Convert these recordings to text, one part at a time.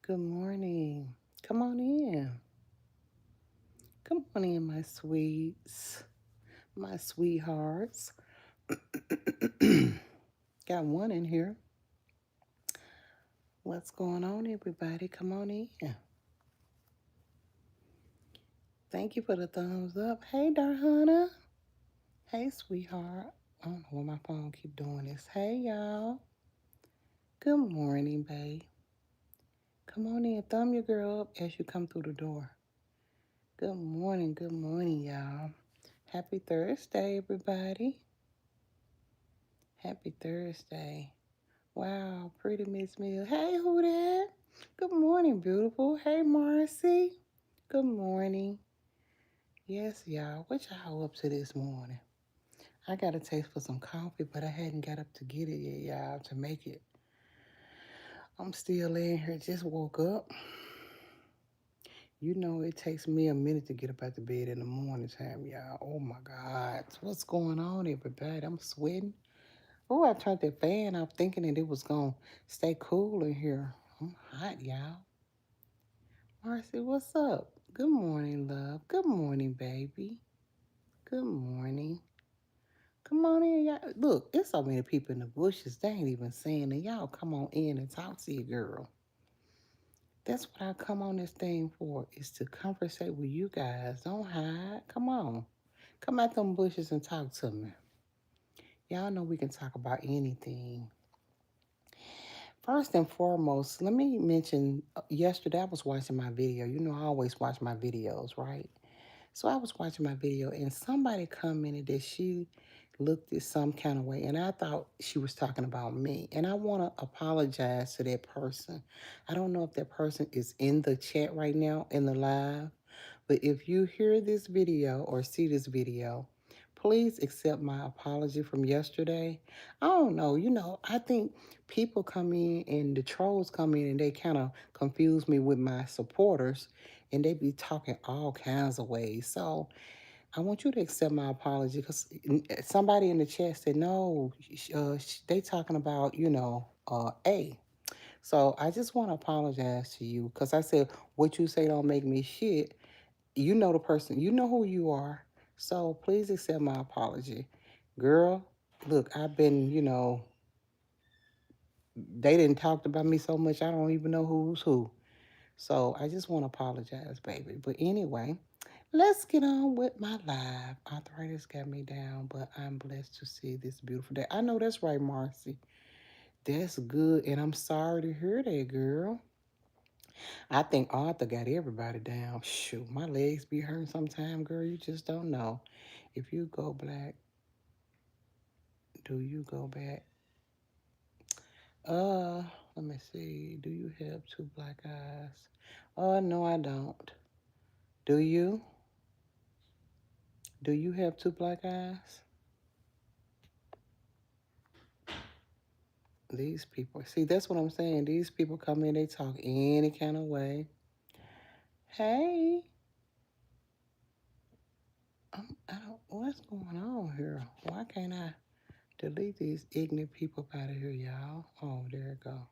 Good morning. Come on in. Come on in, my sweets, my sweethearts. Got one in here. What's going on, everybody? Come on in. Thank you for the thumbs up. Hey, Darhana. Hey, sweetheart. I don't know why my phone keep doing this. Hey, y'all. Good morning, babe. Come on in. Thumb your girl up as you come through the door. Good morning, y'all. Happy Thursday, everybody. Happy Thursday. Wow, pretty Miss Mills. Hey, who that? Good morning, beautiful. Hey, Marcy. Good morning. Yes, y'all. What y'all up to this morning? I got a taste for some coffee, but I hadn't got up to get it yet, y'all, to make it. I'm still laying here, just woke up. You know, it takes me a minute to get up out the bed in the morning time, y'all. Oh my God. What's going on, everybody? I'm sweating. Oh, I turned the fan off thinking that it was going to stay cool in here. I'm hot, y'all. Marcy, what's up? Good morning, love. Good morning, baby. Good morning. Come on in, y'all. Look, it's so many people in the bushes. They ain't even saying it. Y'all come on in and talk to your girl. That's what I come on this thing for, is to conversate with you guys. Don't hide. Come on. Come out them bushes and talk to me. Y'all know we can talk about anything. First and foremost, let me mention yesterday I was watching my video. You know, I always watch my videos, right? So I was watching my video and somebody commented that she looked at some kind of way. And I thought she was talking about me. And I want to apologize to that person. I don't know if that person is in the chat right now, in the live. But if you hear this video or see this video, please accept my apology from yesterday. I don't know. You know, I think people come in and the trolls come in and they kind of confuse me with my supporters and they be talking all kinds of ways. So I want you to accept my apology because somebody in the chat said, no, they talking about, A. So I just want to apologize to you because I said, what you say don't make me shit. You know the person, you know who you are. So please accept my apology. Girl, look, I've been, they didn't talk about me so much, I don't even know who's who. So I just want to apologize, baby. But anyway, let's get on with my live. Arthritis got me down, but I'm blessed to see this beautiful day. I know that's right, Marcy. That's good. And I'm sorry to hear that, girl. I think Arthur got everybody down. Shoot, my legs be hurting sometime, girl. You just don't know. If you go black, do you go back? Uh, Let me see. Do you have two black eyes? Oh, no, I don't. Do you? Do you have two black eyes? These people. See, that's what I'm saying. These people come in, they talk any kind of way. Hey, I don't, what's going on here? Why can't I delete these ignorant people out of here, y'all? Oh, there it go.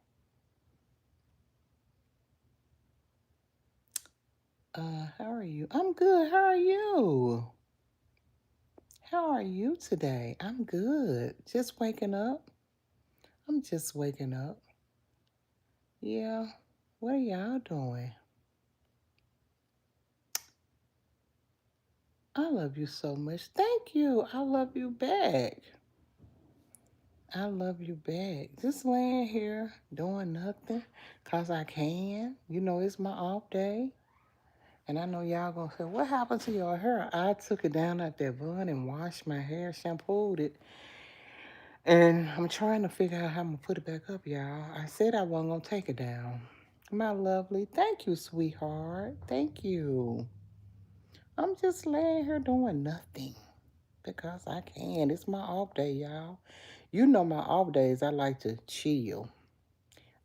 How are you? I'm good. How are you? How are you today? I'm good. Just waking up. I'm just waking up. Yeah. What are y'all doing? I love you so much. Thank you. I love you back. I love you back. Just laying here doing nothing because I can. You know, it's my off day. And I know y'all gonna say, what happened to your hair? I took it down at that bun and washed my hair, shampooed it. And I'm trying to figure out how I'm gonna put it back up, y'all. I said I wasn't gonna take it down. My lovely. Thank you, sweetheart. Thank you. I'm just laying here doing nothing because I can. It's my off day, y'all. You know my off days, I like to chill.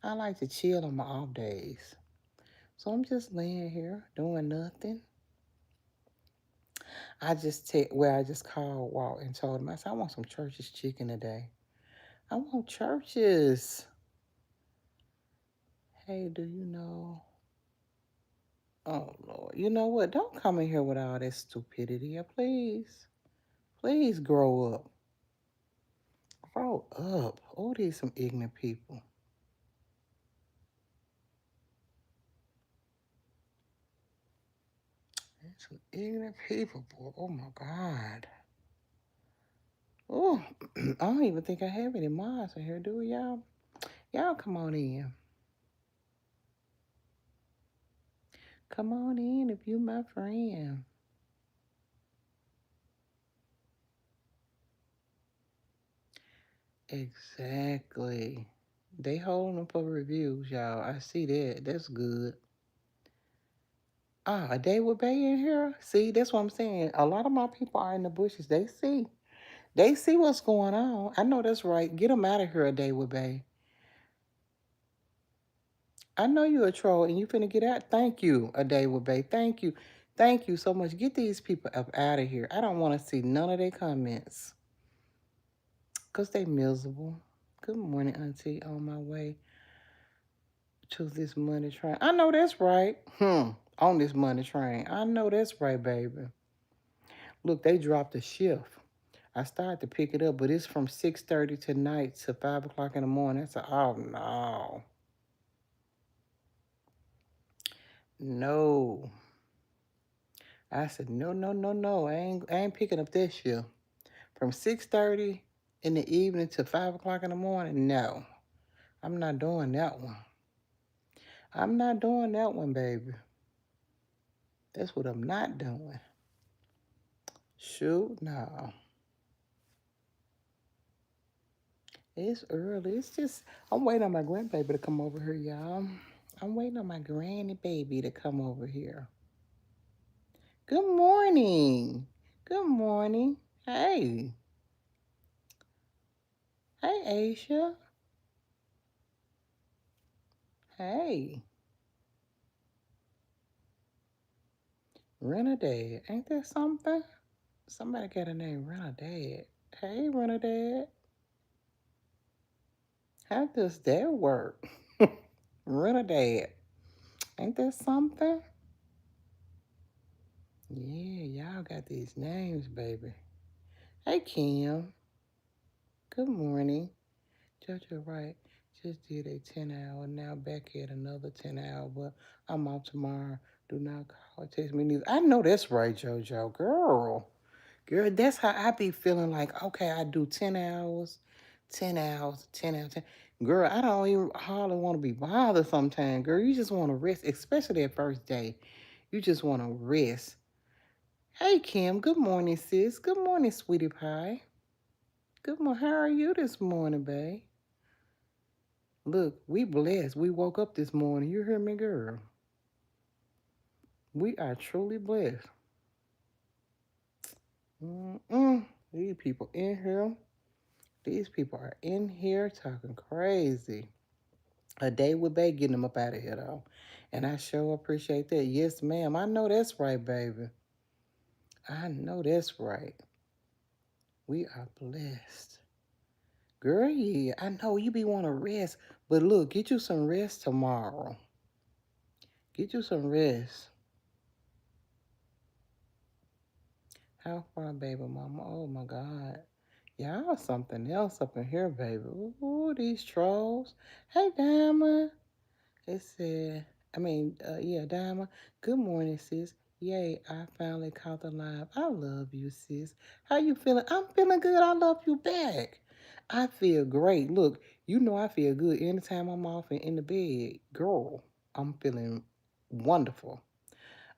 I like to chill on my off days. So I'm just laying here doing nothing. I just called Walt and told him, I said, I want some church's chicken today. I want churches. Hey, do you know? Oh, Lord. You know what? Don't come in here with all that stupidity, please. Please grow up. Grow up. Oh, these some ignorant people. These some ignorant people, boy. Oh, my God. Oh, I don't even think I have any mods in here, do y'all? Y'all come on in. Come on in if you my friend. Exactly. They holding them for reviews, y'all. I see that. That's good. Ah, a day with Bay in here. See, that's what I'm saying. A lot of my people are in the bushes. They see. They see what's going on. I know that's right. Get them out of here a day with Bay. I know you a troll and you finna get out. Thank you, a day with Bay. Thank you. Thank you so much. Get these people up out of here. I don't want to see none of their comments. Because they miserable. Good morning, Auntie. On my way to this money train. I know that's right. On this money train. I know that's right, baby. Look, they dropped a shift. I started to pick it up, but it's from 6:30 tonight to 5 o'clock in the morning. That's oh no. No. I said, no, no, no, no. I ain't picking up this shift. From 6:30 in the evening to 5 o'clock in the morning. No. I'm not doing that one. I'm not doing that one, baby. That's what I'm not doing. Shoot, no. It's early. It's just, I'm waiting on my grandbaby to come over here, y'all. I'm waiting on my granny baby to come over here. Good morning. Good morning. Hey. Hey, Aisha. Hey. Renadad. Ain't that something? Somebody got a name Renadad. Hey, Renadad. How does that work? Renadad. Ain't that something? Yeah, y'all got these names, baby. Hey, Kim. Good morning. Jojo, right. Just did a 10-hour. Now back at another 10-hour, but I'm off tomorrow. Do not call or text me neither. I know that's right, Jojo. Girl. Girl, that's how I be feeling like, okay, I do 10 hours, 10 hours, 10 hours. 10. Girl, I don't even hardly want to be bothered sometimes. Girl, you just want to rest, especially that first day. You just want to rest. Hey, Kim. Good morning, sis. Good morning, sweetie pie. Good morning. How are you this morning, babe? Look, we blessed. We woke up this morning. You hear me, girl? We are truly blessed. Mm-mm. These people in here. These people are in here talking crazy. A day with Bay getting them up out of here, though. And I sure appreciate that. Yes, ma'am. I know that's right, baby. I know that's right. We are blessed. Girl, yeah, I know you be want to rest. But look, get you some rest tomorrow. Get you some rest. How far, baby mama? Oh, my God. Y'all something else up in here, baby. Ooh, these trolls. Hey, Diamond. It said, yeah, Diamond. Good morning, sis. Yay, I finally caught the live. I love you, sis. How you feeling? I'm feeling good. I love you back. I feel great. Look, you know I feel good anytime I'm off and in the bed. Girl, I'm feeling wonderful.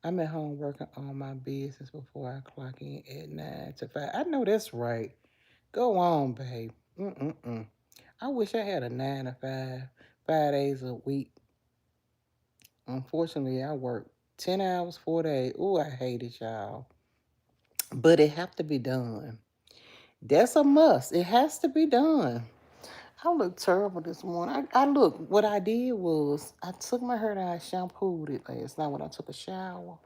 I'm at home working on my business before I clock in at 9 to 5. I know that's right. Go on, babe. Mm-mm-mm. I wish I had a 9 to 5, 5 days a week. Unfortunately, I work 10 hours, 4 days. Ooh, I hate it, y'all. But it have to be done. That's a must. It has to be done. I look terrible this morning. I look, what I did was I took my hair down, I shampooed it last night when I took a shower.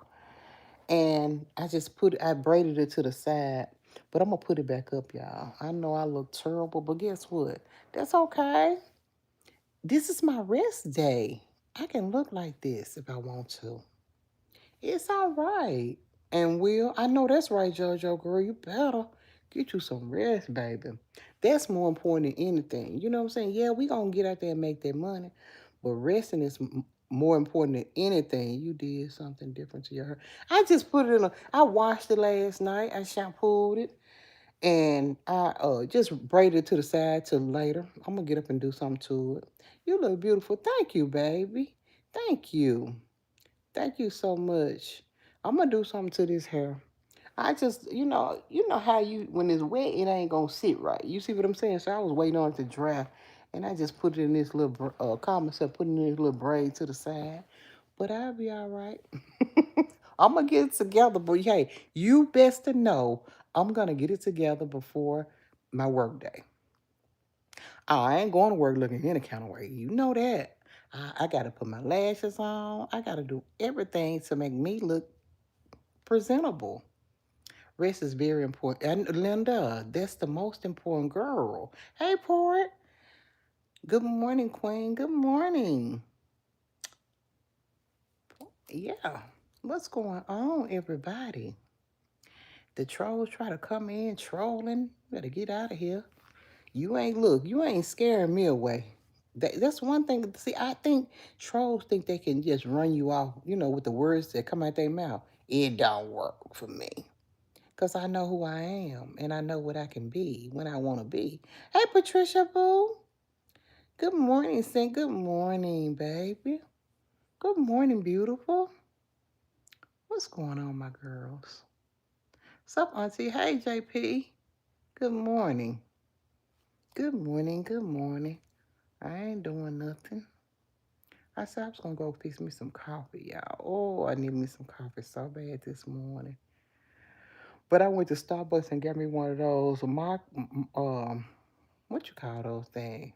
And I just I braided it to the side. But I'm going to put it back up, y'all. I know I look terrible, but guess what? That's okay. This is my rest day. I can look like this if I want to. It's all right. And Will, I know that's right, JoJo girl. You better get you some rest, baby. That's more important than anything. You know what I'm saying? Yeah, we gonna get out there and make that money, but resting is more important than anything. You did something different to your hair. I just put it in. I washed it last night. I shampooed it, and I just braided it to the side till later. I'm gonna get up and do something to it. You look beautiful. Thank you, baby. Thank you. Thank you so much. I'm gonna do something to this hair. I just, you know how you when it's wet, it ain't gonna sit right. You see what I'm saying? So I was waiting on it to dry, and I just put it in this little, call myself putting in this little braid to the side. But I'll be all right. I'm gonna get it together. But hey, you best to know I'm gonna get it together before my work day. I ain't going to work looking any kind of way. You know that. I got to put my lashes on. I got to do everything to make me look presentable. Rest is very important. And Linda, that's the most important girl. Hey, Port. Good morning, Queen. Good morning. Yeah. What's going on, everybody? The trolls try to come in trolling. Better get out of here. You ain't scaring me away. That's one thing. See, I think trolls think they can just run you off, with the words that come out their mouth. It don't work for me. Because I know who I am and I know what I can be when I want to be. Hey, Patricia Boo. Good morning, Sing. Good morning, baby. Good morning, beautiful. What's going on, my girls? What's up, Auntie? Hey, JP. Good morning. Good morning. Good morning. I ain't doing nothing. I said I was gonna go fix me some coffee, y'all. Oh, I need me some coffee so bad this morning. But I went to Starbucks and got me one of those what you call those things?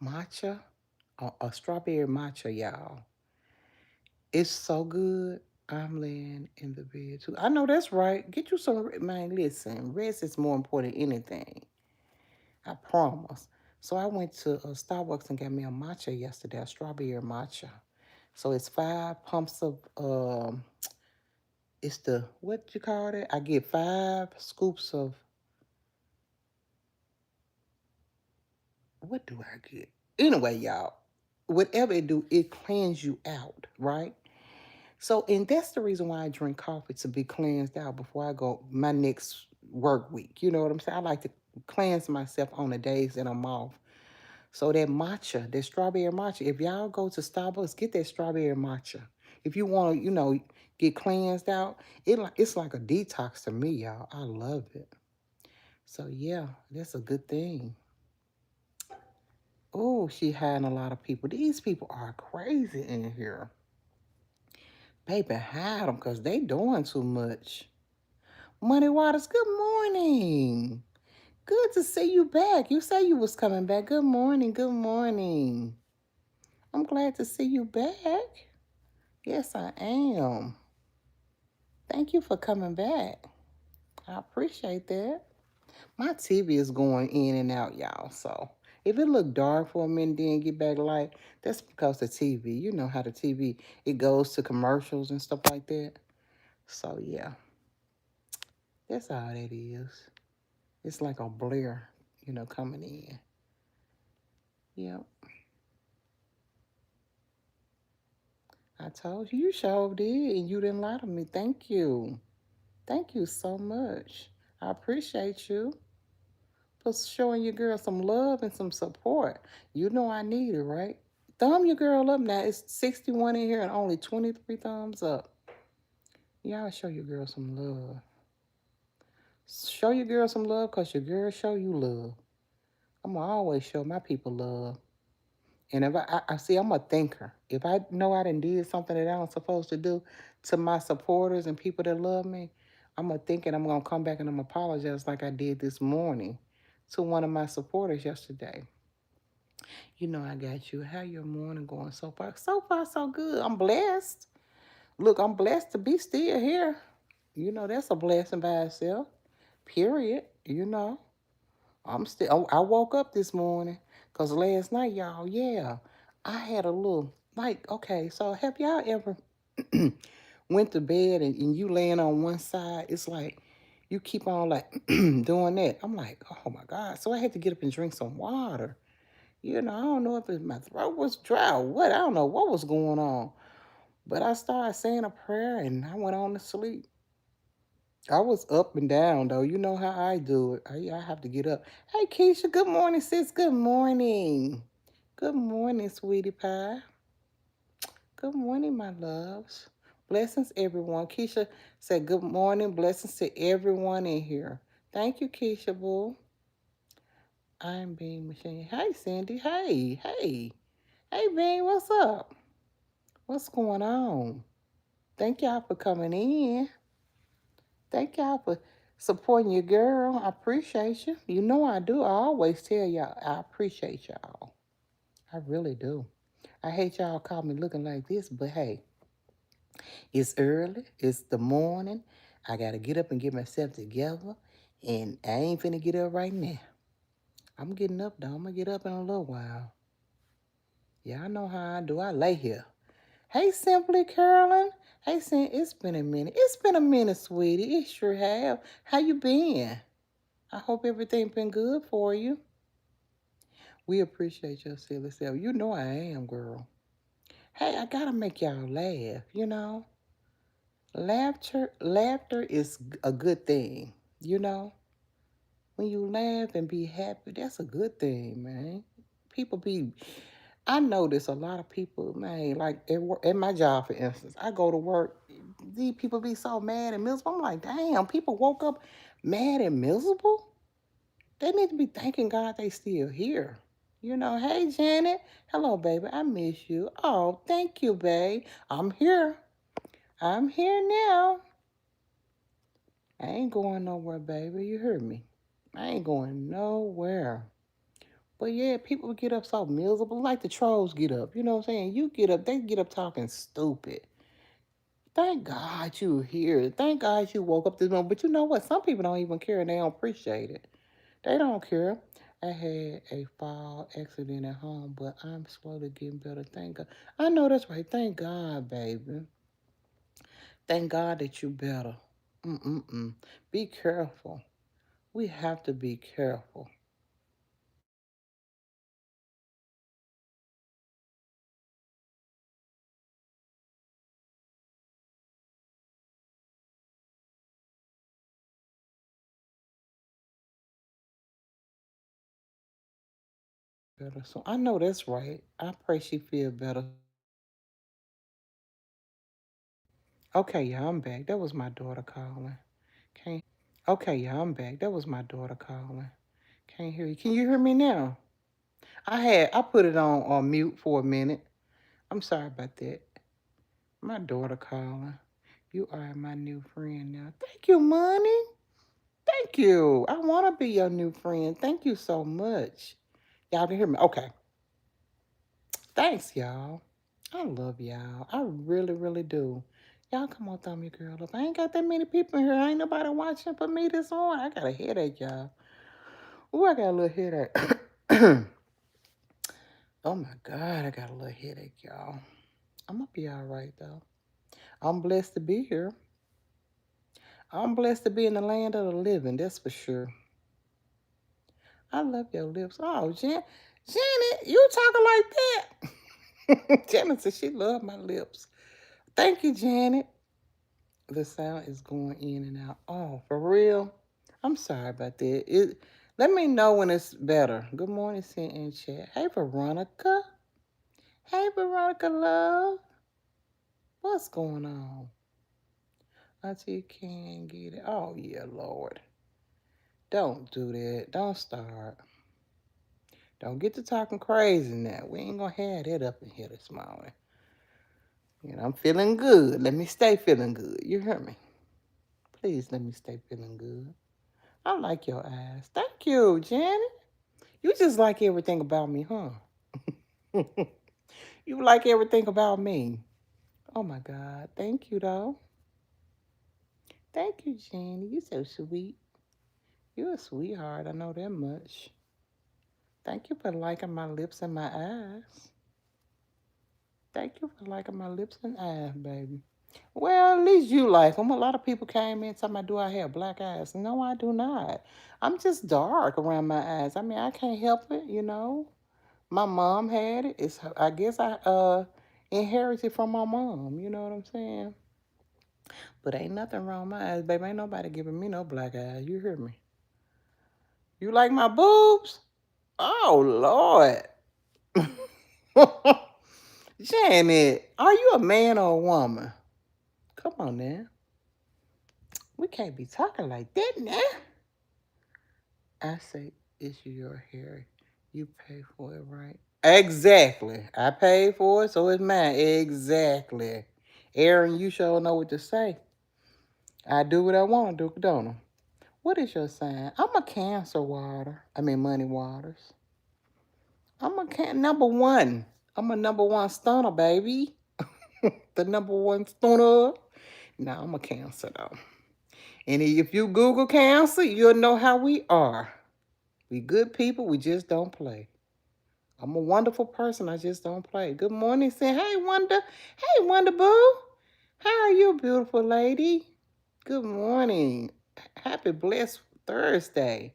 Matcha, a strawberry matcha, y'all. It's so good. I'm laying in the bed too. I know that's right. Get you some, man. Listen, rest is more important than anything. I promise. So I went to Starbucks and got me a matcha yesterday, a strawberry matcha. So it's 5 pumps of it's the what you call it? I get 5 scoops of what do I get? Anyway, y'all, whatever it do, it cleans you out, right? So and that's the reason why I drink coffee to be cleansed out before I go my next work week. You know what I'm saying? I like to cleanse myself on the days that I'm off. So that matcha, that strawberry matcha, if y'all go to Starbucks, get that strawberry matcha. If you want to, get cleansed out, it's like a detox to me, y'all. I love it. So yeah, that's a good thing. Oh, she hiding a lot of people. These people are crazy in here. Baby, hide them because they doing too much. Money Waters, good morning. Good to see you back. You say you was coming back. Good morning, good morning. I'm glad to see you back. Yes, I am. Thank you for coming back. I appreciate that. My TV is going in and out, y'all. So if it look dark for a minute, then get back light, that's because the TV. You know how the TV it goes to commercials and stuff like that. So yeah, that's how that is. It's like a blare, coming in. Yep. I told you, you sure did, and you didn't lie to me. Thank you. Thank you so much. I appreciate you for showing your girl some love and some support. You know I need it, right? Thumb your girl up now. It's 61 in here and only 23 thumbs up. Y'all show your girl some love. Show your girl some love because your girl show you love. I'm going to always show my people love. And if I see, I'm a thinker. If I know I done did something that I am supposed to do to my supporters and people that love me, I'm a thinking I'm going to come back and I'm going to apologize like I did this morning to one of my supporters yesterday. You know I got you. How your morning going so far? So far, so good. I'm blessed. Look, I'm blessed to be still here. That's a blessing by itself. Period. I'm still, I woke up this morning because last night, y'all, yeah, I had a little, like, okay, so have y'all ever went to bed and you laying on one side? It's like you keep on like doing that. I'm like, oh my God. So I had to get up and drink some water. I don't know if my throat was dry or what. I don't know what was going on. But I started saying a prayer and I went on to sleep. I was up and down though. You know how I do it. I have to get up. Hey Keisha, good morning, sis. Good morning. Good morning, sweetie pie. Good morning, my loves. Blessings, everyone. Keisha said, good morning. Blessings to everyone in here. Thank you, Keisha, boo. I'm being machine. Hey, Cindy. Hey, hey. Hey, Bean, what's up? What's going on? Thank y'all for coming in. Thank y'all for supporting your girl. I appreciate you. You know I do. I always tell y'all I appreciate y'all. I really do. I hate y'all call me looking like this, but hey, it's early. It's the morning. I got to get up and get myself together. And I ain't finna get up right now. I'm getting up, though. I'm going to get up in a little while. Yeah, I know how I do. I lay here. Hey, Simply Carolyn. Hey, it's been a minute. It's been a minute, sweetie. It sure have. How you been? I hope everything been good for you. We appreciate your silly self. You know I am, girl. Hey, I got to make y'all laugh. Laughter is a good thing, you know. When you laugh and be happy, that's a good thing, man. People be, I notice a lot of people, man, like at my job, for instance, I go to work, these people be so mad and miserable. I'm like, damn, people woke up mad and miserable? They need to be thanking God they still here. Hey, Janet. Hello, baby. I miss you. Oh, thank you, babe. I'm here. I'm here now. I ain't going nowhere, baby. You heard me. I ain't going nowhere. But yeah, people get up so miserable, like the trolls get up. You know what I'm saying? You get up, they get up talking stupid. Thank God you're here. Thank God you woke up this morning. But you know what? Some people don't even care and they don't appreciate it. They don't care. I had a fall accident at home, but I'm slowly getting better. Thank God. I know that's right. Thank God, baby. Thank God that you're better. Mm-mm-mm. Be careful. We have to be careful. Better. So I know that's right. I pray she feel better. Okay, yeah, I'm back. That was my daughter calling. Can't. Okay, yeah, I'm back. That was my daughter calling. Can't hear you. Can you hear me now? I put it on mute for a minute. I'm sorry about that. My daughter calling. You are my new friend now. Thank you, money. Thank you. I want to be your new friend. Thank you so much. Y'all can hear me. Okay. Thanks, y'all. I love y'all. I really, really do. Y'all come on, throw me girl up. I ain't got that many people in here. Ain't nobody watching for me this morning. I got a headache, y'all. Ooh, I got a little headache. Oh my God, I got a little headache, y'all. I'm gonna be all right though. I'm blessed to be here. I'm blessed to be in the land of the living, that's for sure. I love your lips. Oh, Janet, you talking like that? Janet said she loved my lips. Thank you, Janet. The sound is going in and out. Oh, for real? I'm sorry about that. Let me know when it's better. Good morning, Sent in chat. Hey, Veronica. Hey, Veronica, love. What's going on? Until you can get it. Oh, yeah, Lord. Don't do that. Don't start. Don't get to talking crazy now. We ain't going to have that up in here this morning. I'm feeling good. Let me stay feeling good. You hear me? Please let me stay feeling good. I like your eyes. Thank you, Janet. You just like everything about me, huh? You like everything about me. Oh my God. Thank you, though. Thank you, Jenny. You so sweet. You're a sweetheart. I know that much. Thank you for liking my lips and my eyes. Thank you for liking my lips and eyes, baby. Well, at least you like them. A lot of people came in talking about, do I have black eyes? No, I do not. I'm just dark around my eyes. I mean, I can't help it, you know. My mom had it. I guess I inherited from my mom. You know what I'm saying? But ain't nothing wrong with my eyes, baby. Ain't nobody giving me no black eyes. You hear me? You like my boobs? Oh Lord. Janet, are you a man or a woman? Come on now. We can't be talking like that now. I say, it's your hair. You pay for it, right? Exactly. I paid for it, so it's mine. Exactly. Aaron, you sure know what to say. I do what I want to do, don't I? What is your sign? I'm a Cancer water. I mean, money waters. I'm a number one. I'm a number one stunner, baby. The number one stunner. No, I'm a Cancer, though. And if you Google Cancer, you'll know how we are. We good people, we just don't play. I'm a wonderful person, I just don't play. Good morning, say, hey, Wonder. Hey, Wonder Boo. How are you, beautiful lady? Good morning. Happy blessed Thursday.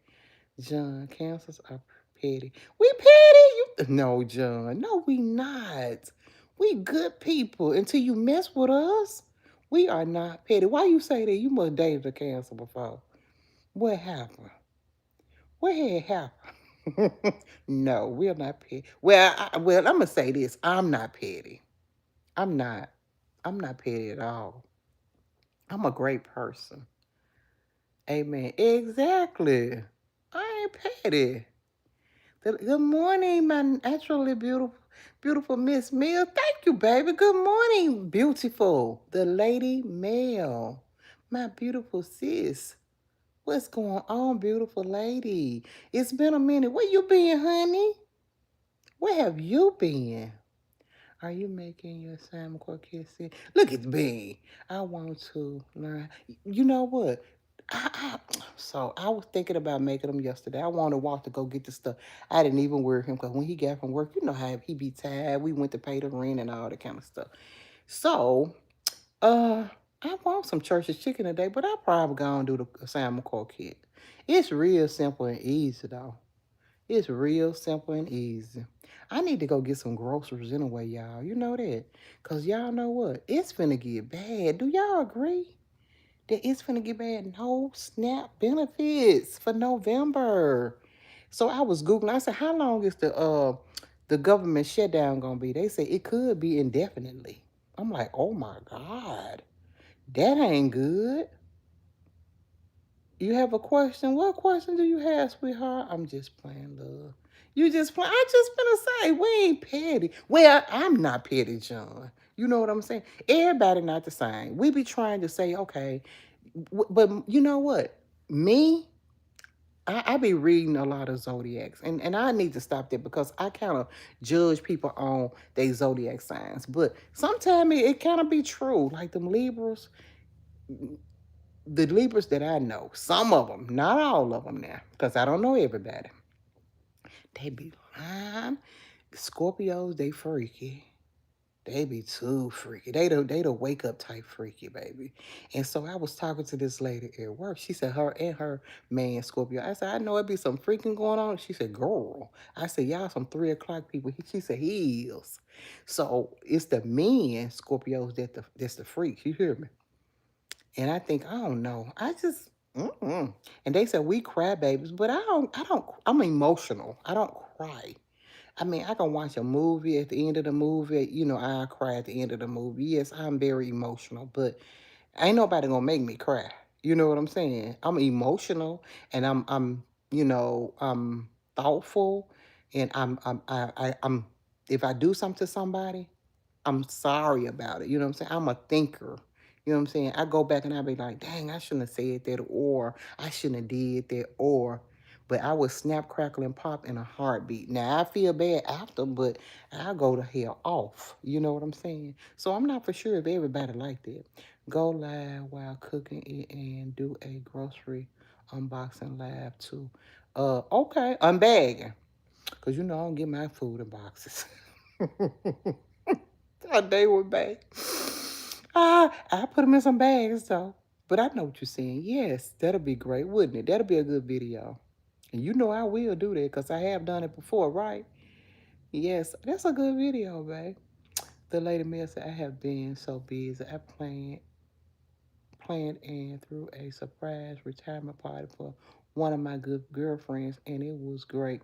John, cancers are petty. We petty? No, John. No, we not. We good people. Until you mess with us, we are not petty. Why you say that? You must have dated a cancer before. What happened? What had happened? No, we're not petty. Well, I'm gonna say this. I'm not petty. I'm not. I'm not petty at all. I'm a great person. Amen. Exactly. I ain't petty. Good morning, my naturally beautiful Miss Mills. Thank you, baby. Good morning, beautiful. The lady Mel. My beautiful sis. What's going on, beautiful lady? It's been a minute. Where you been, honey? Where have you been? Are you making your Simon Quartet sing? Look at me. I want to learn. You know what? So I was thinking about making them yesterday. I wanted to walk to go get the stuff. I didn't even wear him because when he got from work, you know how he be tired. We went to pay the rent and all that kind of stuff. So, uh, I want some church's chicken today, but I probably gonna do the Simon Quartet. It's real simple and easy though. It's real simple and easy. I need to go get some groceries anyway, y'all. You know that. Because y'all know what? It's finna get bad. Do y'all agree that it's finna get bad? No SNAP benefits for November. So I was Googling. I said, how long is the government shutdown gonna be? They said it could be indefinitely. I'm like, oh my God. That ain't good. You have a question? What question do you have, sweetheart? I'm just playing, love. You just play. I just gonna say we ain't petty. Well, I'm not petty, John. You know what I'm saying? Everybody not the same. We be trying to say, okay, but you know what? Me, I be reading a lot of zodiacs, and I need to stop that because I kind of judge people on their zodiac signs. But sometimes it kind of be true. Like them Libras, the Libras that I know, some of them, not all of them now, because I don't know everybody. They be lying. Scorpios, they freaky. They be too freaky. They the wake up type freaky, baby. And so I was talking to this lady at work. She said her and her man Scorpio. I said, I know it be some freaking going on. She said, girl. I said, y'all some 3 o'clock people. She said, he is. So it's the men Scorpios that's the freaks. You hear me? And I think, I don't know. I just, and they said we cry babies, but I'm emotional. I don't cry. I mean, I can watch a movie at the end of the movie, I cry at the end of the movie. Yes, I'm very emotional, but ain't nobody gonna make me cry. You know what I'm saying? I'm emotional and I'm thoughtful and I'm if I do something to somebody, I'm sorry about it. You know what I'm saying? I'm a thinker. You know what I'm saying? I go back and I be like, dang, I shouldn't have said that, or I shouldn't have did that, but I would snap, crackle, and pop in a heartbeat. Now I feel bad after, but I go to hell off. You know what I'm saying? So I'm not for sure if everybody like that. Go live while cooking it and do a grocery unboxing live too. Okay, unbagging. Cause I don't get my food in boxes. They were bad. I put them in some bags though. But I know what you're saying. Yes, that'll be great, wouldn't it? That'll be a good video. And you know I will do that because I have done it before, right? Yes, that's a good video, babe. The lady mayor said, I have been so busy. I planned and threw a surprise retirement party for one of my good girlfriends, and it was great.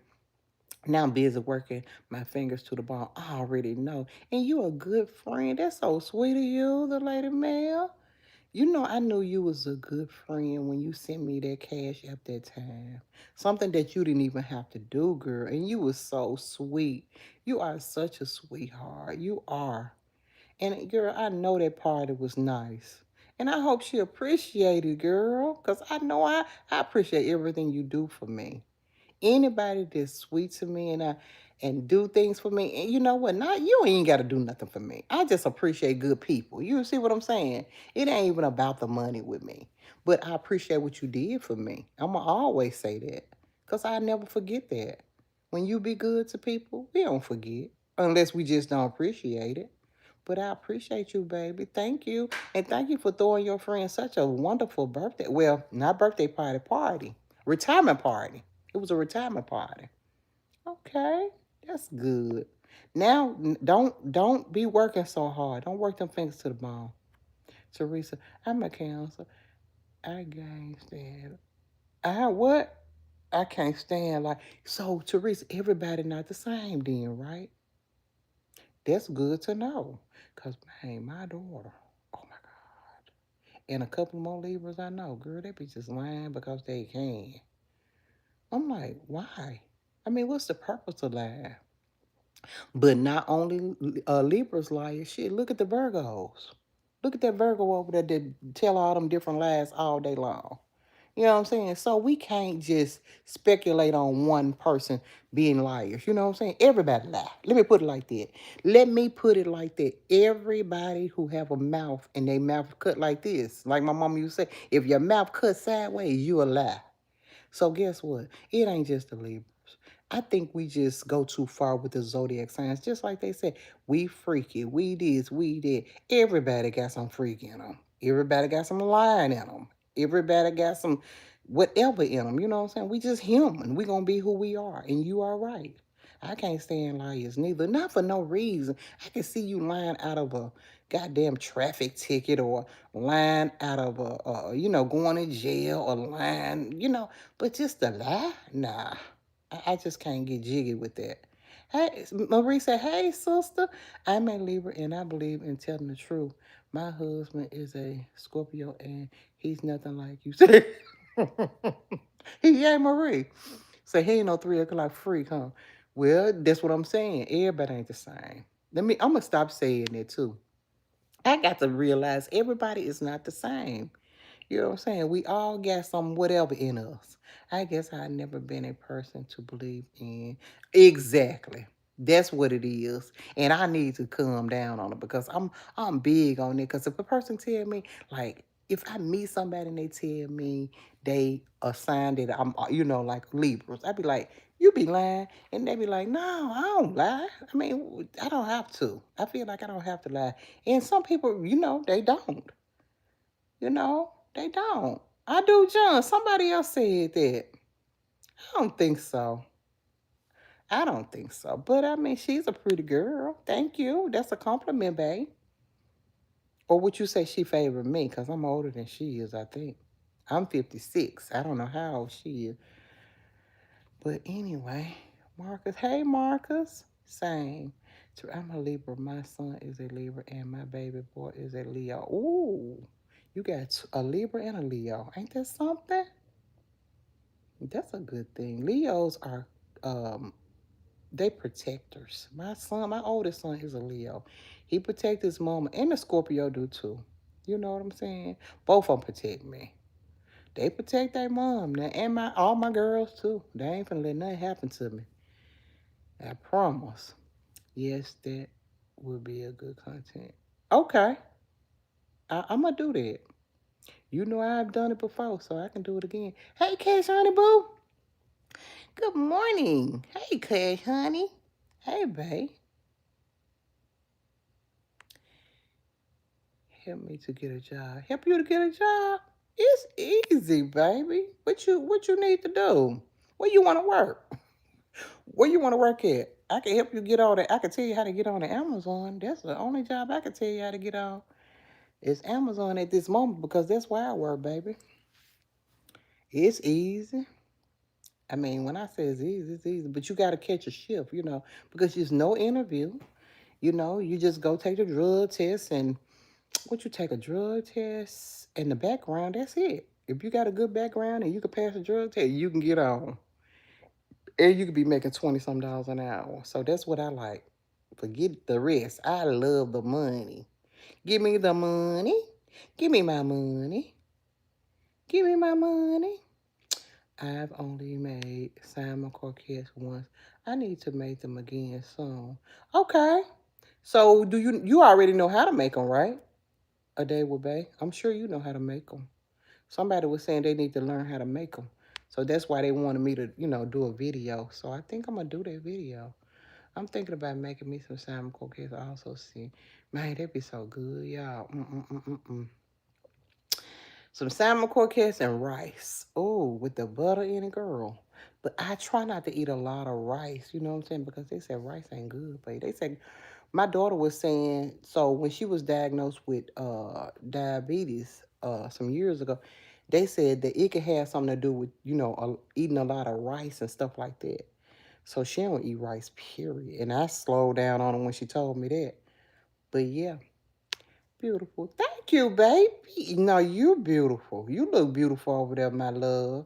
Now I'm busy working my fingers to the bone. I already know. And you a good friend. That's so sweet of you, the lady mayor. You know, I knew you was a good friend when you sent me that cash app that time. Something that you didn't even have to do, girl. And you was so sweet. You are such a sweetheart. You are. And girl, I know that party was nice. And I hope she appreciated, girl. Because I know I appreciate everything you do for me. Anybody that's sweet to me and do things for me, and you know what? Not you ain't got to do nothing for me. I just appreciate good people. You see what I'm saying? It ain't even about the money with me, but I appreciate what you did for me. I'ma always say that, cause I never forget that. When you be good to people, we don't forget unless we just don't appreciate it. But I appreciate you, baby. Thank you. And thank you for throwing your friend such a wonderful birthday. Well, not birthday party. Retirement party. It was a retirement party. Okay, that's good. Now, don't be working so hard. Don't work them fingers to the bone. Teresa, I'm a counselor. I can't stand. I what? I can't stand like so. Teresa, everybody not the same, then, right? That's good to know. Cause man, my daughter. Oh my God. And a couple more Libras I know, girl, they be just lying because they can. I'm like, why? I mean, what's the purpose of lying? But not only Libras liars, shit, look at the Virgos. Look at that Virgo over there that tell all them different lies all day long. You know what I'm saying? So we can't just speculate on one person being liars. You know what I'm saying? Everybody lie. Let me put it like that. Let me put it like that. Everybody who have a mouth and they mouth cut like this, like my mama used to say, if your mouth cut sideways, you a lie. So guess what? It ain't just the Libras. I think we just go too far with the zodiac signs. Just like they said, we freaky, we this, we that. Everybody got some freak in them. Everybody got some lying in them. Everybody got some whatever in them. You know what I'm saying? We just human. We gonna be who we are. And you are right. I can't stand liars neither. Not for no reason. I can see you lying out of a goddamn traffic ticket or lying out of going to jail or lying, but just a lie? Nah. I just can't get jiggy with that. Hey, Marie said, hey, sister, I'm a Libra and I believe in telling the truth. My husband is a Scorpio and he's nothing like you said. Yeah, Marie. So he ain't no 3 o'clock freak, huh? Well, that's what I'm saying. Everybody ain't the same. I'm going to stop saying that too. I got to realize everybody is not the same. You know what I'm saying? We all got some whatever in us. I guess I've never been a person to believe in. Exactly. That's what it is. And I need to calm down on it because I'm big on it. Because if a person tell me, like, if I meet somebody and they tell me they assigned that I'm, like Libras, I'd be like, you be lying. And they be like, no, I don't lie. I mean, I don't have to. I feel like I don't have to lie. And some people, they don't. They don't. I do, John. Somebody else said that. I don't think so. I don't think so. But I mean, she's a pretty girl. Thank you. That's a compliment, babe. Or would you say she favored me? Because I'm older than she is, I think. I'm 56. I don't know how old she is. But anyway, Marcus. Hey, Marcus. Same. So I'm a Libra. My son is a Libra, and my baby boy is a Leo. Ooh, you got a Libra and a Leo. Ain't that something? That's a good thing. Leos are um they protectors. My oldest son is a Leo. He protects his mama and the Scorpio do too. You know what I'm saying? Both of them protect me. They protect their mom now and my all my girls too. They ain't finna let nothing happen to me. I promise. Yes, that would be a good content. Okay. I'm gonna do that. You know I've done it before, so I can do it again. Hey, Cash Honey Boo. Good morning. Hey, Cash Honey. Hey, babe. Help me to get a job. Help you to get a job? It's easy, baby. What you need to do? Where you want to work? Where you want to work at? I can help you get on it. I can tell you how to get on the Amazon. That's the only job I can tell you how to get on. It's Amazon at this moment because that's where I work, baby. It's easy. I mean, when I say it's easy, but you got to catch a shift, because there's no interview. You just go take the drug test and what you take a drug test and the background, that's it. If you got a good background and you can pass a drug test, you can get on. And you could be making 20 some dollars an hour. So that's what I like. Forget the rest. I love the money. Give me the money. Give me my money. Give me my money. I've only made Simon Croquettes once. I need to make them again soon. Okay. So do you already know how to make them, right? A day with Bay. I'm sure you know how to make them. Somebody was saying they need to learn how to make them. So that's why they wanted me to, do a video. So I think I'm going to do that video. I'm thinking about making me some salmon croquettes. I also see, man, that'd be so good, y'all. Some salmon croquettes and rice. Oh, with the butter in it, girl. But I try not to eat a lot of rice, you know what I'm saying? Because they said rice ain't good for you. They said, my daughter was saying, so when she was diagnosed with diabetes some years ago, they said that it could have something to do with, eating a lot of rice and stuff like that. So she don't eat rice, period. And I slowed down on her when she told me that. But yeah, beautiful. Thank you, baby. No, you're beautiful. You look beautiful over there, my love.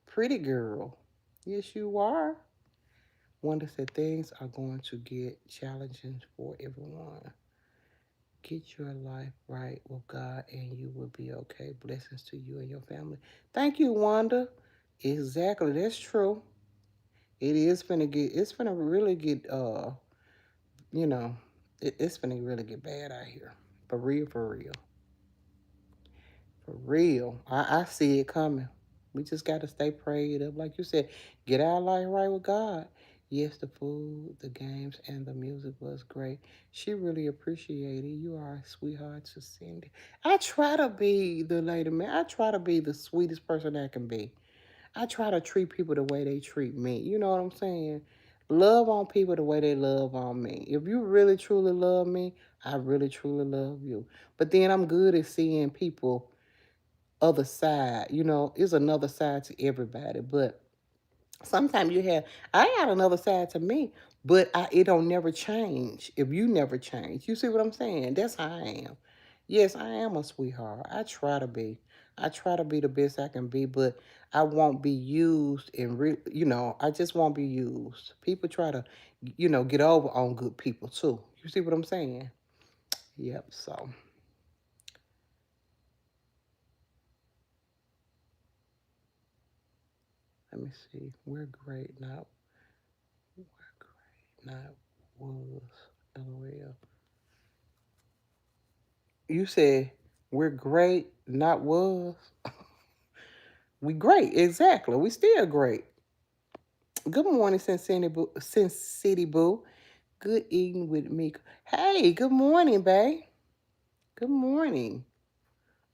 Pretty girl. Yes, you are. Wonder said things are going to get challenging for everyone. Get your life right with God and you will be okay. Blessings to you and your family. Thank you, Wanda. Exactly. That's true. It's gonna really get you know, it's gonna really get bad out here. For real, for real. For real. I see it coming. We just got to stay prayed up. Like you said, get our life right with God. Yes, the food, the games, and the music was great. She really appreciated it. You are a sweetheart to Cindy. I try to be the lady man. I try to be the sweetest person I can be. I try to treat people the way they treat me. You know what I'm saying? Love on people the way they love on me. If you really truly love me, I really truly love you. But then I'm good at seeing people other side. Is another side to everybody. But sometimes I got another side to me, but it don't never change if you never change. You see what I'm saying? That's how I am. Yes, I am a sweetheart. I try to be. I try to be the best I can be, but I won't be used I just won't be used. People try to, get over on good people too. You see what I'm saying? Yep, so let me see. We're great now. We're great now. Was LOL. You said we're great, not was. We great, exactly. We still great. Good morning, Sin City Boo. Good evening with me. Hey, good morning, babe. Good morning.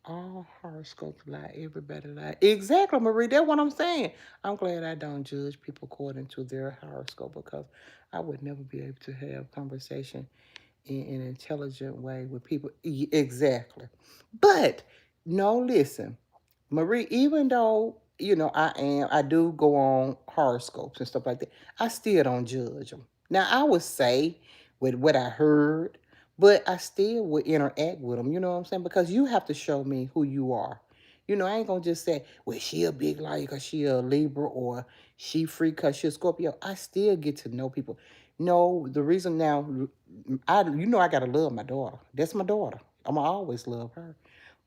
All horoscopes lie, everybody lie. Exactly, Marie. That's what I'm saying. I'm glad I don't judge people according to their horoscope because I would never be able to have conversation in an intelligent way with people. Exactly. But no, listen, Marie, even though, I do go on horoscopes and stuff like that, I still don't judge them. Now, I would say with what I heard, but I still would interact with them, you know what I'm saying? Because you have to show me who you are. I ain't going to just say, well, she a big liar because she a Libra or she free because she a Scorpio. I still get to know people. No, the reason now, I got to love my daughter. That's my daughter. I'm going to always love her.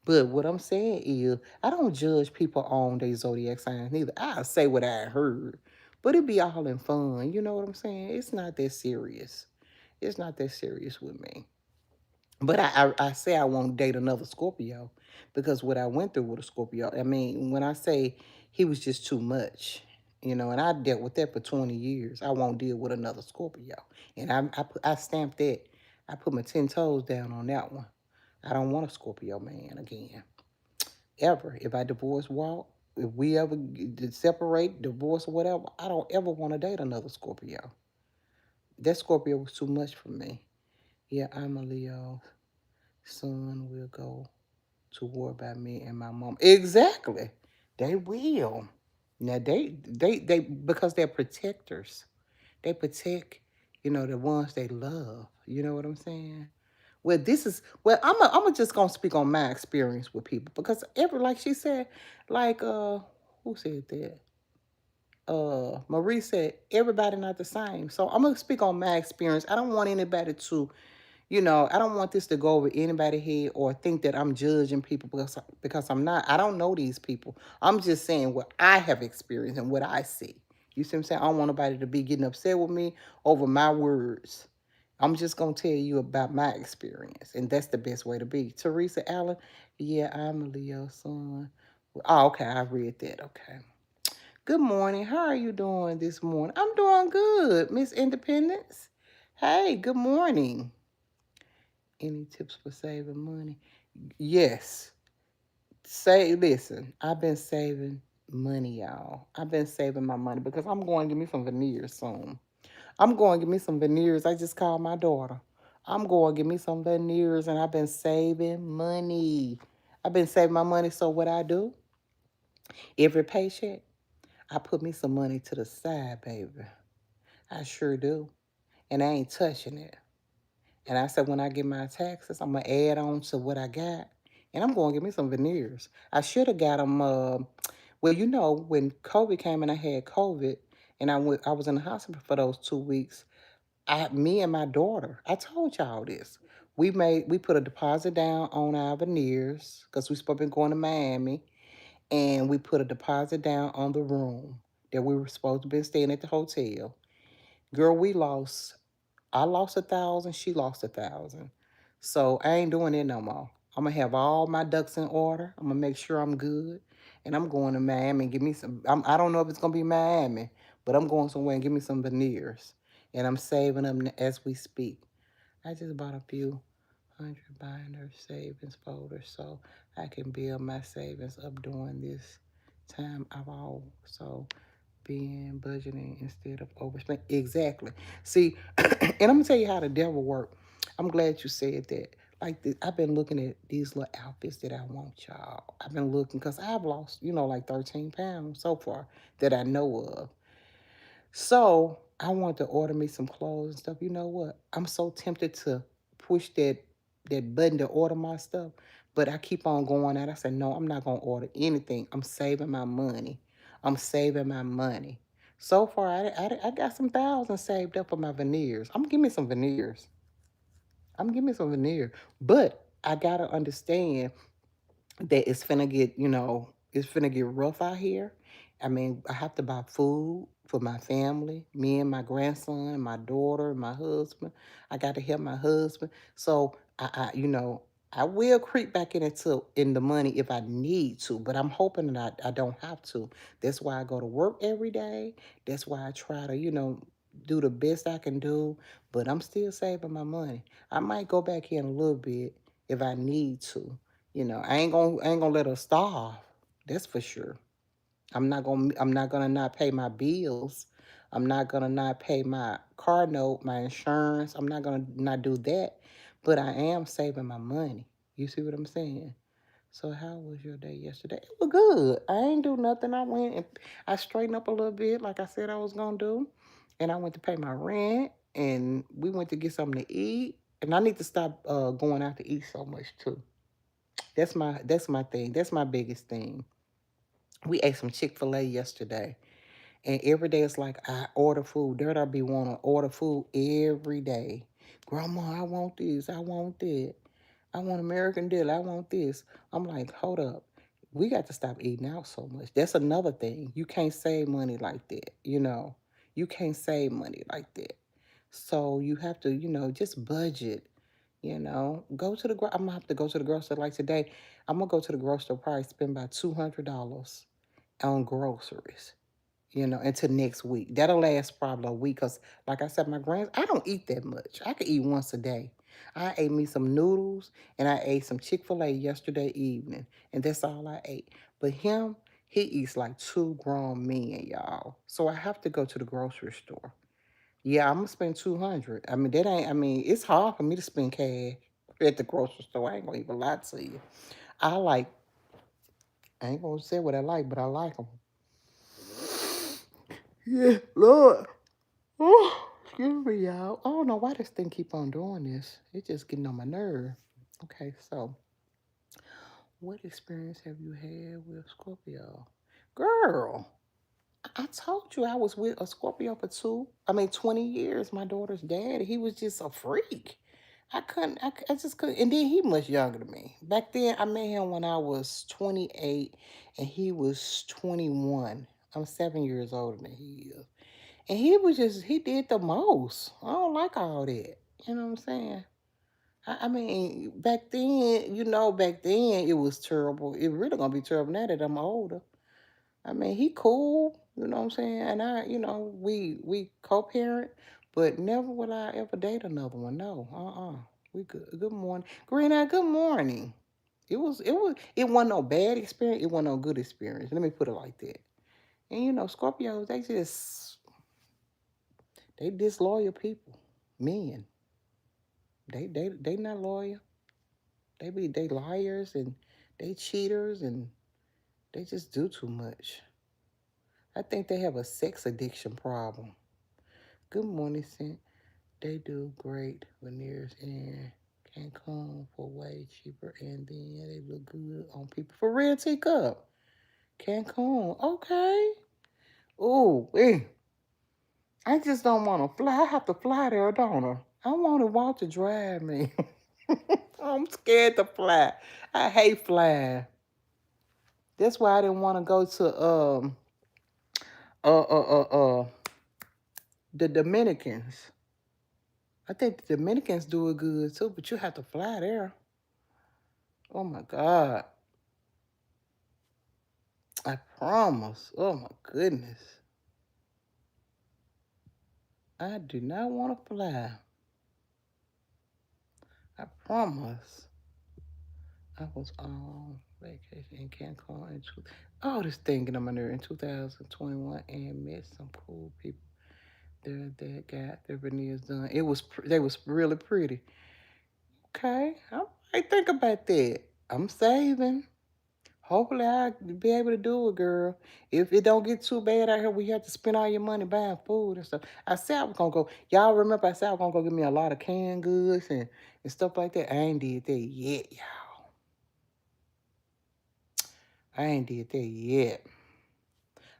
But what I'm saying is, I don't judge people on their zodiac signs neither. I say what I heard, but it be all in fun. You know what I'm saying? It's not that serious. It's not that serious with me. But I say I won't date another Scorpio because what I went through with a Scorpio, I mean, when I say he was just too much, and I dealt with that for 20 years. I won't deal with another Scorpio. And I stamped that. I put my 10 toes down on that one. I don't want a Scorpio man again. Ever. If I divorce Walt, if we ever separate, divorce or whatever, I don't ever want to date another Scorpio. That Scorpio was too much for me. Yeah, I'm a Leo. Son will go to war by me and my mom. Exactly. They will. Now they because they're protectors. They protect, the ones they love. You know what I'm saying? Well, I'm just gonna speak on my experience with people because like she said, like who said that? Marie said everybody not the same. So I'm gonna speak on my experience. I don't want anybody to, I don't want this to go over anybody's head or think that I'm judging people because I'm not. I don't know these people. I'm just saying what I have experienced and what I see. You see what I'm saying? I don't want nobody to be getting upset with me over my words. I'm just gonna tell you about my experience, and that's the best way to be. Teresa Allen, yeah, I'm a Leo son. Oh, okay, I read that. Okay. Good morning. How are you doing this morning? I'm doing good, Miss Independence. Hey, good morning. Any tips for saving money? Yes. Listen, I've been saving money, y'all. I've been saving my money because I'm going to get me some veneers soon. I'm going to get me some veneers. I just called my daughter. I'm going to get me some veneers and I've been saving money. I've been saving my money. So what I do, every paycheck, I put me some money to the side, baby. I sure do. And I ain't touching it. And I said, when I get my taxes, I'm going to add on to what I got. And I'm going to get me some veneers. I should have got them, well, when COVID came and I had COVID, and I was in the hospital for those 2 weeks, me and my daughter, I told y'all this. We put a deposit down on our veneers because we supposed to be going to Miami. And we put a deposit down on the room that we were supposed to be staying at the hotel. Girl, I lost 1,000. She lost 1,000. So I ain't doing it no more. I'm gonna have all my ducks in order. I'm gonna make sure I'm good, and I'm going to Miami and give me some. I don't know if it's gonna be Miami, but I'm going somewhere and give me some veneers, and I'm saving them as we speak. I just bought a few hundred binder savings folders so I can build my savings up during this time. I've also being budgeting instead of overspending. Exactly. See, and I'm gonna tell you how the devil work. I'm glad you said that. Like I've been looking at these little outfits that I want, y'all. I've been looking because I've lost, like 13 pounds so far that I know of. So I want to order me some clothes and stuff. You know what? I'm so tempted to push that button to order my stuff, but I keep on going out. I said, no, I'm not gonna order anything. I'm saving my money. I'm saving my money. So far, I got some thousands saved up for my veneers. I'm gonna give me some veneers. I'm gonna give me some veneers, but I gotta understand that it's finna get rough out here. I mean, I have to buy food for my family, me and my grandson, my daughter, my husband. I got to help my husband. So I will creep back in the money if I need to, but I'm hoping that I don't have to. That's why I go to work every day. That's why I try to, do the best I can do, but I'm still saving my money. I might go back in a little bit if I need to. I ain't gonna let her starve. That's for sure. I'm not gonna not pay my bills. I'm not gonna not pay my car note, my insurance. I'm not gonna not do that. But I am saving my money. You see what I'm saying? So how was your day yesterday? It was good. I ain't do nothing. I went and I straightened up a little bit, like I said I was gonna do. And I went to pay my rent and we went to get something to eat. And I need to stop going out to eat so much too. That's my thing. That's my biggest thing. We ate some Chick-fil-A yesterday. And every day it's like I order food. There I be wanting to order food every day. Grandma, I want this. I want that. I want American Dill. I want this. I'm like, hold up. We got to stop eating out so much. That's another thing. You can't save money like that. You can't save money like that. So you have to, just budget. Go to I'm gonna have to go to the grocery like today. I'm gonna go to the grocery, probably spend about $200 on groceries, until next week. That'll last probably a week because, like I said, I don't eat that much. I could eat once a day. I ate me some noodles and I ate some Chick-fil-A yesterday evening, and that's all I ate. But him, he eats like two grown men, y'all. So I have to go to the grocery store. Yeah, I'm gonna spend 200. I mean, it's hard for me to spend cash at the grocery store. I ain't gonna even lie to you. I like, I ain't gonna say what I like, but I like them. Yeah, Lord. Oh, excuse me, y'all. I don't know why this thing keep on doing this. It's just getting on my nerve. Okay, so what experience have you had with Scorpio? Girl, I told you I was with a Scorpio for 20 years. My daughter's dad, he was just a freak. I just couldn't. And then he much younger than me. Back then, I met him when I was 28 and he was 21. I'm 7 years older than he is. And he did the most. I don't like all that. You know what I'm saying? I mean, back then it was terrible. It really gonna be terrible now that I'm older. I mean, he cool, you know what I'm saying? And we co-parent, but never would I ever date another one. No, We good. Good morning. Green Eye, good morning. It wasn't no bad experience, it wasn't no good experience. Let me put it like that. And Scorpios, they disloyal people. Men. They not loyal. They liars and they cheaters and they just do too much. I think they have a sex addiction problem. Good morning, Cent. They do great veneers in Cancun for way cheaper and then they look good on people. For real, teacup. Cancun. Okay. Oh, I just don't want to fly. I have to fly there, don't I? I want to walk to drive me. I'm scared to fly. I hate flying. That's why I didn't want to go to uh uh uh uh the Dominicans. I think the Dominicans do it good too, but you have to fly there. Oh my God. I promise. Oh my goodness. I do not want to fly. I promise. I was on vacation in Cancun this thing getting on my nerve in 2021 and met some cool people there that got their veneers done. They was really pretty. Okay, I might think about that. I'm saving. Hopefully I'll be able to do it, girl. If it don't get too bad out here, we have to spend all your money buying food and stuff. I said I was gonna go. Y'all remember I said I was gonna go get me a lot of canned goods and stuff like that. I ain't did that yet, y'all. I ain't did that yet.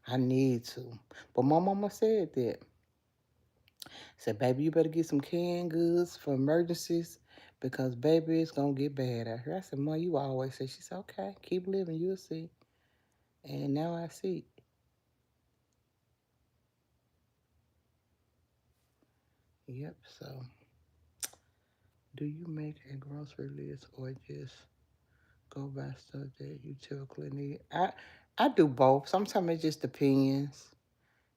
I need to. But my mama said that. Said, baby, you better get some canned goods for emergencies because baby, it's gonna get bad out here. I said, Ma, you always say. She said, okay, keep living, you'll see. And now I see. Yep, so do you make a grocery list or just go by stuff that you typically need? I do both. Sometimes it just depends.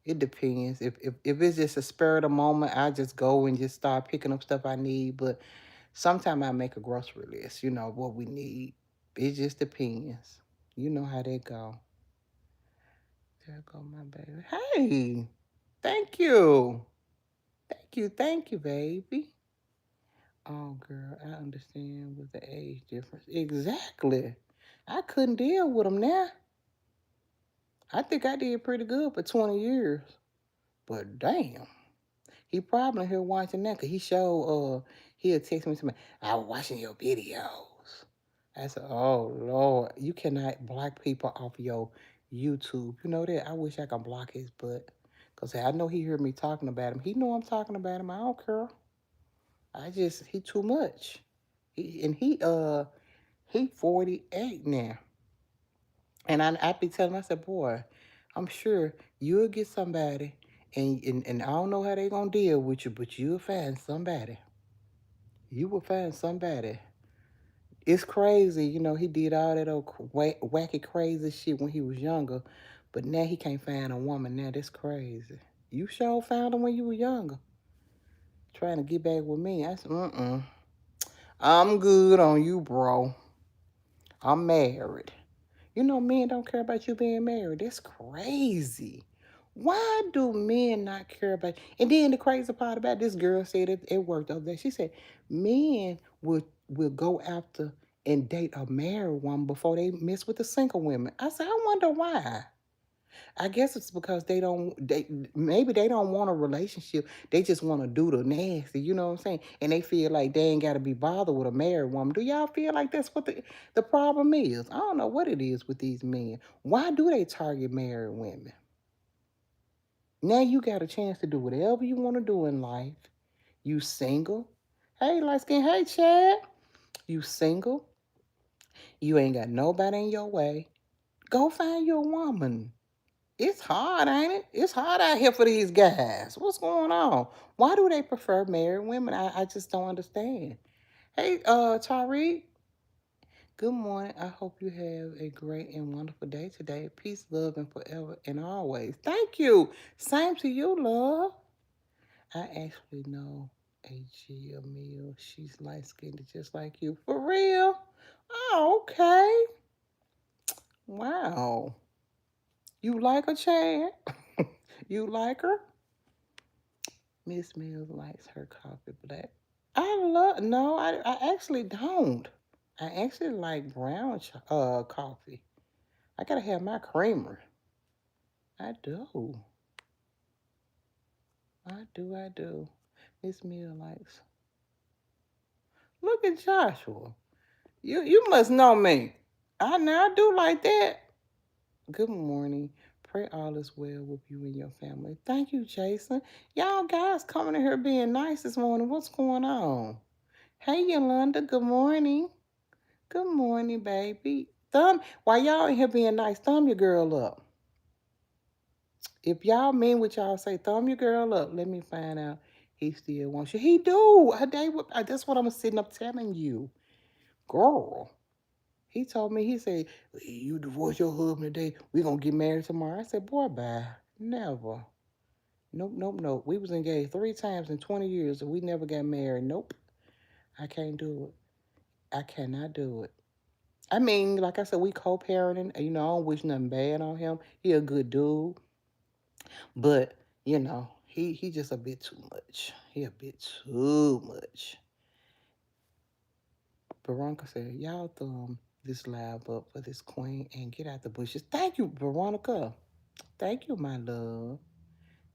It depends. If it's just a spur of the moment, I just go and just start picking up stuff I need. But sometimes I make a grocery list, what we need. It just depends. You know how they go. There go my baby. Hey, thank you. Thank you, baby. Oh, girl, I understand with the age difference. Exactly. I couldn't deal with him now. I think I did pretty good for 20 years. But damn, he probably here watching that because he'll text me to me, I was watching your videos. I said, oh, Lord, you cannot block people off your YouTube. You know that? I wish I could block his butt. Because I know he heard me talking about him. He know I'm talking about him. I don't care. He too much. He 48 now. And I be telling him, I said, boy, I'm sure you'll get somebody and I don't know how they gonna deal with you, but you'll find somebody. You will find somebody. It's crazy, he did all that old wacky crazy shit when he was younger, but now he can't find a woman now. That's crazy. You sure found her when you were younger. Trying to get back with me. I said, I'm good on you, bro. I'm married. You know, men don't care about you being married. That's crazy. Why do men not care about? And then the crazy part about this girl said it worked over there. She said men will go after and date a married woman before they mess with the single women. I said, I wonder why. I guess it's because they maybe they don't want a relationship. They just want to do the nasty, you know what I'm saying? And they feel like they ain't gotta be bothered with a married woman. Do y'all feel like that's what the problem is? I don't know what it is with these men. Why do they target married women? Now you got a chance to do whatever you want to do in life. You single. Hey, light skin, hey Chad. You single. You ain't got nobody in your way. Go find your woman. It's hard, ain't it? It's hard out here for these guys. What's going on? Why do they prefer married women? I just don't understand. Hey, Tariq, good morning. I hope you have a great and wonderful day today. Peace, love, and forever and always. Thank you. Same to you, love. I actually know a Gia Mill. She's light skinned just like you. For real? Oh, okay. Wow. You like her, Chad? You like her? Miss Mills likes her coffee black. No, I actually don't. I actually like brown coffee. I gotta have my creamer. I do. I do. Miss Mills likes. Look at Joshua. You must know me. I do like that. Good morning. Pray all is well with you and your family. Thank you, Jason. Y'all guys coming in here being nice this morning. What's going on? Hey, Yolanda. Good morning. Good morning, baby. While y'all in here being nice, thumb your girl up. If y'all mean what y'all say, thumb your girl up. Let me find out he still wants you. He do. That's what I'm sitting up telling you. Girl. He told me, he said, you divorce your husband today, we gonna get married tomorrow. I said, boy, bye. Never. Nope, nope, nope. We was engaged 3 times in 20 years and we never got married. Nope. I can't do it. I cannot do it. I mean, like I said, we co-parenting. You know, I don't wish nothing bad on him. He a good dude, but he just a bit too much. He a bit too much. Veronica said, "Y'all thumb this live up for this queen and get out the bushes." Thank you, Veronica. Thank you, my love.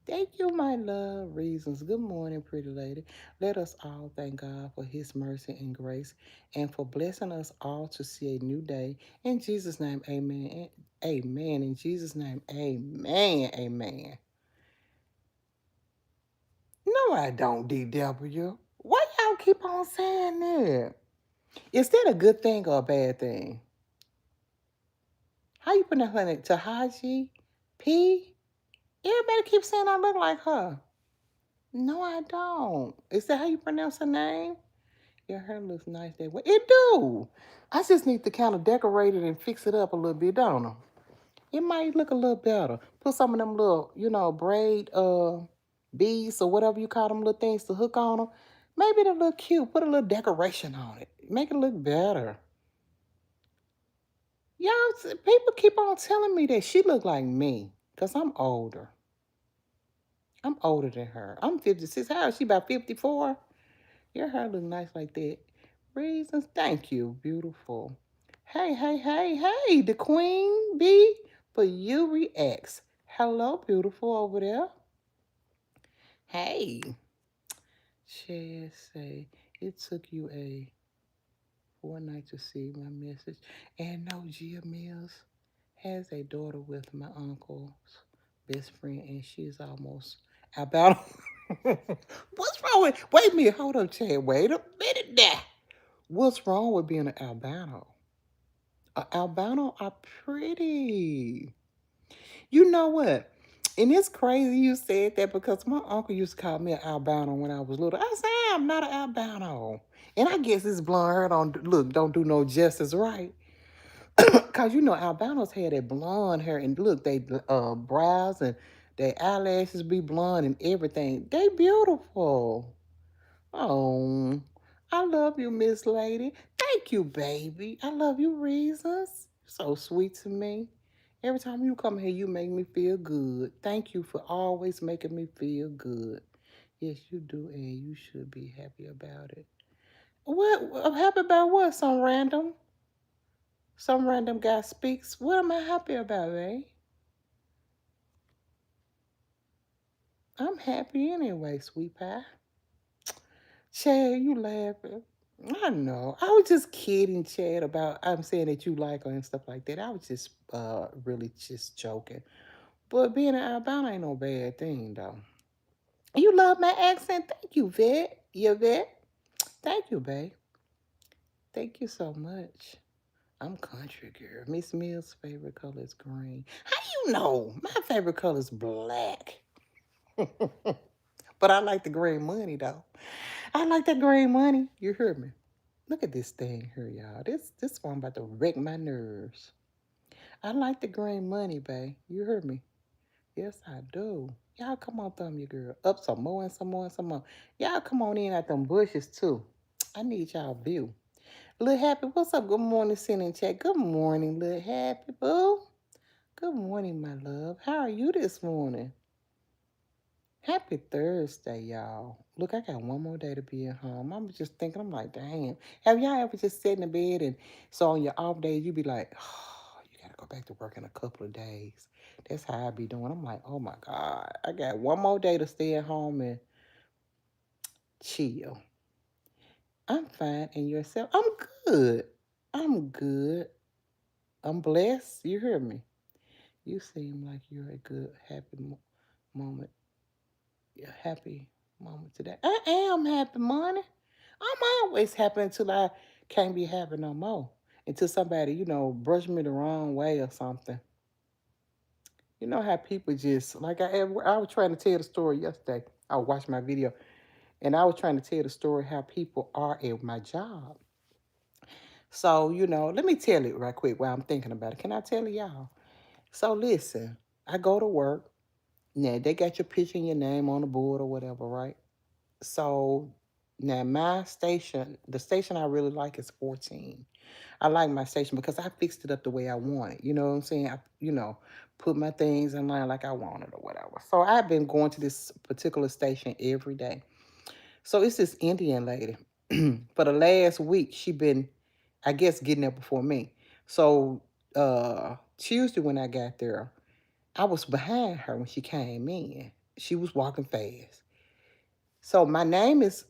Thank you, my love. Reasons. Good morning, pretty lady. Let us all thank God for his mercy and grace and for blessing us all to see a new day. In Jesus' name, amen. Amen. In Jesus' name, amen. Amen. No, I don't, DW. Why y'all keep on saying that? Is that a good thing or a bad thing? How you pronounce it? Tahaji P? Everybody keeps saying I look like her. No, I don't. Is that how you pronounce her name? Your hair looks nice that way. It do. I just need to kind of decorate it and fix it up a little bit, don't I? It might look a little better. Put some of them little, braid beads or whatever you call them little things to hook on them. Maybe it'll look cute. Put a little decoration on it. Make it look better. People keep on telling me that she look like me because I'm older. I'm older than her. I'm 56. How is she? About 54? Your hair look nice like that. Reasons. Thank you. Beautiful. Hey, hey, hey, hey. The queen bee for you reacts. Hello, beautiful over there. Hey. Chad say it took you a fortnight to see my message. And no, Gia Mills has a daughter with my uncle's best friend, and she's almost about. What's wrong with? Wait a minute, hold up, Chad. Wait a minute now. What's wrong with being an albino? Albino are pretty. You know what? And it's crazy you said that because my uncle used to call me an albino when I was little. I said, I'm not an albino. And I guess this blonde hair don't do no justice, right? Because albinos had that blonde hair, and look, they brows and their eyelashes be blonde and everything. They beautiful. Oh, I love you, Miss Lady. Thank you, baby. I love you, Reasons. So sweet to me. Every time you come here, you make me feel good. Thank you for always making me feel good. Yes, you do, and you should be happy about it. What? I'm happy about what? Some random guy speaks. What am I happy about, eh? I'm happy anyway, sweet pie. Chad, you laughing. I know. I was just kidding, Chad, about I'm saying that you like her and stuff like that. I was just really just joking. But being in Alabama ain't no bad thing though. You love my accent. Thank you, vet. You vet. Thank you, babe. Thank you so much. I'm country girl. Miss Mills' favorite color is green. How you know? My favorite color is black. But I like the green money though. I like that green money. You heard me. Look at this thing here, y'all. This one about to wreck my nerves. I like the green money, babe. You heard me. Yes, I do. Y'all come on, thumb your girl. Up some more and some more and some more. Y'all come on in at them bushes too. I need y'all view. Little Happy, what's up? Good morning, sending chat. Good morning, Little Happy, boo. Good morning, my love. How are you this morning? Happy Thursday, y'all. Look, I got one more day to be at home. I'm just thinking, I'm like, damn. Have y'all ever just sat in the bed and so on your off days, you be like, oh, you got to go back to work in a couple of days. That's how I be doing. I'm like, oh my God, I got one more day to stay at home and chill. I'm fine. And yourself? I'm good. I'm good. I'm blessed. You hear me? You seem like you're a good, happy moment. A happy moment today. I am happy, money. I'm always happy until I can't be happy no more. Until somebody, brush me the wrong way or something. You know how people just like I was trying to tell the story yesterday. I watched my video and I was trying to tell the story how people are at my job. So, let me tell it right quick while I'm thinking about it. Can I tell y'all? So listen, I go to work. Now they got your picture and your name on the board or whatever, right? So now my station, the station I really like is 14. I like my station because I fixed it up the way I want it. You know what I'm saying? Put my things in line like I want it or whatever. So I've been going to this particular station every day. So it's this Indian lady. For the last week, she been, I guess, getting there before me. So Tuesday when I got there, I was behind her when she came in. She was walking fast. So my name is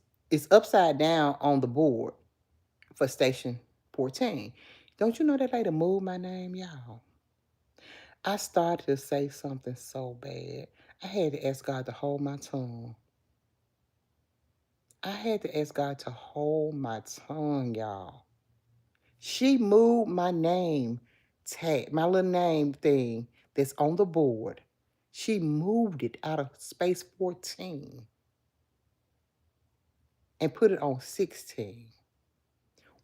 upside down on the board for station 14. Don't you know that lady moved my name, y'all? I started to say something so bad. I had to ask God to hold my tongue. I had to ask God to hold my tongue, y'all. She moved my name tag, my little name thing that's on the board. She moved it out of space 14 and put it on 16.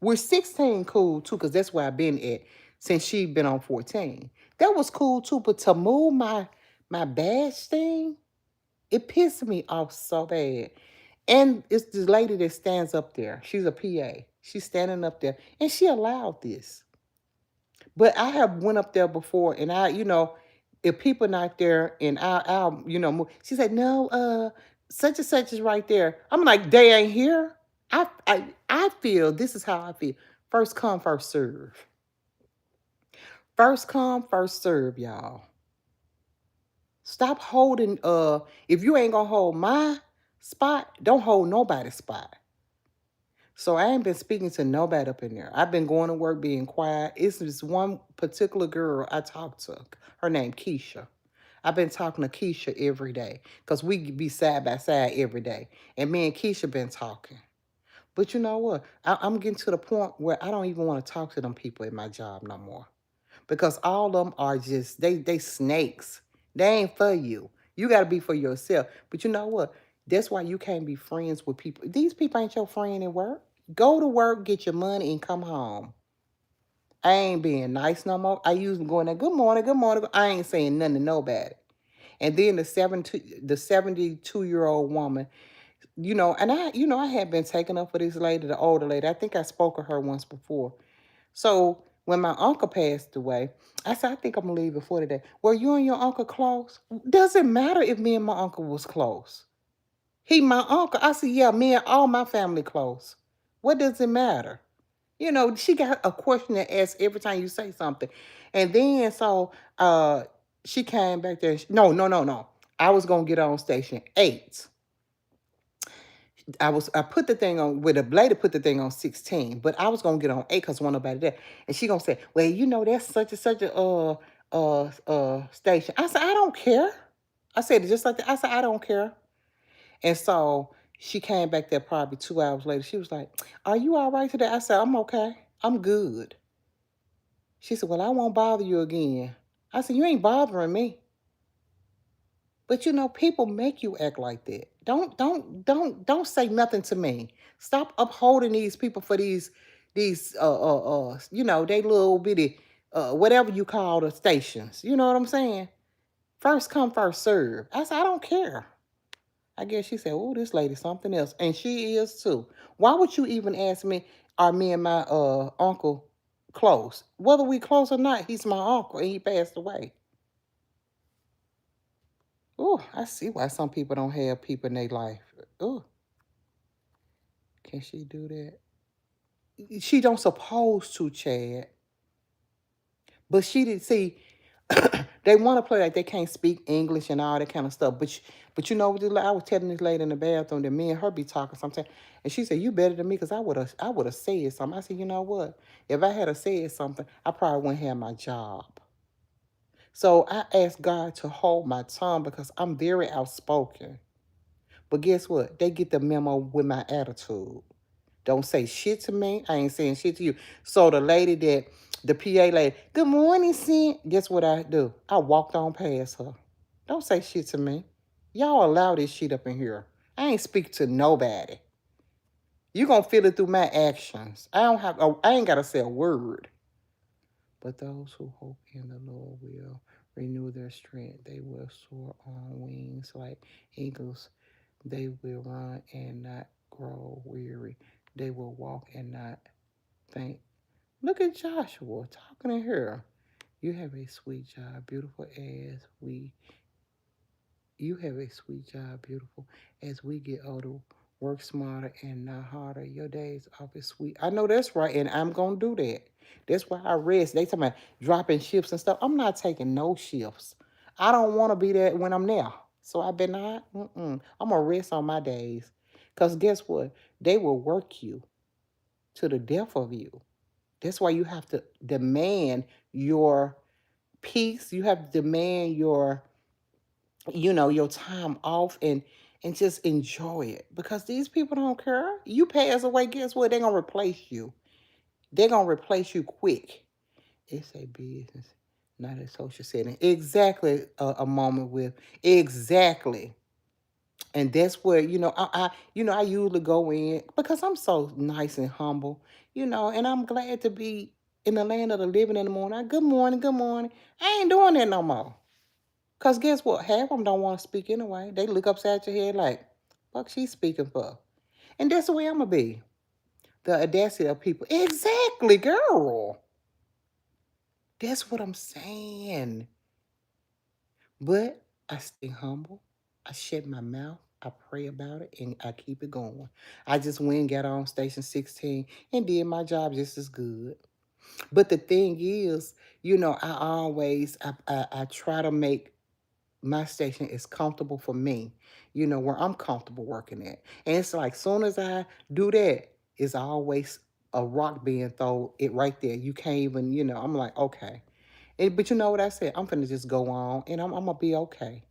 We're 16 cool too, because that's where I've been at since she been on 14. That was cool too, but to move my badge thing, it pissed me off so bad. And it's this lady that stands up there. She's a PA. She's standing up there, and she allowed this. But I have went up there before, and if people not there, and I'll move. She said, "No, such and such is right there." I'm like, "They ain't here." I feel this is how I feel. First come, first serve. First come, first serve, y'all. Stop holding. If you ain't gonna hold my spot, don't hold nobody's spot. So I ain't been speaking to nobody up in there. I've been going to work, being quiet. It's this one particular girl I talked to. Her name Keisha. I've been talking to Keisha every day because we be side by side every day. And me and Keisha been talking. But you know what? I'm getting to the point where I don't even want to talk to them people at my job no more. Because all of them are just, they snakes. They ain't for you. You got to be for yourself. But you know what? That's why you can't be friends with people. These people ain't your friend at work. Go to work, get your money, and come home. I ain't being nice no more. I usually go in there, good morning, good morning. I ain't saying nothing to nobody. And then the 72-year-old woman, And I had been taking up for this lady, the older lady. I think I spoke of her once before. So when my uncle passed away, I said, I think I'm gonna leave before today. Were you and your uncle close? Doesn't matter if me and my uncle was close. He my uncle. I said, yeah, me and all my family close. What does it matter? She got a question to ask every time you say something. And then she came back there. No, no, no, no. I was gonna get on station 8. I put the thing on with a blade put the thing on 16, but I was gonna get on 8 because one nobody there. And she gonna say, well, that's such and such a station. I said, I don't care. I said it just like that. I said, I don't care. And so she came back there probably 2 hours later. She was like, are you all right today? I said, I'm okay. I'm good. She said, well, I won't bother you again. I said, you ain't bothering me. But people make you act like that. Don't say nothing to me. Stop upholding these people for these they little bitty whatever you call the stations. You know what I'm saying? First come, first serve. I said, I don't care. I guess she said, oh, this lady something else. And she is too. Why would you even ask me, are me and my uncle close? Whether we close or not, he's my uncle and he passed away. Oh, I see why some people don't have people in their life. Oh, can she do that? She don't supposed to, Chad. But she didn't see. They want to play like they can't speak English and all that kind of stuff. But you know what? I was telling this lady in the bathroom that me and her be talking sometimes, and she said, "You better than me because I would have said something." I said, "You know what? If I had a said something, I probably wouldn't have my job." So I asked God to hold my tongue because I'm very outspoken. But guess what? They get the memo with my attitude. Don't say shit to me. I ain't saying shit to you. So the PA lady, good morning, Sin. Guess what I do? I walked on past her. Don't say shit to me. Y'all allow this shit up in here. I ain't speak to nobody. You gonna feel it through my actions. I ain't gotta say a word. But those who hope in the Lord will renew their strength. They will soar on wings like eagles. They will run and not grow weary. They will walk and not faint. Look at Joshua talking in here. You have a sweet job, beautiful as we. You have a sweet job, beautiful as we get older. Work smarter and not harder. Your days off is sweet. I know that's right, and I'm gonna do that. That's why I rest. They talking about dropping shifts and stuff. I'm not taking no shifts. I don't want to be there when I'm there. So I better not. I'm gonna rest on my days, cause guess what? They will work you to the death of you. That's why you have to demand your peace. You have to demand your time off and just enjoy it. Because these people don't care. You pass away, guess what? They're gonna replace you. They're gonna replace you quick. It's a business, not a social setting. Exactly a moment with exactly. And that's where, I usually go in because I'm so nice and humble, and I'm glad to be in the land of the living in the morning. Good morning, good morning. I ain't doing that no more. Because guess what? Half of them don't want to speak anyway. They look upside your head like, fuck, she's speaking for. And that's the way I'm going to be. The audacity of people. Exactly, girl. That's what I'm saying. But I stay humble. I shut my mouth. I pray about it and I keep it going. I just went and got on station 16 and did my job just as good. But the thing is, I try to make my station is comfortable for me, where I'm comfortable working at. And it's like soon as I do that, it's always a rock being thrown it right there. You can't even, I'm like, okay. But you know what I said? I'm finna just go on and I'm gonna be okay.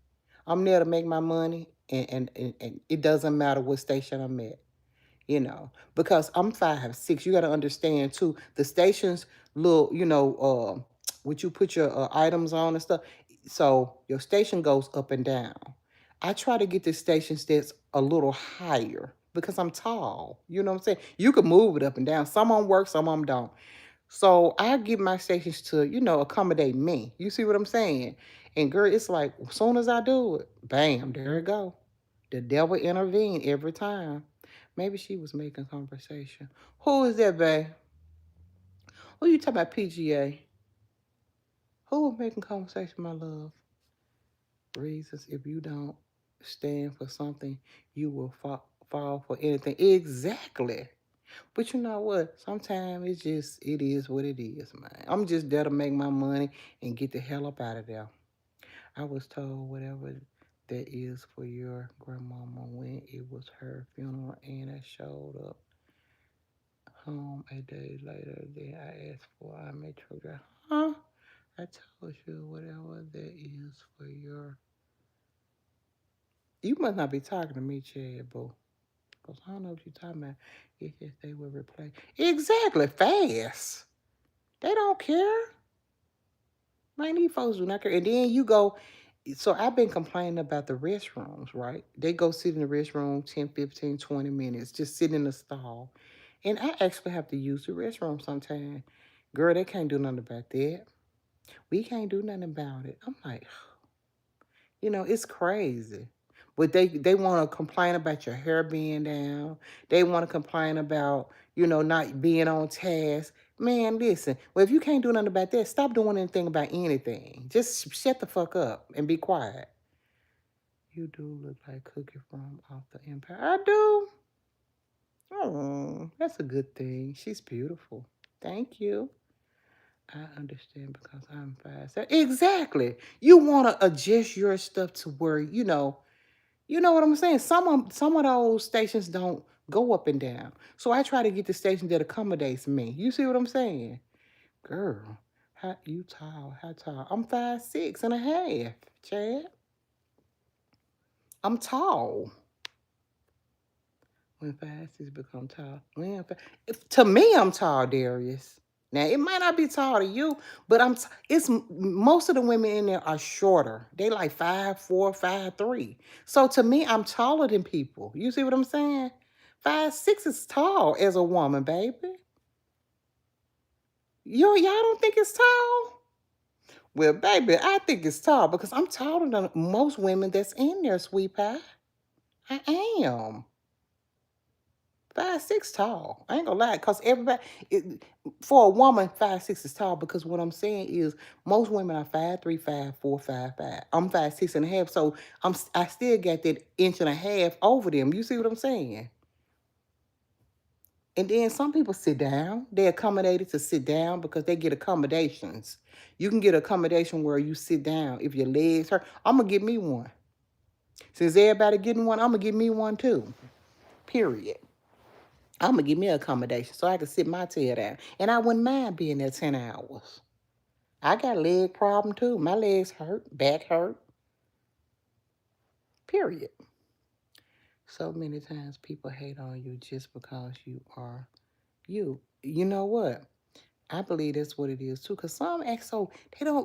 I'm there to make my money and it doesn't matter what station I'm at, because I'm 5'6". You got to understand too. The stations look, what you put your items on and stuff. So your station goes up and down. I try to get the stations that's a little higher because I'm tall. You know what I'm saying? You can move it up and down. Some of them work, some of them don't. So I give my stations to, accommodate me. You see what I'm saying? And girl, it's like as soon as I do it, bam, there it go. The devil intervened every time. Maybe she was making conversation. Who is that, babe? Who you talking about, PGA? Who was making conversation, my love? Reasons if you don't stand for something, you will fall for anything. Exactly. But you know what? Sometimes it is what it is, man. I'm just there to make my money and get the hell up out of there. I was told whatever that is for your grandmama when it was her funeral and I showed up home a day later. Then I asked for I made sure. Huh? I told you whatever that is for your. You must not be talking to me, Chad, boo. Because I don't know what you're talking about. It's just they will replace. Exactly. Fast. They don't care. Man, these folks do not care. And then you go, so I've been complaining about the restrooms, right? They go sit in the restroom 10, 15, 20 minutes, just sit in the stall. And I actually have to use the restroom sometimes. Girl, they can't do nothing about that. We can't do nothing about it. I'm like, it's crazy. But they want to complain about your hair being down. They want to complain about, not being on task. Man, listen. Well, if you can't do nothing about that, stop doing anything about anything. Just shut the fuck up and be quiet. You do look like Cookie from Off the Empire. I do. Oh, that's a good thing. She's beautiful. Thank you. I understand because I'm fast. Exactly. You want to adjust your stuff to where, you know what I'm saying? Some of those stations don't go up and down. So I try to get the station that accommodates me. You see what I'm saying? Girl, how you tall? How tall? I'm 5'6.5", Chad. I'm tall. When 5'6" become tall. To me, I'm tall, Darius. Now it might not be tall to you, but most of the women in there are shorter. They like 5'4", 5'3". So to me, I'm taller than people. You see what I'm saying? 5'6" is tall as a woman, baby. Y'all don't think it's tall? Well, baby, I think it's tall because I'm taller than most women that's in there, sweet pie. I am. 5'6" tall. I ain't gonna lie, cause for a woman, 5'6" is tall. Because what I'm saying is, most women are 5'3", 5'4", 5'5". I'm 5'6.5", so I still got that inch and a half over them. You see what I'm saying? And then some people sit down. They're accommodated to sit down because they get accommodations. You can get accommodation where you sit down if your legs hurt. I'm gonna get me one. Since everybody getting one, I'm gonna get me one too. Period. I'm gonna give me an accommodation so I can sit my tail down. And I wouldn't mind being there 10 hours. I got a leg problem too. My legs hurt, back hurt. Period. So many times people hate on you just because you are you. You know what? I believe that's what it is too. Cause some act so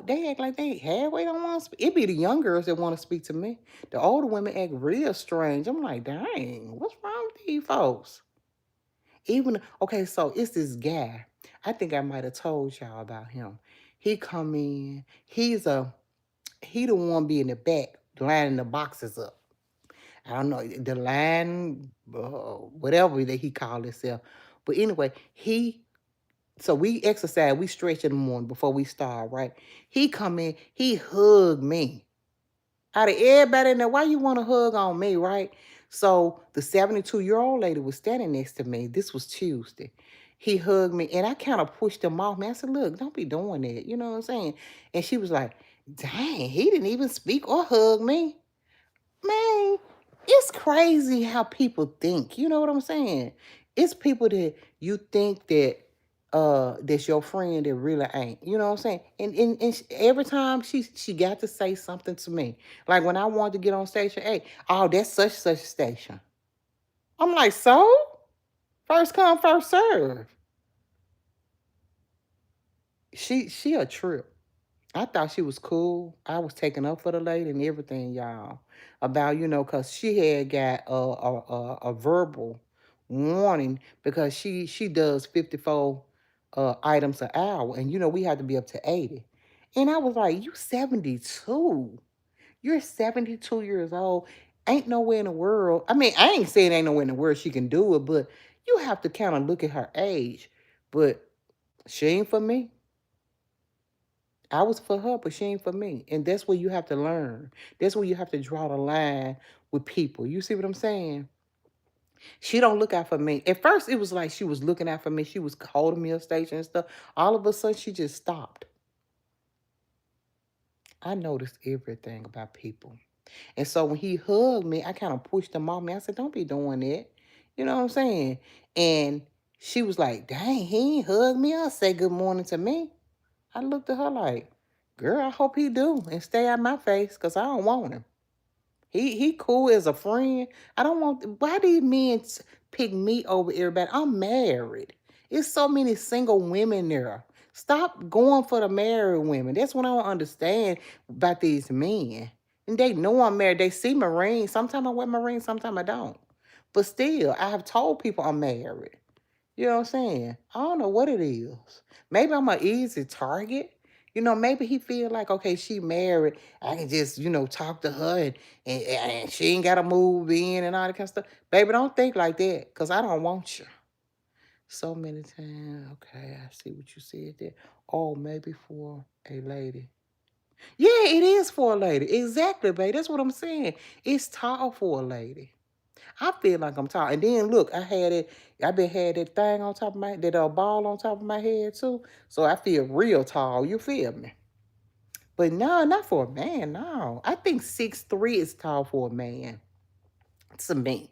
they act like they halfway don't want to speak. It be the young girls that want to speak to me. The older women act real strange. I'm like, dang, what's wrong with these folks? Okay, so it's this guy. I think I might have told y'all about him. He come in. He the one be in the back lining the boxes up. I don't know the line, whatever that he called himself. But anyway, so we exercise, we stretch in the morning before we start, right? He come in, he hugged me. Out of everybody in there, why you want to hug on me, right? So the 72-year-old lady was standing next to me. This was Tuesday. He hugged me, and I kind of pushed him off. Man, I said, look, don't be doing that. You know what I'm saying? And she was like, dang, he didn't even speak or hug me. Man, it's crazy how people think. You know what I'm saying? It's people that you think that that's your friend that really ain't. You know what I'm saying? And every time she got to say something to me. Like when I wanted to get on station, hey, oh, that's such a station. I'm like, so? First come, first serve. She a trip. I thought she was cool. I was taking up for the lady and everything, y'all. About, because she had got a verbal warning because she does 54 items an hour. And, we had to be up to 80. And I was like, you 72. You're 72 years old. Ain't nowhere in the world. I mean, I ain't saying ain't nowhere in the world she can do it, but you have to kind of look at her age. But she ain't for me. I was for her, but she ain't for me. And that's where you have to learn. That's where you have to draw the line with people. You see what I'm saying? She don't look out for me. At first, it was like she was looking out for me. She was holding me a station and stuff. All of a sudden, she just stopped. I noticed everything about people. And so when he hugged me, I kind of pushed him off me. I said, don't be doing that. You know what I'm saying? And she was like, dang, he ain't hug me or say good morning to me. I looked at her like, girl, I hope he do and stay out my face because I don't want him. He cool as a friend. I don't want, why these men pick me over everybody? I'm married. It's so many single women there. Stop going for the married women. That's what I don't understand about these men. And they know I'm married. They see my ring. Sometimes I wear my ring, sometimes I don't. But still, I have told people I'm married. You know what I'm saying? I don't know what it is. Maybe I'm an easy target. Maybe he feel like, okay, she married. I can just, talk to her and she ain't got to move in and all that kind of stuff. Baby, don't think like that because I don't want you. So many times. Okay, I see what you said there. Oh, maybe for a lady. Yeah, it is for a lady. Exactly, babe. That's what I'm saying. It's tall for a lady. I feel like I'm tall. And then look, I been had that thing on top of that ball on top of my head too. So I feel real tall. You feel me? But no, not for a man. No, I think 6'3" is tall for a man. To me,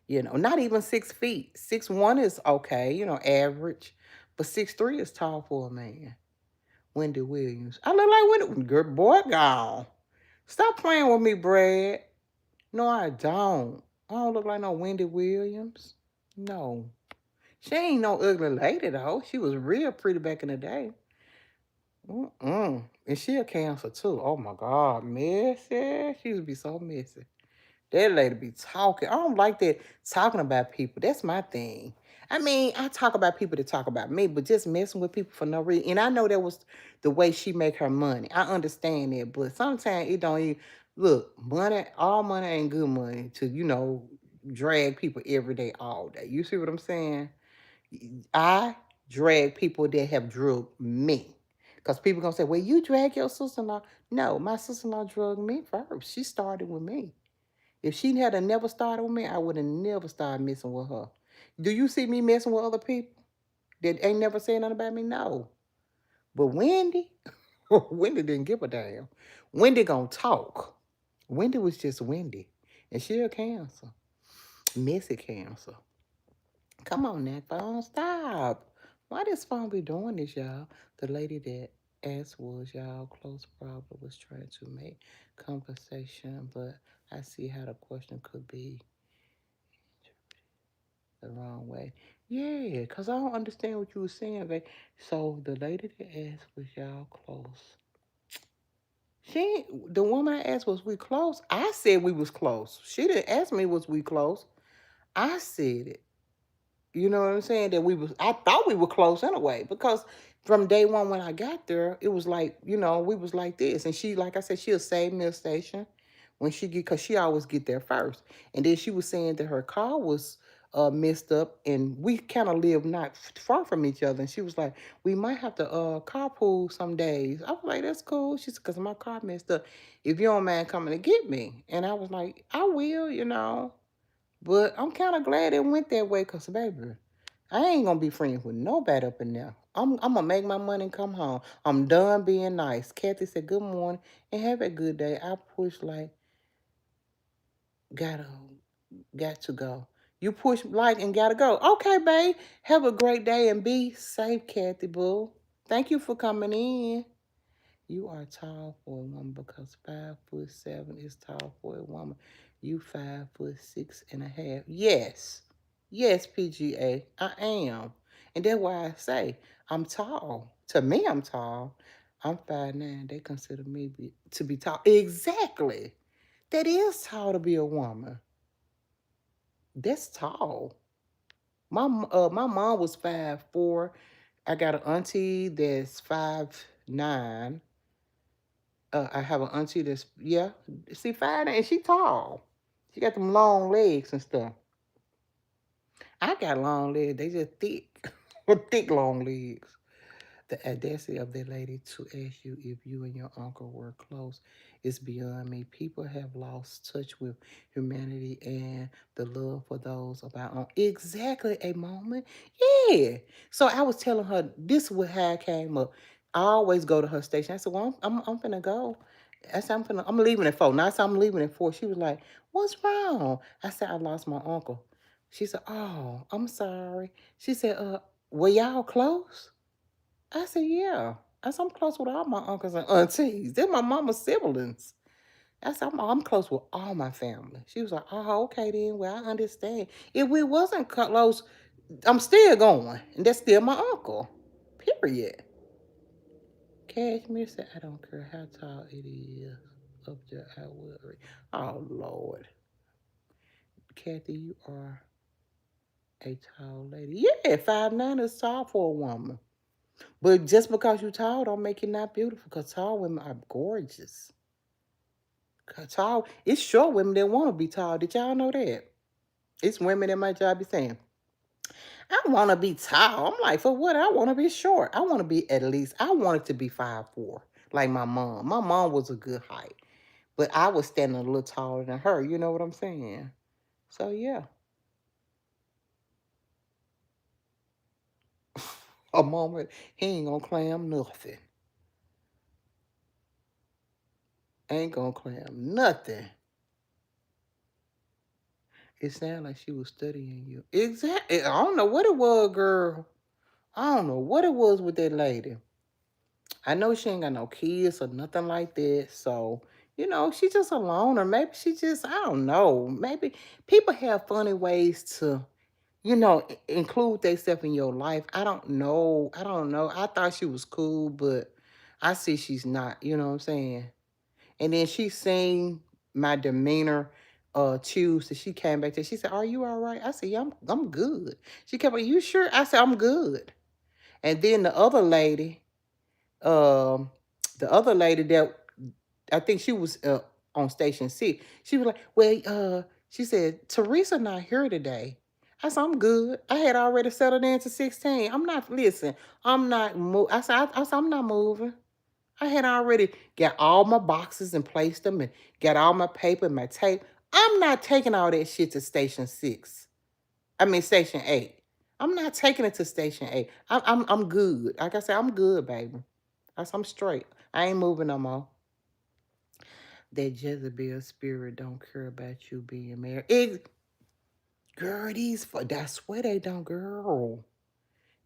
not even 6 feet. 6'1" is okay. Average. But 6'3" is tall for a man. Wendy Williams. I look like Wendy. Good boy, gone. Stop playing with me, Brad. No, I don't. I don't look like no Wendy Williams. No. She ain't no ugly lady, though. She was real pretty back in the day. Mm-mm. And she a Cancer, too. Oh, my God. Messy. She used to be so messy. That lady be talking. I don't like that talking about people. That's my thing. I mean, I talk about people to talk about me, but just messing with people for no reason. And I know that was the way she make her money. I understand that, but sometimes it don't even look, money, all money ain't good money to, drag people every day, all day. You see what I'm saying? I drag people that have drugged me. Because people gonna say, well, you drag your sister-in-law. No, my sister-in-law drugged me first. She started with me. If she had never started with me, I would have never started messing with her. Do you see me messing with other people that ain't never said nothing about me? No. But Wendy, Wendy didn't give a damn. Wendy gonna talk. Wendy was just Wendy. And she a Cancer. Messy Cancer. Come on now, phone, stop. Why this phone be doing this, y'all? The lady that asked was y'all close problem was trying to make conversation, but I see how the question could be the wrong way. Yeah, because I don't understand what you were saying, babe. So the lady that asked was y'all close. The woman I asked was we close. I said we was close. She didn't ask me was we close. I said it. You know what I'm saying? I thought we were close anyway, because from day one when I got there, it was like, we was like this. And she, like I said, she'll save me a station when because she always get there first. And then she was saying that her car was messed up and we kind of live not far from each other. And she was like, we might have to carpool some days. I was like, that's cool. She said, because my car messed up. If you don't mind coming to get me. And I was like, I will. But I'm kind of glad it went that way because, baby, I ain't going to be friends with nobody up in there. I'm going to make my money and come home. I'm done being nice. Kathy said, good morning and have a good day. I push like, got to go. You push like and got to go. Okay, babe. Have a great day and be safe, Kathy Boo. Thank you for coming in. You are tall for a woman because 5'7" is tall for a woman. You 5'6.5". Yes. Yes, PGA. I am. And that's why I say I'm tall. To me, I'm tall. I'm 5'9". They consider me to be tall. Exactly. That is tall to be a woman. That's tall. My mom was 5'4". I got an auntie that's 5'9". I have an auntie that's, yeah, see, 5'9", and she tall. She got them long legs and stuff. I got long legs. They just thick. Thick long legs. The audacity of that lady to ask you if you and your uncle were close is beyond me. People have lost touch with humanity and the love for those about exactly a moment. Yeah. So I was telling her this was how I came up. I always go to her station. I said, "Well, I'm finna go." I said, I'm leaving at 4. Now I said I'm leaving at 4. She was like, "What's wrong?" I said, "I lost my uncle." She said, "Oh, I'm sorry." She said, were y'all close?" I said, "Yeah." I said, "I'm close with all my uncles and aunties. They're my mama's siblings." I said, I'm close with all my family." She was like, "Oh, okay then. Well, I understand. If we wasn't close, I'm still going. And that's still my uncle. Period." Cashmere said, "I don't care how tall it is. Up there, I worry." Oh, Lord. Kathy, you are a tall lady. Yeah, 5'9" is tall for a woman. But just because you're tall don't make you not beautiful, because tall women are gorgeous. 'Cause tall, it's short women that want to be tall. Did y'all know that? It's women that my job be saying, "I want to be tall." I'm like, for what? I want to be short. I want to be at least, I wanted to be 5'4", like my mom. My mom was a good height, but I was standing a little taller than her. You know what I'm saying? So, yeah. A moment, he ain't gonna clam nothing. Ain't gonna clam nothing. It sounded like she was studying you. Exactly. I don't know what it was, girl. I don't know what it was with that lady. I know she ain't got no kids or nothing like that. So, she just alone. Or maybe she just, I don't know. Maybe people have funny ways to, include themselves in your life. I don't know. I don't know. I thought she was cool, but I see she's not. You know what I'm saying? And then she seen my demeanor Tuesday. She came back to, she said, "Are you all right?" I said, "Yeah, I'm good." She kept, "Are you sure?" I said, "I'm good." And then um, the other lady that I think she was on station C, she was like, "Well, she said, Teresa not here today." I said, "I'm good. I had already settled into 16. I'm not, listen, I'm not, I said, I'm not moving. I had already got all my boxes and placed them and got all my paper and my tape. I'm not taking all that shit to station 6. I mean station 8. I'm not taking it to station 8. I'm good. Like I said, I'm good, baby. I'm straight. I ain't moving no more. That Jezebel spirit don't care about you being married. Girl, I swear they don't, girl.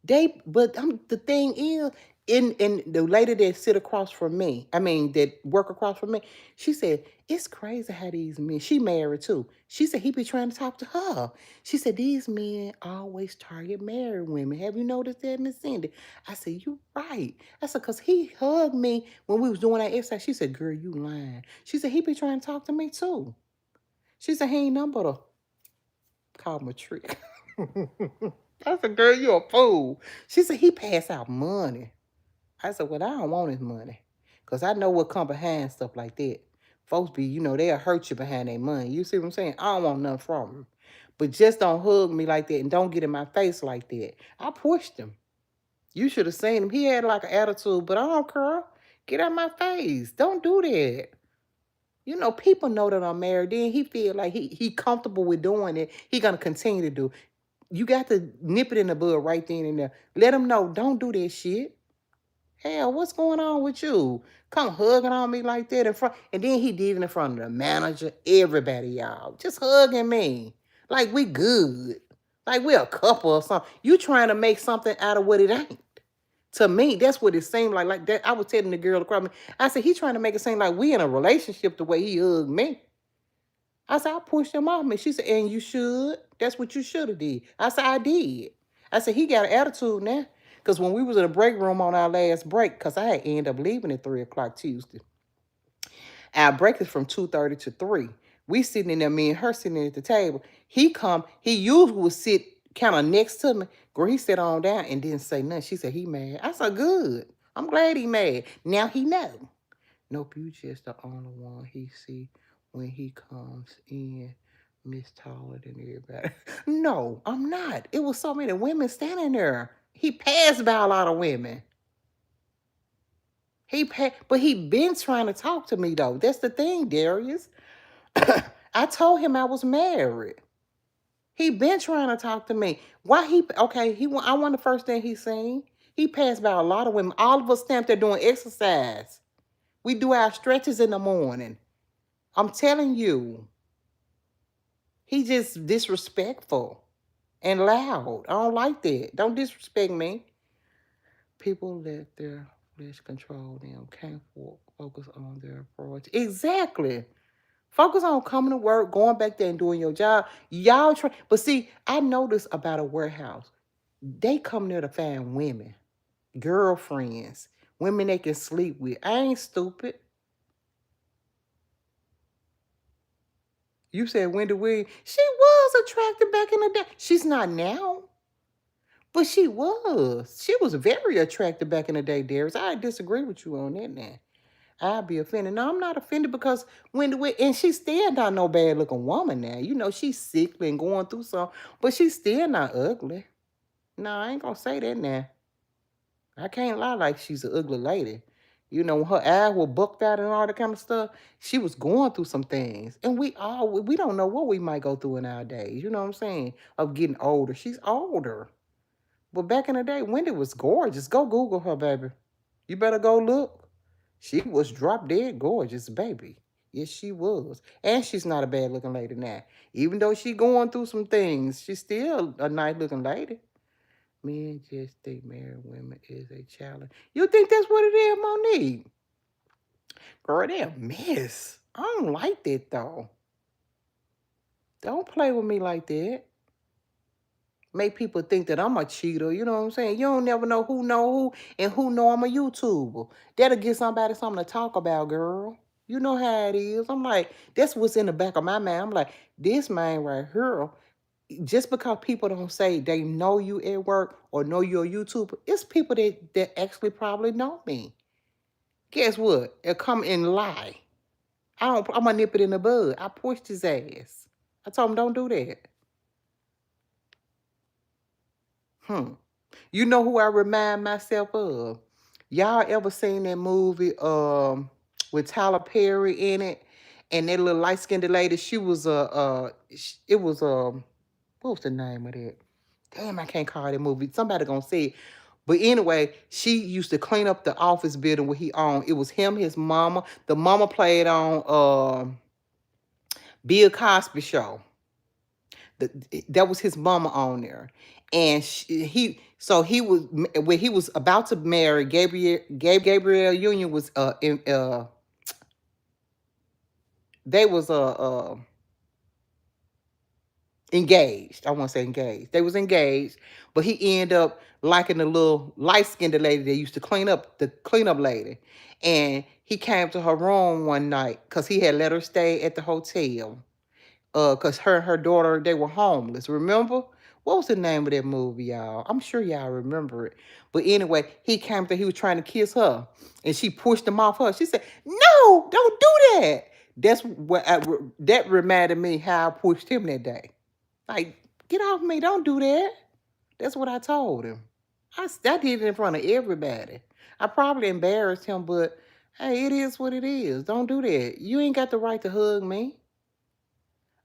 But the thing is, in the lady that sit across from me, I mean that work across from me, she said it's crazy how these men. She married too. She said he be trying to talk to her. She said these men always target married women. Have you noticed that, Miss Cindy? I said, "You right." I said, "Cause he hugged me when we was doing that exercise." She said, "Girl, you lying." She said he be trying to talk to me too. She said he ain't nothing but a, call him a trick. I said, "Girl, you a fool." She said he pass out money. I said, "Well, I don't want his money. Because I know what come behind stuff like that. Folks be, they'll hurt you behind their money. You see what I'm saying? I don't want nothing from him. But just don't hug me like that and don't get in my face like that." I pushed him. You should have seen him. He had like an attitude, but I don't care. Get out my face. Don't do that. People know that I'm married. Then he feel like he comfortable with doing it. He gonna continue to do. You got to nip it in the bud right then and there. Let him know, don't do that shit. Hell, what's going on with you? Come hugging on me like that in front. And then he did it in front of the manager, everybody, y'all. Just hugging me. Like we good. Like we a couple or something. You trying to make something out of what it ain't. To me, that's what it seemed like. Like that, I was telling the girl across me. I said, he trying to make it seem like we in a relationship the way he hugged me. I said, "I pushed him off me." She said, "And you should. That's what you should have did." I said, "I did." I said, "He got an attitude now." Because when we was in the break room on our last break, because I had ended up leaving at 3 o'clock Tuesday. Our break is from 2:30 to 3. We sitting in there, me and her sitting at the table. He usually would sit kind of next to me. Girl, he sat on down and didn't say nothing. She said, "He mad." I said, "Good. I'm glad he mad. Now he know." "Nope, you just the only one he see when he comes in. Miss taller than everybody. No, I'm not. It was so many women standing there. He passed by a lot of women. But he been trying to talk to me though. That's the thing, Darius. I told him I was married. He been trying to talk to me. Why he okay? I want the first thing he seen. He passed by a lot of women. All of us stamped there doing exercise. We do our stretches in the morning. I'm telling you, he just disrespectful and loud. I don't like that. Don't disrespect me. People let their flesh control them. Can't focus on their priorities. Exactly. Focus on coming to work, going back there and doing your job. Y'all try, but see, I noticed about a warehouse. They come there to find women, girlfriends, women they can sleep with. I ain't stupid. You said Wendy Williams. She was attractive back in the day. She's not now, but she was. She was very attractive back in the day, Darius. I disagree with you on that now. I'd be offended. No, I'm not offended because and she's still not no bad looking woman now. You know, she's sickly and going through something, but she's still not ugly. No, I ain't gonna say that now. I can't lie like she's an ugly lady. You know, her eyes were bucked out and all that kind of stuff. She was going through some things. And we don't know what we might go through in our days. You know what I'm saying? Of getting older. She's older. But back in the day, Wendy was gorgeous. Go Google her, baby. You better go look. She was drop dead gorgeous, baby. Yes, she was. And she's not a bad looking lady now. Even though she going through some things, she's still a nice looking lady. Men just think married women is a challenge. You think that's what it is, Monique? Girl, they're a mess. I don't like that though. Don't play with me like that. Make people think that I'm a cheater. You know what I'm saying? You don't never know who and who know I'm a YouTuber. That'll get somebody something to talk about, girl. You know how it is. I'm like, that's what's in the back of my mind. I'm like, this man right here, just because people don't say they know you at work or know you're a YouTuber, it's people that actually probably know me. Guess what? They'll come and lie. I'm gonna nip it in the bud. I pushed his ass. I told him don't do that. You know who I remind myself of? Y'all ever seen that movie with Tyler Perry in it? And that little light-skinned lady, she was it was what was the name of that? Damn, I can't call that movie. Somebody gonna say it. But anyway, she used to clean up the office building where he owned. It was him, his mama. The mama played on Bill Cosby show. That was his mama on there, and he was when he was about to marry Gabrielle Union was they was engaged. I want to say engaged. They was engaged, but he ended up liking the little light skinned lady that used to the cleanup lady, and he came to her room one night because he had let her stay at the hotel. Cause her and her daughter, they were homeless. Remember? What was the name of that movie, y'all? I'm sure y'all remember it. But anyway, he was trying to kiss her, and she pushed him off her. She said, "No, don't do that." That's what that reminded me how I pushed him that day. Like, get off me! Don't do that. That's what I told him. I did it in front of everybody. I probably embarrassed him, but hey, it is what it is. Don't do that. You ain't got the right to hug me.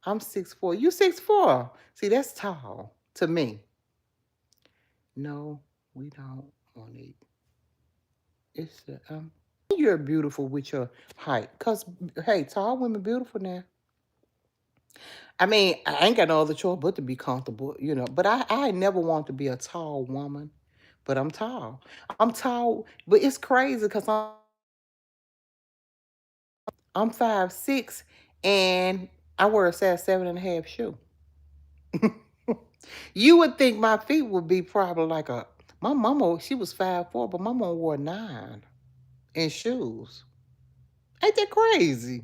I'm 6'4". You 6'4". See, that's tall to me. No, we don't want it. It's you're beautiful with your height. Cause hey, tall women beautiful now. I mean, I ain't got no other choice but to be comfortable, you know. But I never want to be a tall woman. But I'm tall. I'm tall, but it's crazy because I'm 5'6", and I wear a size 7.5 shoe. You would think my feet would be probably like my mama, she was 5'4", but my mama wore 9 in shoes. Ain't that crazy?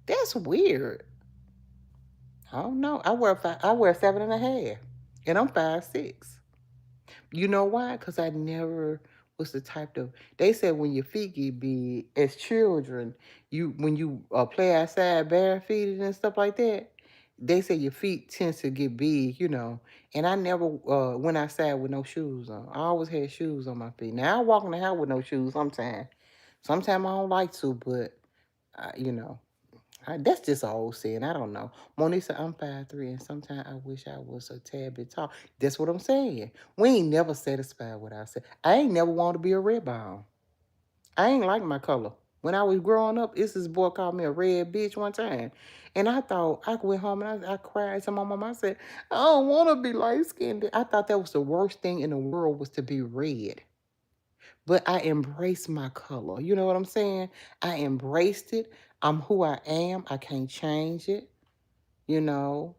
That's weird. I don't know. I wear 7.5, and I'm 5'6". You know why? Because I never was the type of. They said when your feet get big as children, when you play outside barefooted and stuff like that, they say your feet tend to get big, And I never went outside with no shoes on. I always had shoes on my feet. Now I walk in the house with no shoes sometimes. Sometimes I don't like to, but I, that's just an old saying. I don't know. Monique said, I'm 5'3", and sometimes I wish I was a tad bit tall. That's what I'm saying. We ain't never satisfied with ourselves. I ain't never want to be a red bone. I ain't like my color. When I was growing up, this boy called me a red bitch one time. And I thought, I went home and I cried to my mom. I said, I don't want to be light-skinned. I thought that was the worst thing in the world was to be red. But I embraced my color. You know what I'm saying? I embraced it. I'm who I am. I can't change it. You know,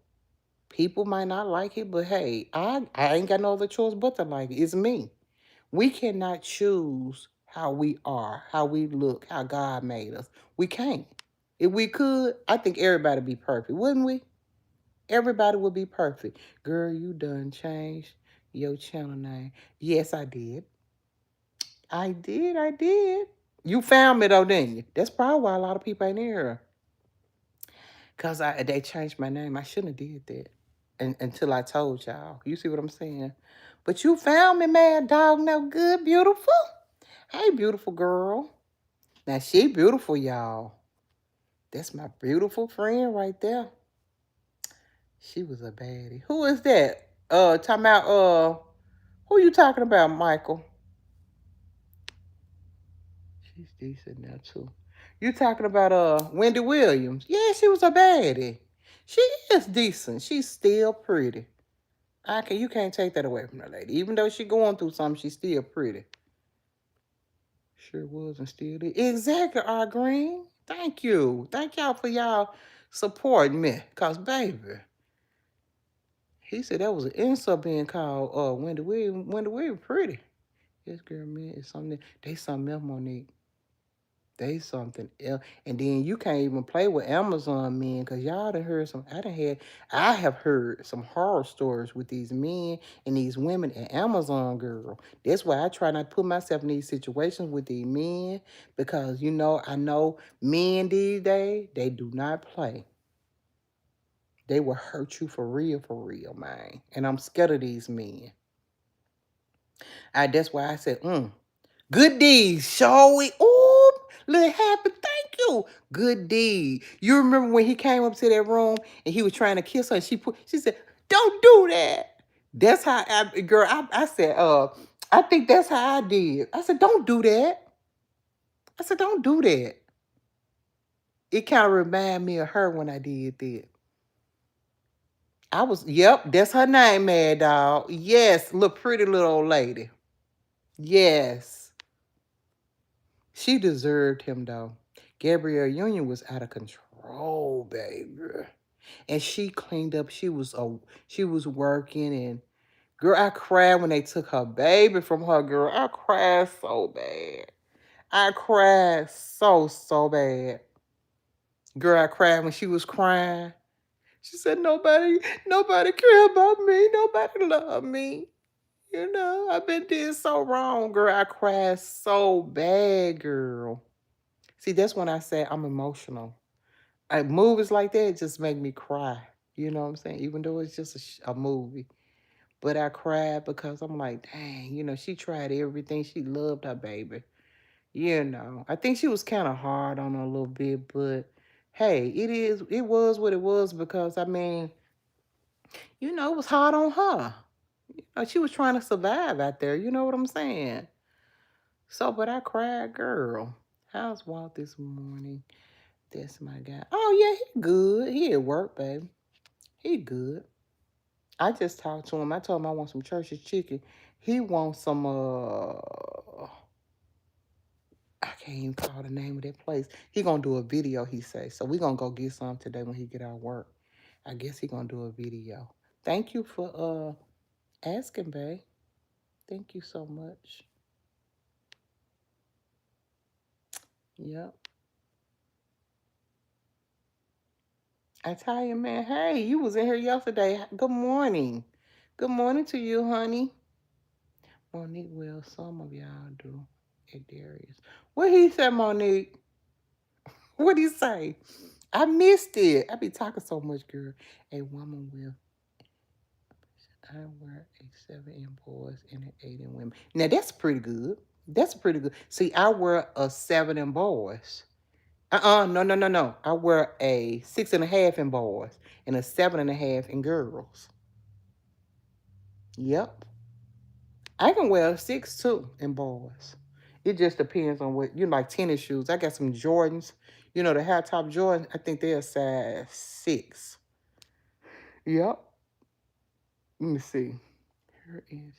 people might not like it, but hey, I ain't got no other choice but to like it. It's me. We cannot choose how we are, how we look, how God made us. We can't. If we could, I think everybody be perfect, wouldn't we? Everybody would be perfect. Girl, you done changed your channel name. Yes, I did. I did. You found me though, didn't you? That's probably why a lot of people ain't here. Because they changed my name. I shouldn't have did that until I told y'all. You see what I'm saying? But you found me, mad dog. No good, beautiful. Hey, beautiful girl. Now, she beautiful, y'all. That's my beautiful friend right there. She was a baddie. Who is that? Talking about, who you talking about, Michael? She's decent now, too. You talking about, Wendy Williams? Yeah, she was a baddie. She is decent. She's still pretty. You can't take that away from her, lady. Even though she going through something, she's still pretty. Sure was and still is. Exactly, R. Green. Thank you. Thank y'all for y'all supporting me. Because, baby, he said that was an insult being called Wendy Williams. Wendy Williams pretty. This girl, man, is something. They something else, Monique. They something else. And then you can't even play with Amazon men because y'all done heard some. I have heard some horror stories with these men and these women and Amazon girl. That's why I try not to put myself in these situations with these men because, I know men these days, they do not play. They will hurt you for real, man. And I'm scared of these men. That's why I said, good deeds, shall we? Ooh, little happy, thank you. Good deed. You remember when he came up to that room and he was trying to kiss her and she said, don't do that. That's how I said, I think that's how I did. I said, don't do that. I said, don't do that. It kind of reminded me of her when I did that. Yep, that's her name, Mad Dog. Yes, little pretty little old lady. Yes. She deserved him, though. Gabrielle Union was out of control, baby. And she cleaned up. She was working, and girl, I cried when they took her baby from her, girl. I cried so bad. I cried so bad. Girl, I cried when she was crying. She said, nobody care about me. Nobody love me. I've been doing so wrong, girl. I cried so bad, girl. See, that's when I say I'm emotional. Movies like that just make me cry. You know what I'm saying? Even though it's just a movie. But I cried because I'm like, dang, she tried everything. She loved her baby. I think she was kind of hard on her a little bit, but hey, it was what it was because, I mean, it was hard on her. She was trying to survive out there. You know what I'm saying? So, but I cried, girl. How's Walt this morning? That's my guy. Oh, yeah, he good. He at work, baby. He good. I just talked to him. I told him I want some church's chicken. He wants some, I can't even call the name of that place. He gonna do a video, he say. So we gonna go get some today when he get out of work. I guess he gonna do a video. Thank you for asking, babe. Thank you so much. Yep. I tell you, man, hey, you was in here yesterday. Good morning. Good morning to you, honey. Monique, well, some of y'all do. At Darius. What he said, Monique? What'd he say? I missed it. I be talking so much, girl. A woman with I wear a 7 in boys and an 8 in women. Now that's pretty good. That's pretty good. See, I wear a 7 in boys. No, no, no, no. I wear a 6.5 in boys and a 7.5 in girls. Yep. I can wear a 6 too in boys. It just depends on what, like tennis shoes. I got some Jordans, the high top Jordans. I think they're a size 6. Yep. Let me see. Here is.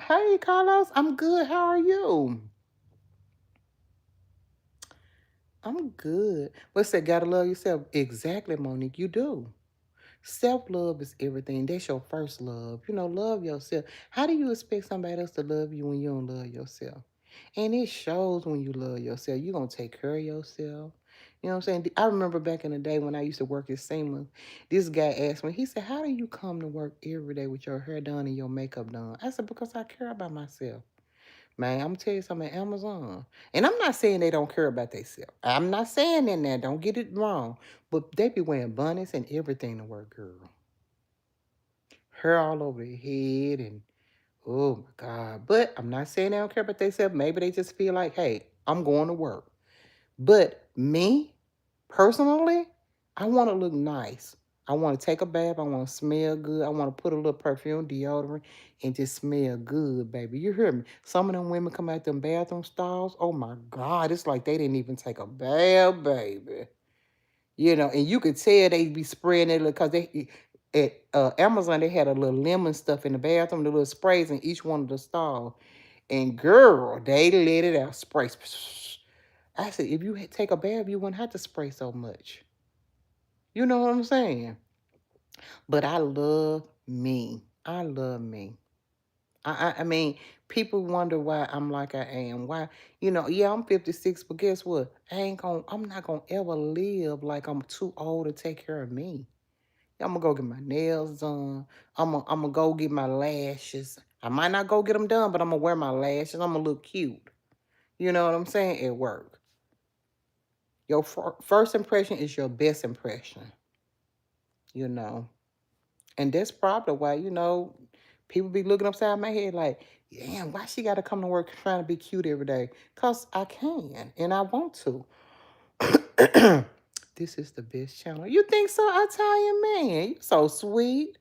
Hey, Carlos. I'm good. How are you? I'm good. What's that? Gotta love yourself. Exactly, Monique. You do. Self-love is everything. That's your first love. Love yourself. How do you expect somebody else to love you when you don't love yourself? And it shows when you love yourself. You're going to take care of yourself. You know what I'm saying? I remember back in the day when I used to work at Seamless, this guy asked me, he said, how do you come to work every day with your hair done and your makeup done? I said, because I care about myself. Man, I'm gonna tell you something, Amazon. And I'm not saying they don't care about themselves. I'm not saying that now. Don't get it wrong. But they be wearing bunnies and everything to work, girl. Hair all over their head and oh my God. But I'm not saying they don't care about themselves. Maybe they just feel like, hey, I'm going to work. But me, personally, I want to look nice. I want to take a bath. I want to smell good. I want to put a little perfume, deodorant, and just smell good, baby. You hear me? Some of them women come out them bathroom stalls. Oh my God, it's like they didn't even take a bath, baby. And you could tell they be spraying it because they at Amazon they had a little lemon stuff in the bathroom, the little sprays in each one of the stalls. And girl, they let it out, spray. I said, if you take a bath, you wouldn't have to spray so much. You know what I'm saying? But I love me. I love me. I mean, people wonder why I'm like I am. Why, yeah, I'm 56, but guess what? I'm not gonna ever live like I'm too old to take care of me. I'm gonna go get my nails done. I'm gonna go get my lashes. I might not go get them done, but I'm gonna wear my lashes. I'm gonna look cute. You know what I'm saying? At work. Your first impression is your best impression, you know. And that's probably why, people be looking upside my head like, damn, why she got to come to work trying to be cute every day? Because I can and I want to. This is the best channel. You think so, Italian man? You so sweet.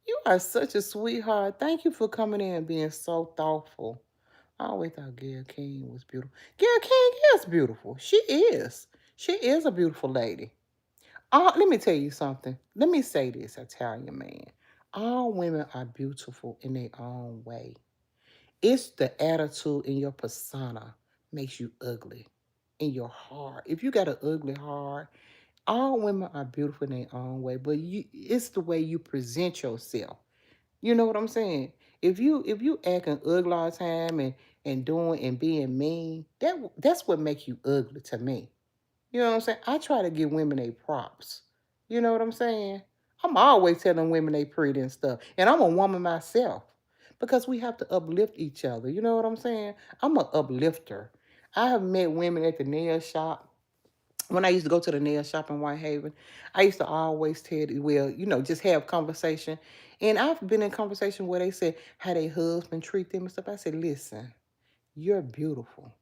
You are such a sweetheart. Thank you for coming in and being so thoughtful. I always thought Gail King was beautiful. Gail King is beautiful. She is. She is a beautiful lady. Let me tell you something. Let me say this, Italian man. All women are beautiful in their own way. It's the attitude in your persona makes you ugly in your heart. If you got an ugly heart, all women are beautiful in their own way, but it's the way you present yourself. You know what I'm saying? If you acting ugly all the time and doing and being mean, that's what makes you ugly to me. You know what I'm saying? I try to give women a props. You know what I'm saying? I'm always telling women they pretty and stuff. And I'm a woman myself. Because we have to uplift each other. You know what I'm saying? I'm an uplifter. I have met women at the nail shop. When I used to go to the nail shop in Whitehaven, I used to always tell, well, just have conversation. And I've been in conversation where they said how their husband treat them and stuff. I said, listen, you're beautiful.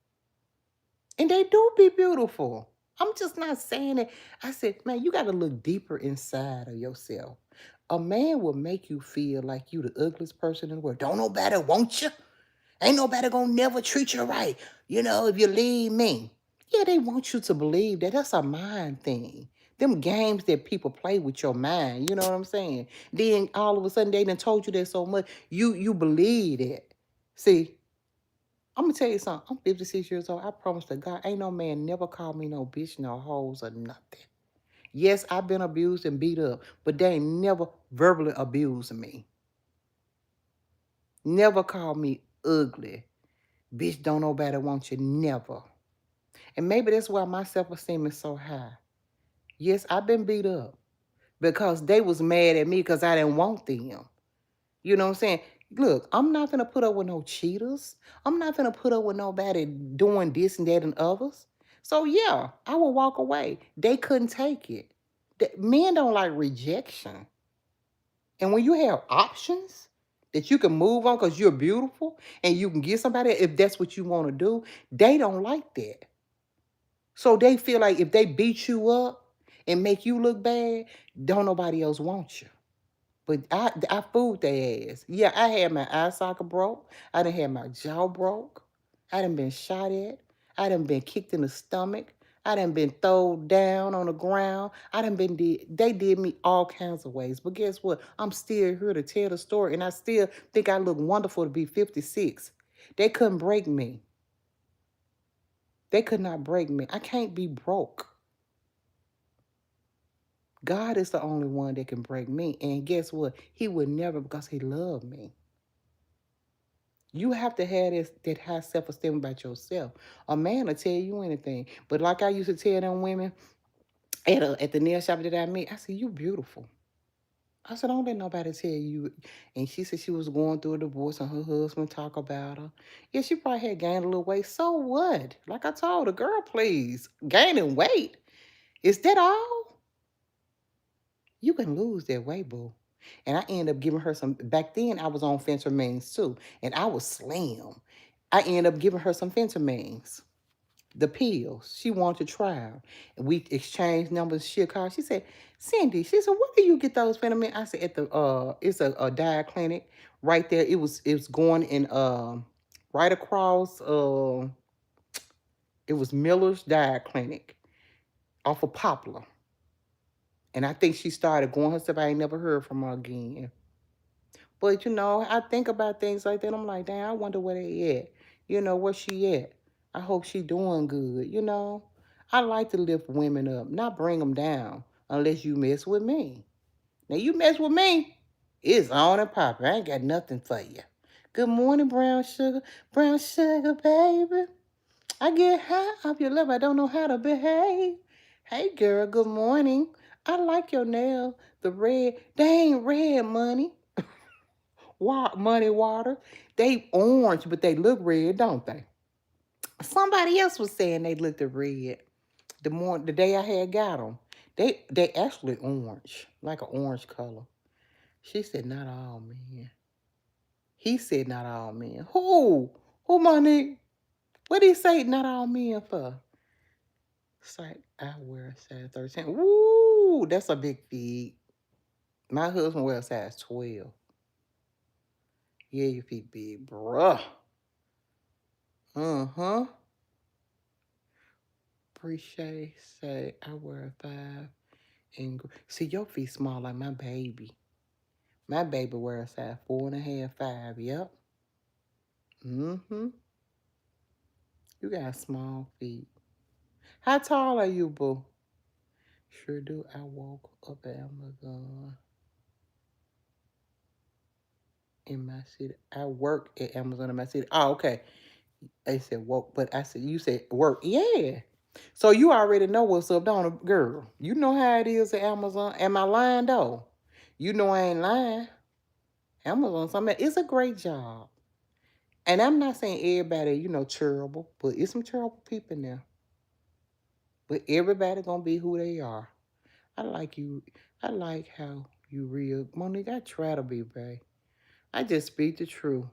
And they do be beautiful. I'm just not saying it. I said, man, you got to look deeper inside of yourself. A man will make you feel like you the ugliest person in the world. Don't nobody want you. Ain't nobody gonna never treat you right. If you leave me. Yeah, they want you to believe that. That's a mind thing. Them games that people play with your mind. You know what I'm saying? Then all of a sudden they done told you that so much. You believe it. See, I'm gonna tell you something. I'm 56 years old. I promise to God, ain't no man never called me no bitch, no hoes, or nothing. Yes, I've been abused and beat up, but they ain't never verbally abused me. Never called me ugly. Bitch, don't nobody want you. Never. And maybe that's why my self-esteem is so high. Yes, I've been beat up because they was mad at me because I didn't want them. You know what I'm saying? Look, I'm not gonna put up with no cheaters. I'm not gonna put up with nobody doing this and that and others. So yeah, I will walk away. They couldn't take it. Men don't like rejection. And when you have options that you can move on because you're beautiful and you can get somebody if that's what you want to do, they don't like that. So they feel like if they beat you up and make you look bad, don't nobody else want you. But I fooled their ass. Yeah, I had my eye socket broke. I done had my jaw broke. I done been shot at. I done been kicked in the stomach. I done been thrown down on the ground. They did me all kinds of ways. But guess what? I'm still here to tell the story. And I still think I look wonderful to be 56. They couldn't break me. They could not break me. I can't be broke. God is the only one that can break me. And guess what? He would never because he loved me. You have to have that high self-esteem about yourself. A man will tell you anything. But like I used to tell them women at the nail shop that I met, I said, you beautiful. I said, don't let nobody tell you. And she said she was going through a divorce and her husband talk about her. Yeah, she probably had gained a little weight. So what? Like I told her, girl, please, gaining weight. Is that all? You can lose that weight, boo. And I ended up giving her some, back then I was on Fentermines too, and I was slim. I ended up giving her some Fentermines, the pills. She wanted to try them. And we exchanged numbers. She called. She said, Cindy, she said, where do you get those Fentermines? I said, at the, it's a diet clinic right there. It was going in, right across, it was Miller's Diet Clinic off of Poplar. And I think she started going herself. I ain't never heard from her again. But I think about things like that. I'm like, damn, I wonder where they at. Where she at? I hope she doing good. I like to lift women up, not bring them down unless you mess with me. Now you mess with me, it's on and popping. I ain't got nothing for you. Good morning, brown sugar. Brown sugar, baby. I get high off your love. I don't know how to behave. Hey, girl, good morning. I like your nail. The red. They ain't red, money. Money water. They orange, but they look red, don't they? Somebody else was saying they looked red. The day I had got them, they actually orange, like an orange color. She said not all men. He said not all men. Who money? What did he say not all men for? It's like I wear a size 13. Ooh, that's a big feet. My husband wears a size 12. Yeah, your feet big, bruh. Uh-huh. Appreciate, say, I wear a 5. And see, your feet small like my baby. My baby wears a size 4.5, 5. Yep. Mm-hmm. You got small feet. How tall are you, boo? Sure do. I woke up at Amazon in my city. I work at Amazon in my city. Oh, okay. They said woke, but I said, you said work. Yeah. So you already know what's up, don't you, girl? You know how it is at Amazon. Am I lying, though? You know I ain't lying. Amazon, it's a great job. And I'm not saying everybody, terrible, but it's some terrible people in there. But everybody gonna be who they are. I like you. I like how you real. Monique, I try to be, babe. I just speak the truth.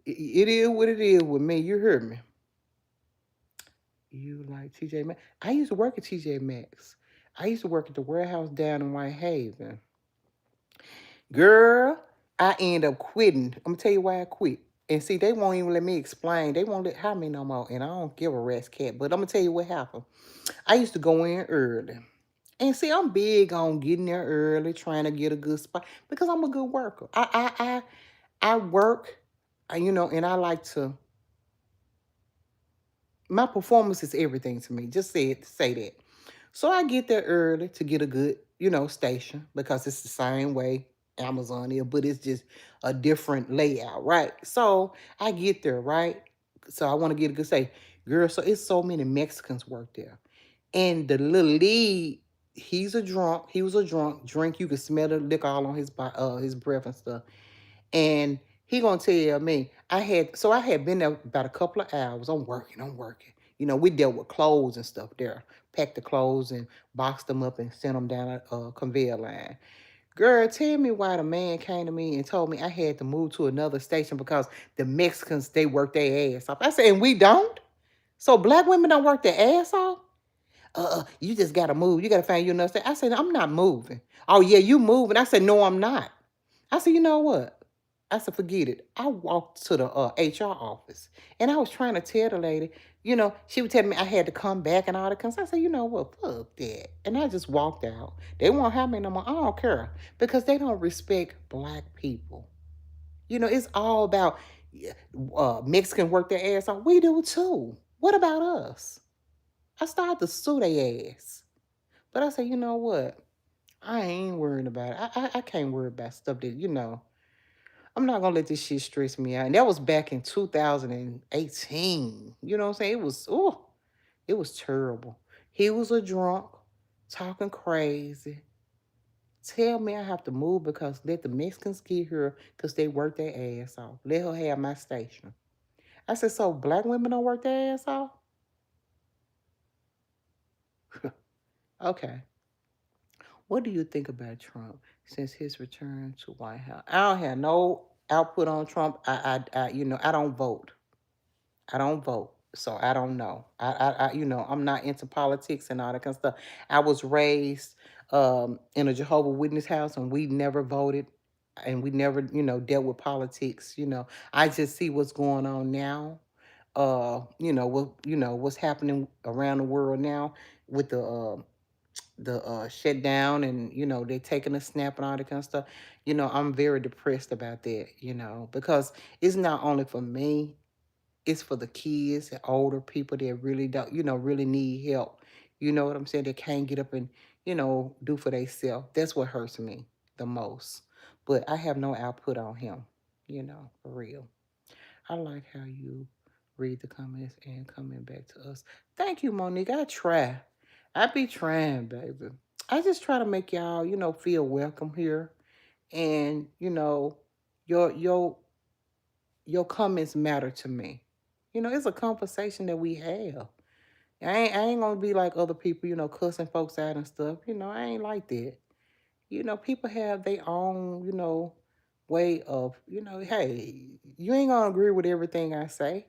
It is what it is with me. You heard me. You like TJ Maxx? I used to work at TJ Maxx. I used to work at the warehouse down in Whitehaven. Girl, I end up quitting. I'm gonna tell you why I quit. And see, they won't even let me explain. They won't hire me no more. And I don't give a rat's cat. But I'm gonna tell you what happened. I used to go in early. And see, I'm big on getting there early, trying to get a good spot because I'm a good worker. I work, and I like to. My performance is everything to me. Just say that. So I get there early to get a good, station because it's the same way Amazon is, but it's just a different layout, right? So I get there, right? So I want to get a good say, girl. So it's so many Mexicans work there, and the little lead, he's a drunk. He was a drunk. Drink, you could smell the liquor all on his breath and stuff. And he gonna tell me I had been there about a couple of hours. I'm working. We dealt with clothes and stuff there. Packed the clothes and boxed them up and sent them down a conveyor line. Girl, tell me why the man came to me and told me I had to move to another station because the Mexicans, they work their ass off. I said, and we don't? So black women don't work their ass off? You just gotta move. You gotta find you another station. I said, I'm not moving. Oh yeah, you moving. I said, no, I'm not. I said, you know what? I said, forget it. I walked to the HR office and I was trying to tell the lady, she would tell me I had to come back and all that kind of stuff. I said, you know what? Fuck that. And I just walked out. They won't have me no more. I don't care because they don't respect black people. It's all about yeah, Mexican work their ass off. We do too. What about us? I started to sue their ass. But I said, you know what? I ain't worried about it. I can't worry about stuff that. I'm not gonna let this shit stress me out. And that was back in 2018. You know what I'm saying? It was terrible. He was a drunk, talking crazy. Tell me I have to move because let the Mexicans get here because they work their ass off. Let her have my station. I said, so black women don't work their ass off? Okay. What do you think about Trump since his return to White House? I don't have no output on Trump. I don't vote. I don't vote, so I don't know. I'm not into politics and all that kind of stuff. I was raised in a Jehovah Witness house, and we never voted, and we never, dealt with politics. I just see what's going on now. What's happening around the world now with the shutdown, and they taking a snap and all that kind of stuff. I'm very depressed about that. Because it's not only for me, it's for the kids and older people that really don't, really need help. You know what I'm saying? They can't get up and, do for themselves. That's what hurts me the most. But I have no output on him, for real. I like how you read the comments and coming back to us. Thank you, Monique. I try. I be trying, baby. I just try to make y'all, feel welcome here. And, your your your comments matter to me. It's a conversation that we have. I ain't gonna be like other people, cussing folks out and stuff. I ain't like that. People have their own, way of, hey, you ain't gonna agree with everything I say.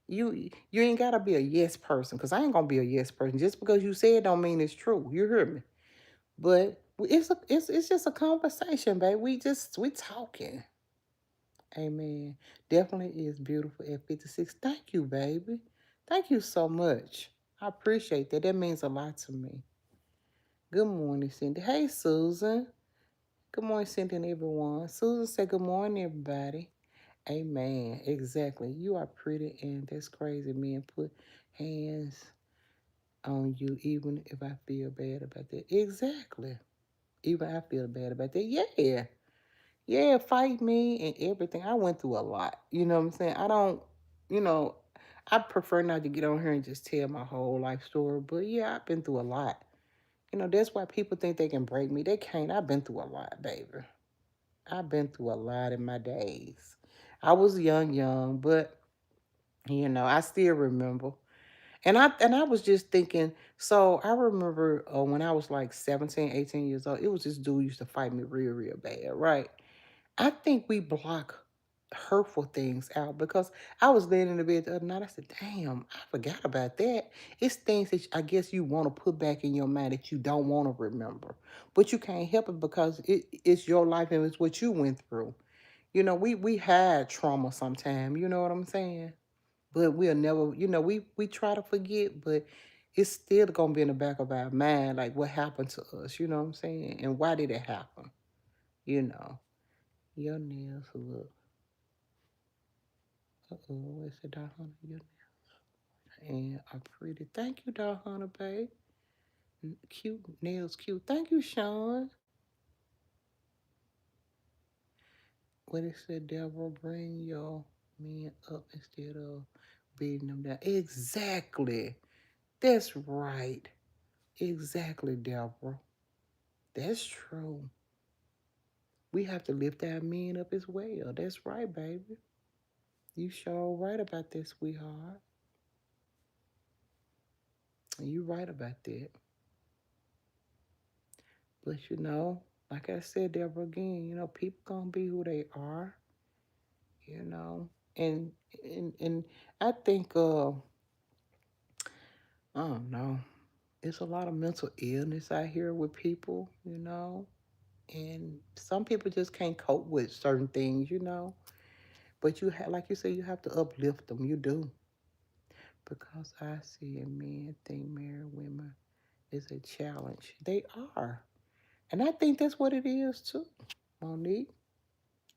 You ain't gotta be a yes person, because I ain't gonna be a yes person. Just because you say it don't mean it's true. You hear me? But it's just a conversation, babe. We talking. Amen. Definitely is beautiful at 56. Thank you, baby. Thank you so much. I appreciate that. That means a lot to me. Good morning, Cindy. Hey, Susan. Good morning, Cindy and everyone. Susan said, good morning, everybody. Amen. Exactly. You are pretty, and that's crazy. Men put hands on you, even if I feel bad about that. Exactly. Even I feel bad about that. Yeah. Yeah, fight me and everything. I went through a lot. You know what I'm saying? I don't, you know, I prefer not to get on here and just tell my whole life story. But yeah, I've been through a lot. That's why people think they can break me. They can't. I've been through a lot, baby. I've been through a lot in my days. I was young, but I still remember. And I was just thinking, so I remember when I was like 17, 18 years old, it was this dude used to fight me real bad, right? I think we block hurtful things out because I was laying in the bed the other night. I said, damn, I forgot about that. It's things that I guess you want to put back in your mind that you don't want to remember. But you can't help it because it's your life and it's what you went through. We had trauma sometime, you know what I'm saying? But we'll never, we try to forget, but it's still gonna be in the back of our mind, like what happened to us, you know what I'm saying? And why did it happen? You know. Your nails look. What's it, Doll Hunter? Your nails and are pretty. Thank you, Doll Hunter, babe. Cute nails, cute. Thank you, Sean. What it said, Deborah, bring your men up instead of beating them down. Exactly. That's right. Exactly, Deborah. That's true. We have to lift our men up as well. That's right, baby. You sure right about this, sweetheart. You right about that. But like I said, Deborah, again, people gonna be who they are, you know. And and I think I don't know. It's a lot of mental illness out here with people. And some people just can't cope with certain things. But like you said, you have to uplift them. You do. Because I see a men think married women is a challenge. They are. And I think that's what it is too, Monique.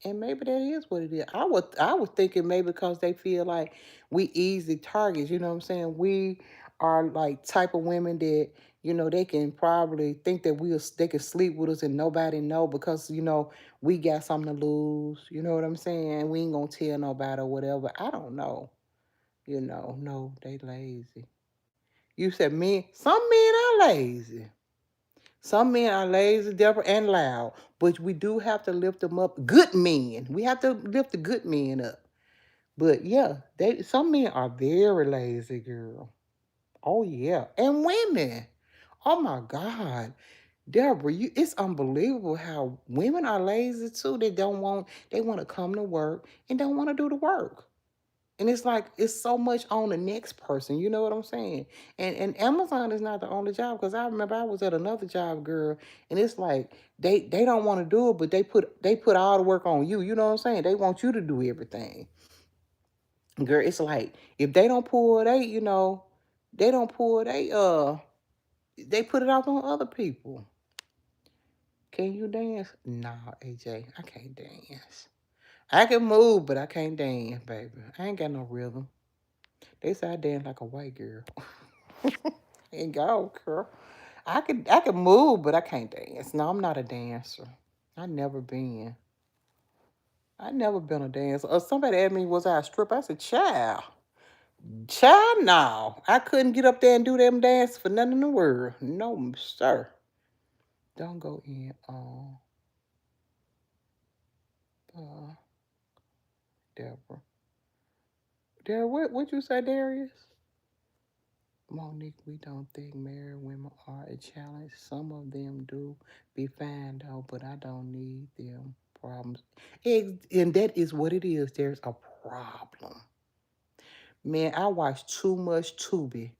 And maybe that is what it is. I was thinking maybe because they feel like we easy targets, you know what I'm saying? We are like type of women that, they can probably think that they can sleep with us and nobody know because, we got something to lose. You know what I'm saying? We ain't gonna tell nobody or whatever. I don't know. No, they lazy. You said some men are lazy. Some men are lazy, devil, and loud, but we do have to lift them up. Good men. We have to lift the good men up. But yeah, some men are very lazy, girl. Oh yeah, and women. Oh my God, Deborah, it's unbelievable how women are lazy too. They want to come to work and don't want to do the work. And it's like it's so much on the next person. You know what I'm saying? And Amazon is not the only job because I remember I was at another job, girl, and it's like they don't want to do it, but they put all the work on you. You know what I'm saying? They want you to do everything, girl. It's like if they don't pull, they don't pull, they put it off on other people. Can you dance? Nah, AJ, I can't dance. I can move, but I can't dance, baby. I ain't got no rhythm. They say I dance like a white girl. And go, girl. I can move, but I can't dance. No, I'm not a dancer. I never been. I never been a dancer. Or somebody asked me, was I a stripper? I said, child, no. I couldn't get up there and do them dance for nothing in the world. No, sir. Don't go in on uh, Deborah. Deborah, what you say, Darius? Monique, we don't think married women are a challenge. Some of them do be fine though, but I don't need them problems. And that is what it is. There's a problem. Man, I watch too much Tubi.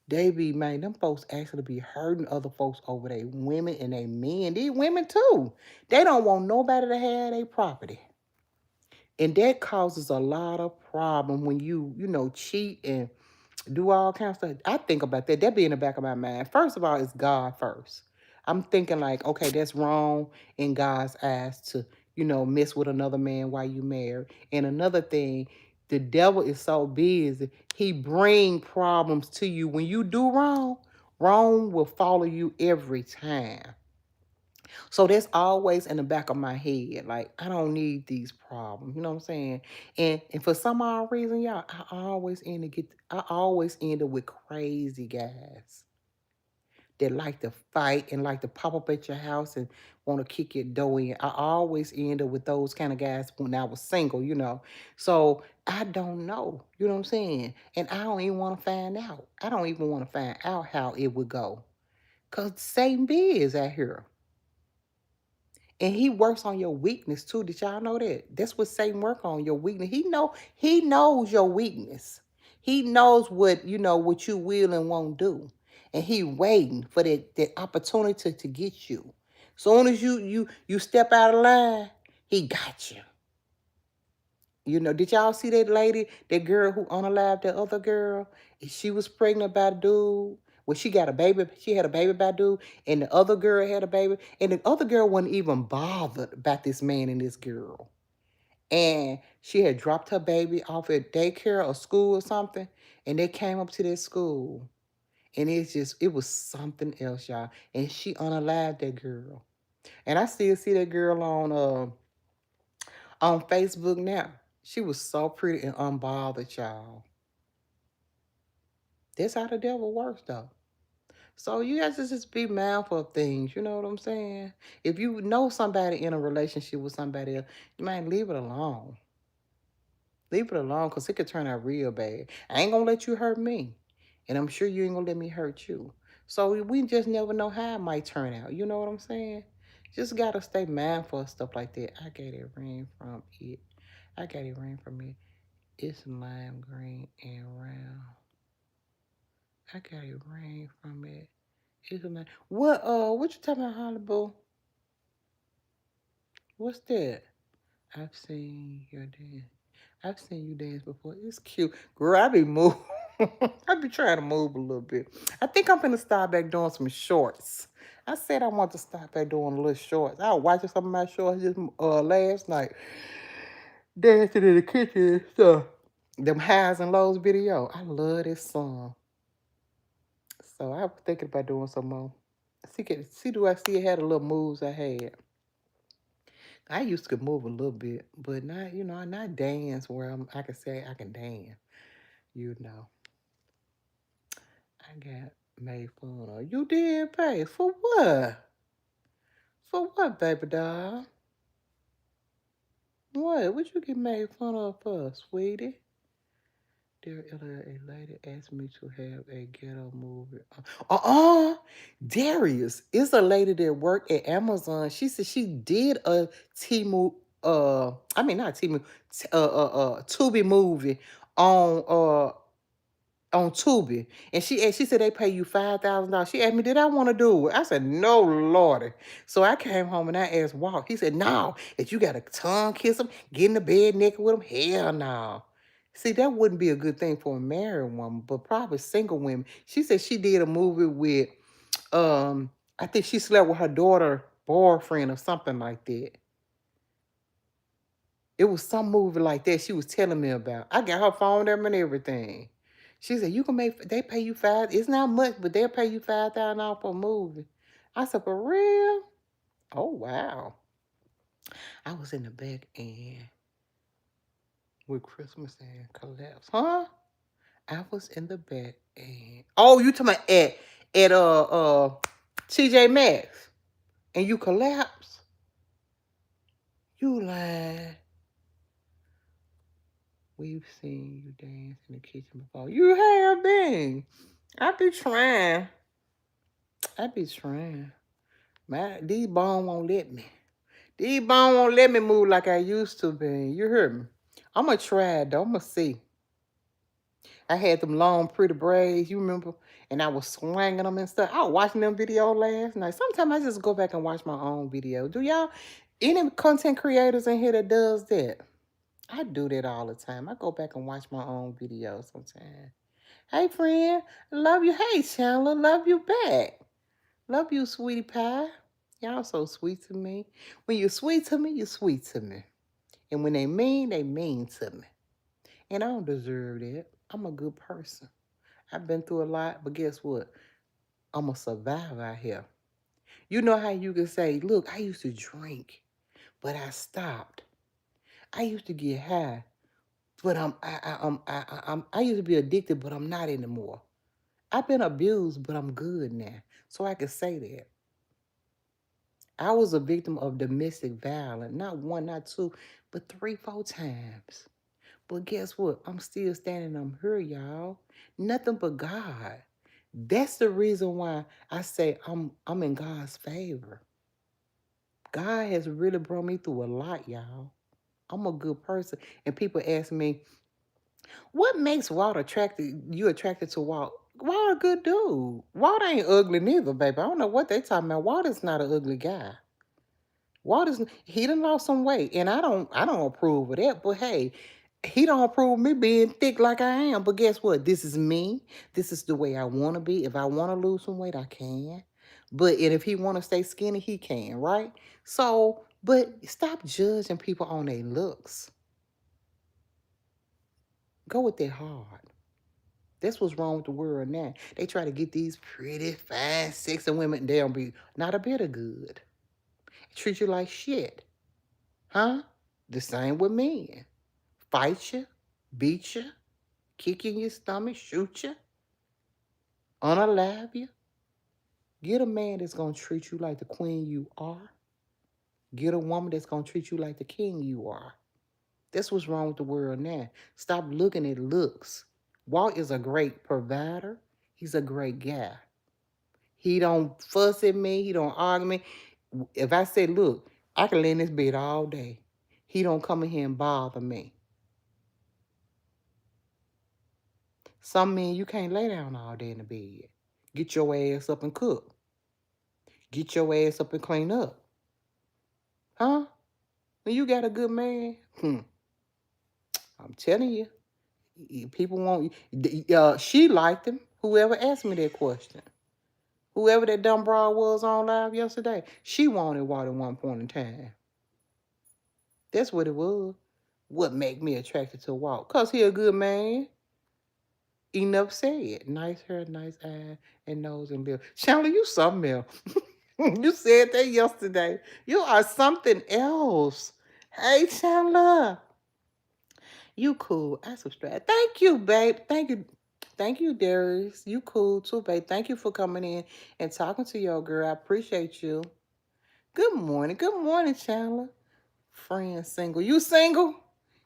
Man, them folks actually be hurting other folks over their women and they men. These women too. They don't want nobody to have their property. And that causes a lot of problem when you cheat and do all kinds of stuff. I think about that. That be in the back of my mind. First of all, it's God first. I'm thinking like, okay, that's wrong in God's eyes to mess with another man while you married. And another thing, the devil is so busy, he bring problems to you. When you do wrong, wrong will follow you every time. So that's always in the back of my head. Like, I don't need these problems. You know what I'm saying? And for some odd reason, y'all, I always end up with crazy guys that like to fight and like to pop up at your house and want to kick your door in. I always end up with those kind of guys when I was single. So I don't know. You know what I'm saying? And I don't even want to find out. I don't even want to find out how it would go. Because Satan is out here. And he works on your weakness too. Did y'all know that? That's what Satan work on, your weakness. He knows your weakness. He knows what you will and won't do. And he waiting for that opportunity to get you. Soon as you step out of line, he got you. Did y'all see that lady, that girl who unalived that other girl? She was pregnant by a dude. Well, she got a baby. She had a baby by a dude, and the other girl had a baby. And the other girl wasn't even bothered about this man and this girl. And she had dropped her baby off at daycare or school or something, and they came up to that school. And it was something else, y'all. And she unalived that girl. And I still see that girl on Facebook now. She was so pretty and unbothered, y'all. That's how the devil works, though. So you guys just be mindful of things. You know what I'm saying? If you know somebody in a relationship with somebody else, you might leave it alone. Leave it alone because it could turn out real bad. I ain't gonna let you hurt me. And I'm sure you ain't gonna let me hurt you. So we just never know how it might turn out. You know what I'm saying? Just gotta stay mindful of stuff like that. I got it ring from it. I got it ring from it. It's lime green and round. I got it ring from it. It's lime. What you talking about, Hollywood? What's that? I've seen your dance. I've seen you dance before. It's cute. Girl, I be move. I be trying to move a little bit. I think I'm gonna start back doing some shorts. I said I want to start back doing a little shorts. I was watching some of my shorts just last night. Dancing in the kitchen and stuff. Them highs and lows video. I love this song. So I was thinking about doing some more. Do I see it had the little moves I had? I used to move a little bit, but not, not dance where I can say I can dance. You know, I got made fun of. You did pay for what? For what, baby doll? What? What you get made fun of for, sweetie? Dear Ella, a lady asked me to have a ghetto movie. Darius is a lady that worked at Amazon. She said she did a Timu, I mean not Timu, Tubi movie on on Tubi. And she said they pay you $5,000. She asked me, did I want to do it? I said, no, Lordy. So I came home and I asked Walt. He said, no, if you got to tongue kiss him, get in the bed naked with him, hell no. See, that wouldn't be a good thing for a married woman, but probably single women. She said she did a movie with, I think she slept with her daughter boyfriend or something like that. It was some movie like that she was telling me about. I got her phone number and everything. She said, you can make, they pay you five, it's not much, but they'll pay you $5,000 for a movie. I said, for real? Oh, wow. I was in the back end with Christmas and collapse. Huh? I was in the back end. Oh, you talking about at TJ Maxx and you collapsed? You lying. We've seen you dance in the kitchen before. You have been. I be trying. I be trying. These bones won't let me. These bones won't let me move like I used to be. You heard me? I'm going to try it, though. I'm going to see. I had them long, pretty braids, you remember? And I was swinging them and stuff. I was watching them videos last night. Sometimes I just go back and watch my own video. Do y'all, any content creators in here that does that? I do that all the time. I go back and watch my own videos sometimes. Hey, friend. Love you. Hey, Chandler. Love you back. Love you, sweetie pie. Y'all so sweet to me. When you're sweet to me, you're sweet to me. And when they mean to me. And I don't deserve that. I'm a good person. I've been through a lot, but guess what? I'm a survivor out here. You know how you can say, look, I used to drink, but I stopped. I used to get high, but I used to be addicted, but I'm not anymore. I've been abused, but I'm good now. So I can say that. I was a victim of domestic violence, not one, not two, but 3, 4 times. But guess what? I'm still standing. I'm here, y'all. Nothing but God. That's the reason why I say I'm in God's favor. God has really brought me through a lot, y'all. I'm a good person. And people ask me, what makes Walt you attracted to Walt? Walt a good dude. Walt ain't ugly neither, baby. I don't know what they talking about. Walt is not an ugly guy. He done lost some weight. And I don't approve of that. But hey, he don't approve of me being thick like I am. But guess what? This is me. This is the way I want to be. If I want to lose some weight, I can. And if he want to stay skinny, he can, right? So, but stop judging people on their looks. Go with their heart. That's what's wrong with the world now. They try to get these pretty, fine, sexy women. They don't be not a bit of good. Treat you like shit. Huh? The same with men. Fight you, beat you, kick you in your stomach, shoot you, unalive you. Get a man that's going to treat you like the queen you are. Get a woman that's going to treat you like the king you are. That's what's wrong with the world now. Stop looking at looks. Walt is a great provider. He's a great guy. He don't fuss at me. He don't argue me. If I say, look, I can lay in this bed all day. He don't come in here and bother me. Some men, you can't lay down all day in the bed. Get your ass up and cook. Get your ass up and clean up. Huh? When you got a good man, I'm telling you, people want you. She liked him. Whoever asked me that question. Whoever that dumb broad was on live yesterday, she wanted Walt at one point in time. That's what it was. What make me attracted to Walt? Because he a good man. Enough said. Nice hair, nice eye, and nose and lip. Chandler, you something else. You said that yesterday. You are something else. Hey, Chandler. You cool. I subscribe. Thank you, babe. Thank you. Thank you, Darius. You cool too, babe. Thank you for coming in and talking to your girl. I appreciate you. Good morning. Good morning, Chandler. Friend single. You single?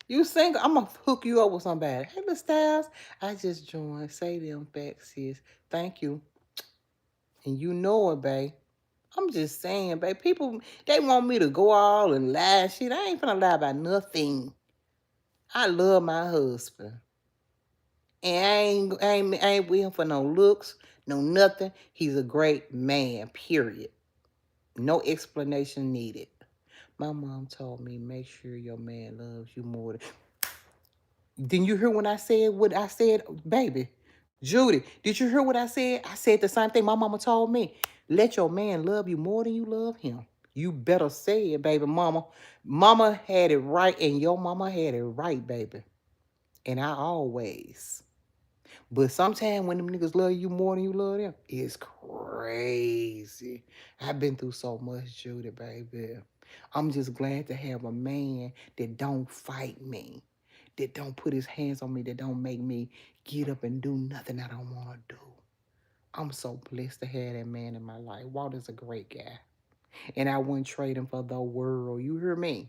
You single? I'm gonna hook you up with somebody. Hey, Miss Styles. I just joined. Say them facts, sis. Thank you. And you know it, babe. I'm just saying, babe. People, they want me to go all and lie shit. I ain't finna lie about nothing. I love my husband. And I ain't with him for no looks, no nothing. He's a great man, period. No explanation needed. My mom told me, make sure your man loves you more than... Didn't you hear when I said what I said, baby? Judy, did you hear what I said? I said the same thing my mama told me. Let your man love you more than you love him. You better say it, baby mama. Mama had it right, and your mama had it right, baby. And I always. But sometimes when them niggas love you more than you love them, it's crazy. I've been through so much, Judy, baby. I'm just glad to have a man that don't fight me, that don't put his hands on me, that don't make me get up and do nothing I don't want to do. I'm so blessed to have that man in my life. Walter's a great guy. And I wouldn't trade him for the world. You hear me?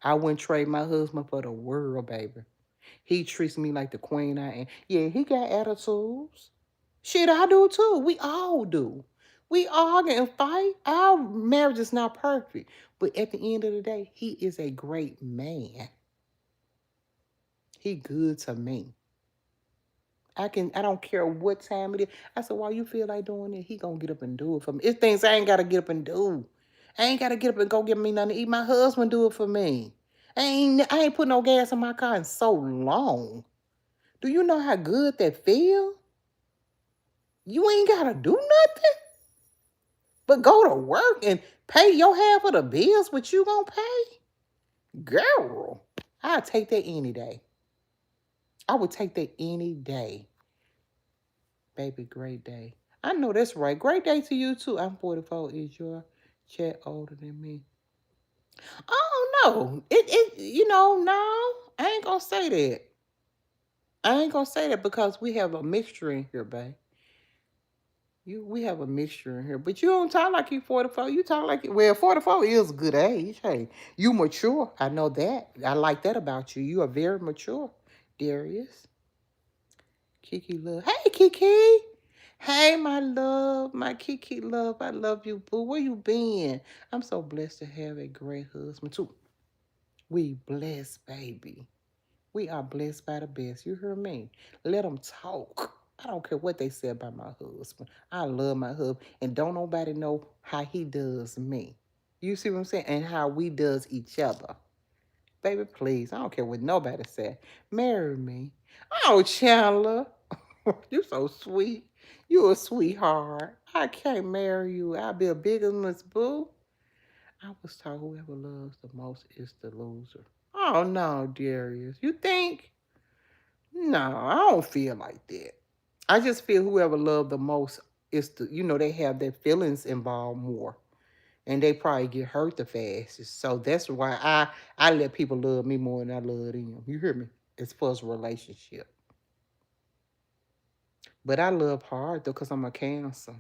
I wouldn't trade my husband for the world, baby. He treats me like the queen I am. Yeah, he got attitudes. Shit, I do too. We all do. We argue and fight. Our marriage is not perfect. But at the end of the day, he is a great man. He good to me. I don't care what time it is. I said, why you feel like doing it? He gonna get up and do it for me. It's things I ain't gotta get up and do. I ain't gotta get up and go get me nothing to eat. My husband do it for me. I ain't put no gas in my car in so long. Do you know how good that feel? You ain't gotta do nothing but go to work and pay your half of the bills, what you gonna pay? Girl, I'd take that any day. I would take that any day. Baby, great day. I know that's right. Great day to you too. I'm 44. Is your chat older than me? Oh no. No, I ain't gonna say that. I ain't gonna say that because we have a mixture in here, babe. We have a mixture in here, but you don't talk like you 44. You talk like 44 is a good age. Hey, you mature. I know that. I like that about you. You are very mature, Darius. Kiki love. Hey, Kiki. Hey, my love, my Kiki love. I love you, boo. Where you been? I'm so blessed to have a great husband too. We blessed, baby. We are blessed by the best. You hear me? Let them talk. I don't care what they say about my husband. I love my husband. And don't nobody know how he does me. You see what I'm saying? And how we does each other. Baby, please. I don't care what nobody say. Marry me. Oh, Chandler. You so sweet. You a sweetheart. I can't marry you. I'll be a bigamous boo. I was taught whoever loves the most is the loser. Oh no, Darius. You think? No, I don't feel like that. I just feel whoever loved the most is they have their feelings involved more. And they probably get hurt the fastest. So that's why I let people love me more than I love them. You hear me? As far as a relationship. But I love hard though, because I'm a Cancer.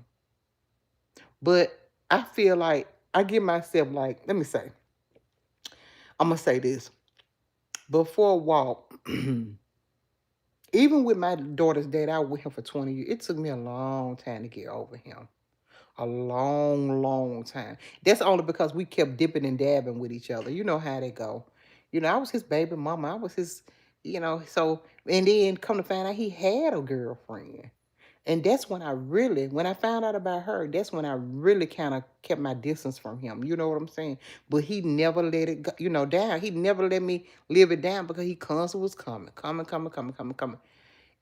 But I feel like I give myself like, let me say, I'm gonna say this. Before a walk, even with my daughter's dad, I was with him for 20 years. It took me a long time to get over him. A long, long time. That's only because we kept dipping and dabbing with each other. You know how they go. I was his baby mama. I was his, so, and then come to find out he had a girlfriend. And that's when I found out about her, that's when I really kind of kept my distance from him. You know what I'm saying? But he never let it go, down. He never let me live it down because he constantly was coming, coming, coming, coming, coming, coming.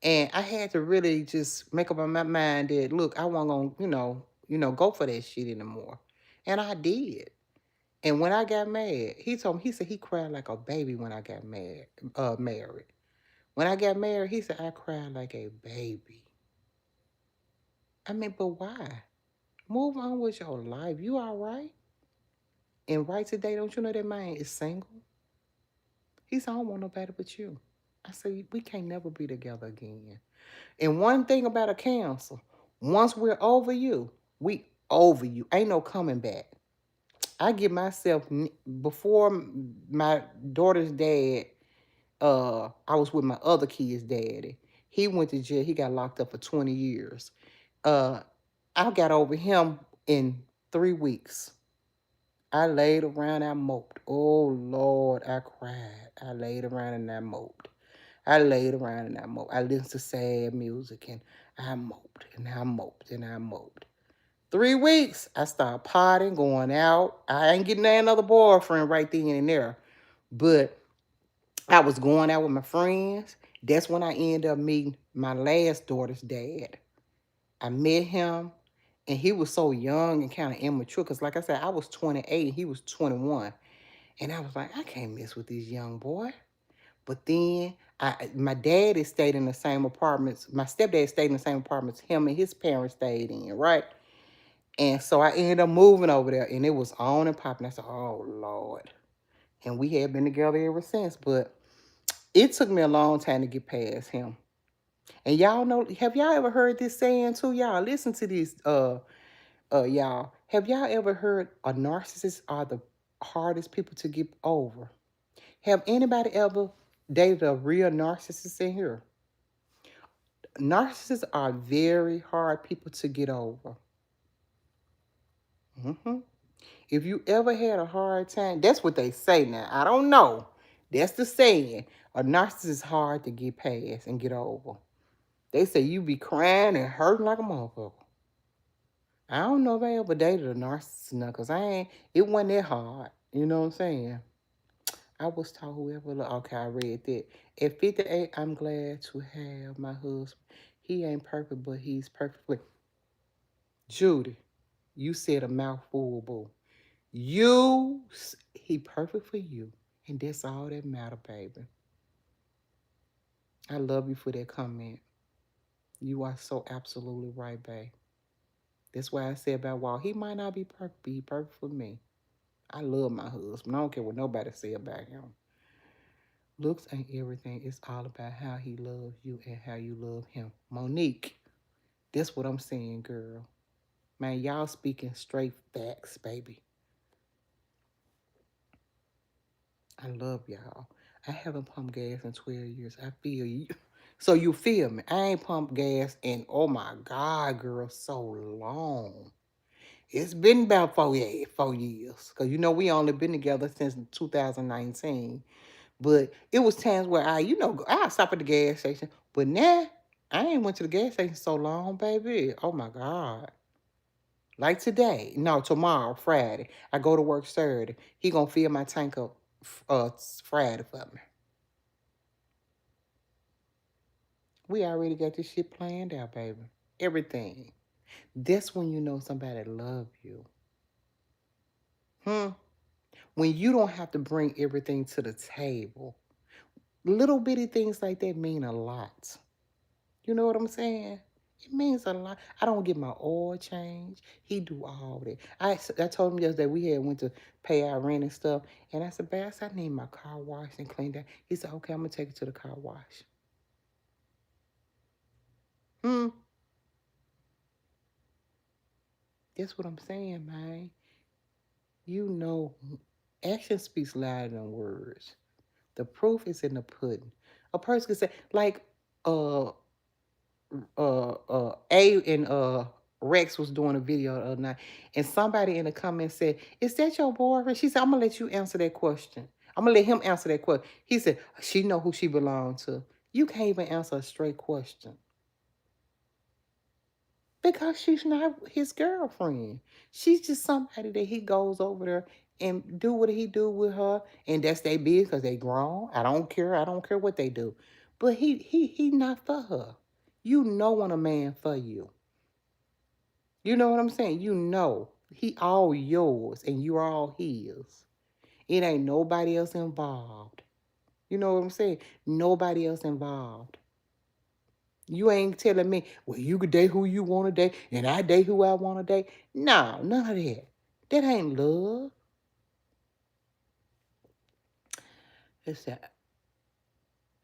And I had to really just make up my mind that, look, I wasn't gonna, go for that shit anymore. And I did. And when I got mad, he told me, he said he cried like a baby when I got married. When I got married, he said I cried like a baby. I mean, but why? Move on with your life. You all right? And right today, don't you know that man is single? He said, I don't want nobody but you. I said, we can't never be together again. And one thing about a cancer, once we're over you, we over you. Ain't no coming back. I give myself, before my daughter's dad, I was with my other kid's daddy. He went to jail. He got locked up for 20 years. Uh, I got over him in 3 weeks. I laid around, I moped. Oh, Lord, I cried. I laid around and I moped. I laid around and I moped. I listened to sad music and I moped and I moped and I moped. 3 weeks, I started partying, going out. I ain't getting another boyfriend right then and there. But I was going out with my friends. That's when I ended up meeting my last daughter's dad. I met him, and he was so young and kind of immature. Because like I said, I was 28, he was 21. And I was like, I can't mess with this young boy. But then my daddy stayed in the same apartments. My stepdad stayed in the same apartments him and his parents stayed in, right? And so I ended up moving over there, and it was on and popping. I said, oh, Lord. And we had been together ever since. But it took me a long time to get past him. And y'all know, have y'all ever heard this saying too? Y'all listen to this, y'all. Have y'all ever heard a narcissist are the hardest people to get over? Have anybody ever dated a real narcissist in here? Narcissists are very hard people to get over. hmm If you ever had a hard time, that's what they say now. I don't know. That's the saying. A narcissist is hard to get past and get over. They say you be crying and hurting like a motherfucker. I don't know if I ever dated a narcissist now, because it wasn't that hard. You know what I'm saying? I was taught whoever, okay, I read that. At 58, I'm glad to have my husband. He ain't perfect, but he's perfectly. Judy, you said a mouthful, boo. He perfect for you. And that's all that matter, baby. I love you for that comment. You are so absolutely right, babe. That's why I said about Walt, he might not be perfect, but he perfect for me. I love my husband. I don't care what nobody say about him. Looks ain't everything. It's all about how he loves you and how you love him. Monique, that's what I'm saying, girl. Man, y'all speaking straight facts, baby. I love y'all. I haven't pumped gas in 12 years. I feel you. So you feel me? I ain't pumped gas in, oh my God, girl, so long. It's been about 4 years. Because we only been together since 2019. But it was times where I stop at the gas station. But now, I ain't went to the gas station so long, baby. Oh my God. Like today. No, tomorrow, Friday. I go to work Saturday. He gonna fill my tank up Friday for me. We already got this shit planned out, baby. Everything. That's when you know somebody love you. When you don't have to bring everything to the table. Little bitty things like that mean a lot. You know what I'm saying? It means a lot. I don't get my oil changed. He do all that. I told him yesterday we had went to pay our rent and stuff. And I said, Bass, I need my car washed and cleaned out. He said, okay, I'm going to take it to the car wash. Hmm. That's what I'm saying, man. You know, action speaks louder than words. The proof is in the pudding. A person can say, like, uh, A and Rex was doing a video the other night, and somebody in the comments said, "Is that your boyfriend?" She said, "I'm gonna let you answer that question. I'm gonna let him answer that question." He said, "She know who she belongs to." You can't even answer a straight question because she's not his girlfriend. She's just somebody that he goes over there and do what he do with her, and that's their business because they grown. I don't care. I don't care what they do, but he not for her. You know when a man for you. You know what I'm saying? You know he all yours and you all his. It ain't nobody else involved. You know what I'm saying? Nobody else involved. You ain't telling me, well, you could date who you want to date and I date who I want to date. No, none of that. That ain't love. It's that,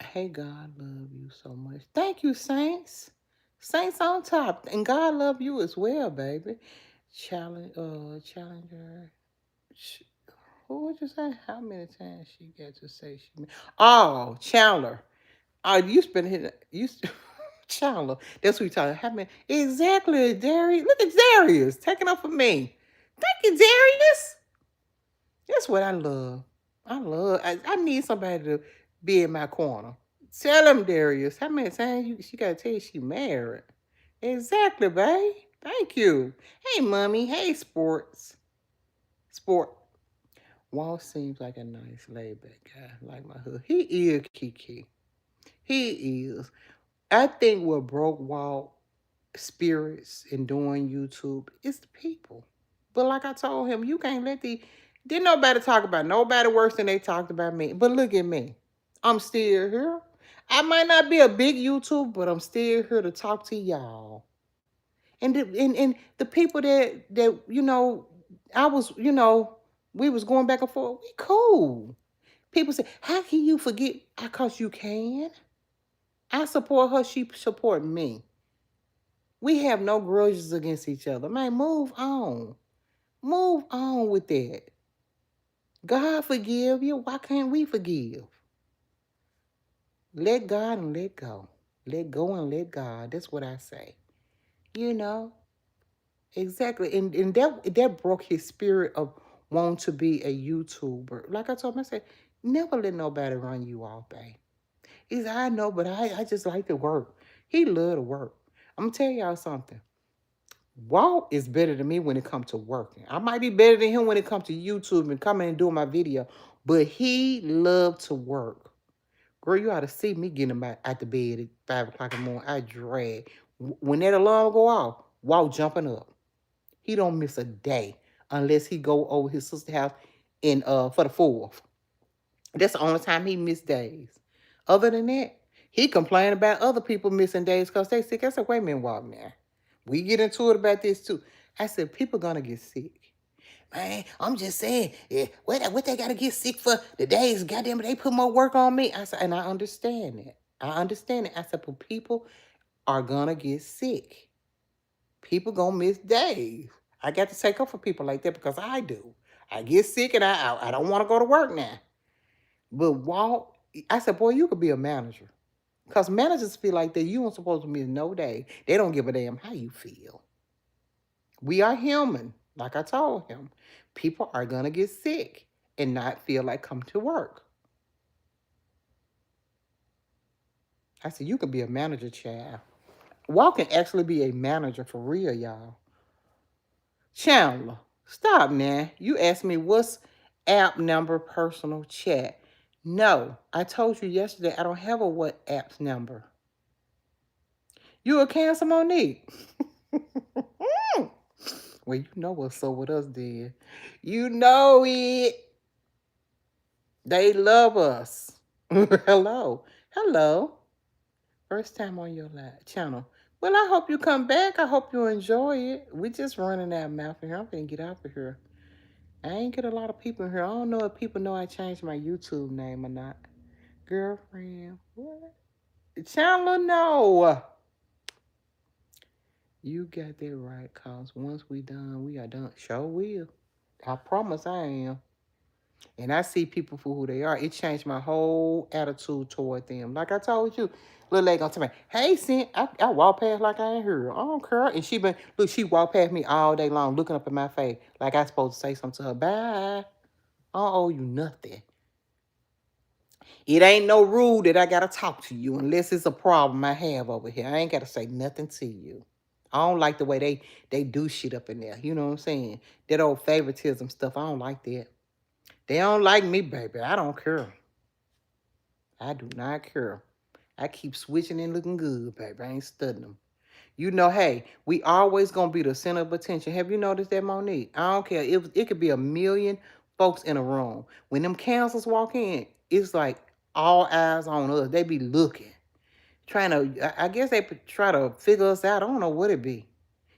hey, God love you so much. Thank you, saints. Saints on top. And God love you as well, baby. Challenger. Sh- Who would you say? How many times she got to say she? Oh, Chandler. Oh, you spent it. Chandler. That's what you talking. How many? Exactly, Darius. Look at Darius taking up for me. Thank you, Darius. That's what I love. I need somebody to be in my corner. Tell him, Darius. How many times she got to tell you she married? Exactly, babe. Thank you. Hey, mommy. Hey, sports. Sport. Walt seems like a nice laid back guy, like my hood. He is Kiki. He is. I think what broke Walt spirits in doing YouTube is the people. But like I told him, you can't let didn't nobody talk about nobody worse than they talked about me. But look at me. I'm still here. I might not be a big YouTube, but I'm still here to talk to y'all. And the people that I was, we was going back and forth. We cool. People say, how can you forget? Because you can. I support her. She support me. We have no grudges against each other. Man, move on. Move on with that. God forgive you. Why can't we forgive? Let God and let go. Let go and let God. That's what I say. You know? Exactly. And that broke his spirit of wanting to be a YouTuber. Like I told him, I said, never let nobody run you off, babe. He said, I know, but I just like to work. He love to work. I'm gonna tell y'all something. Walt is better than me when it comes to working. I might be better than him when it comes to YouTube and coming and doing my video, but he loved to work. Girl, you ought to see me getting him out the bed at 5 o'clock in the morning. I drag. When that alarm go off, Walt jumping up. He don't miss a day unless he go over his sister's house in for the 4th. That's the only time he missed days. Other than that, he complained about other people missing days because they sick. I said, wait a minute, Walt, now. We get into it about this too. I said, people gonna get sick. Man, I'm just saying, yeah, what they gotta get sick for the days, goddamn, they put more work on me. I said, and I understand that. I understand it. I said, but people are gonna get sick. People gonna miss days. I got to take up for people like that because I do. I get sick and I don't want to go to work now. But Walt, I said, boy, you could be a manager. Because managers feel like that you don't supposed to miss no day. They don't give a damn how you feel. We are human. Like I told him, people are going to get sick and not feel like come to work. I said, you could be a manager, child. Walt can actually be a manager for real, y'all. Chandler, stop now. You asked me what's app number personal chat. No, I told you yesterday I don't have a what app's number. You a Cancer, Monique? Well, you know what's up with us, then. You know it. They love us. Hello. Hello. First time on your live channel. Well, I hope you come back. I hope you enjoy it. We just running out of mouth here. I'm gonna get out of here. I ain't get a lot of people in here. I don't know if people know I changed my YouTube name or not. Girlfriend. What? Chandler, no. You got that right, cause once we done, we are done. Sure will. I promise I am. And I see people for who they are. It changed my whole attitude toward them. Like I told you, little lady gonna tell me, hey, Cent, I walk past like I ain't heard. I don't care. And she walked past me all day long, looking up in my face like I supposed to say something to her. Bye. I don't owe you nothing. It ain't no rule that I gotta talk to you unless it's a problem I have over here. I ain't gotta say nothing to you. I don't like the way they do shit up in there. You know what I'm saying? That old favoritism stuff. I don't like that. They don't like me, baby. I don't care. I do not care. I keep switching and looking good, baby. I ain't studying them. You know, hey, we always gonna be the center of attention. Have you noticed that, Monique? I don't care. It could be a million folks in a room. When them counselors walk in, it's like all eyes on us. They be looking, trying to. I guess they try to figure us out. I don't know what it be.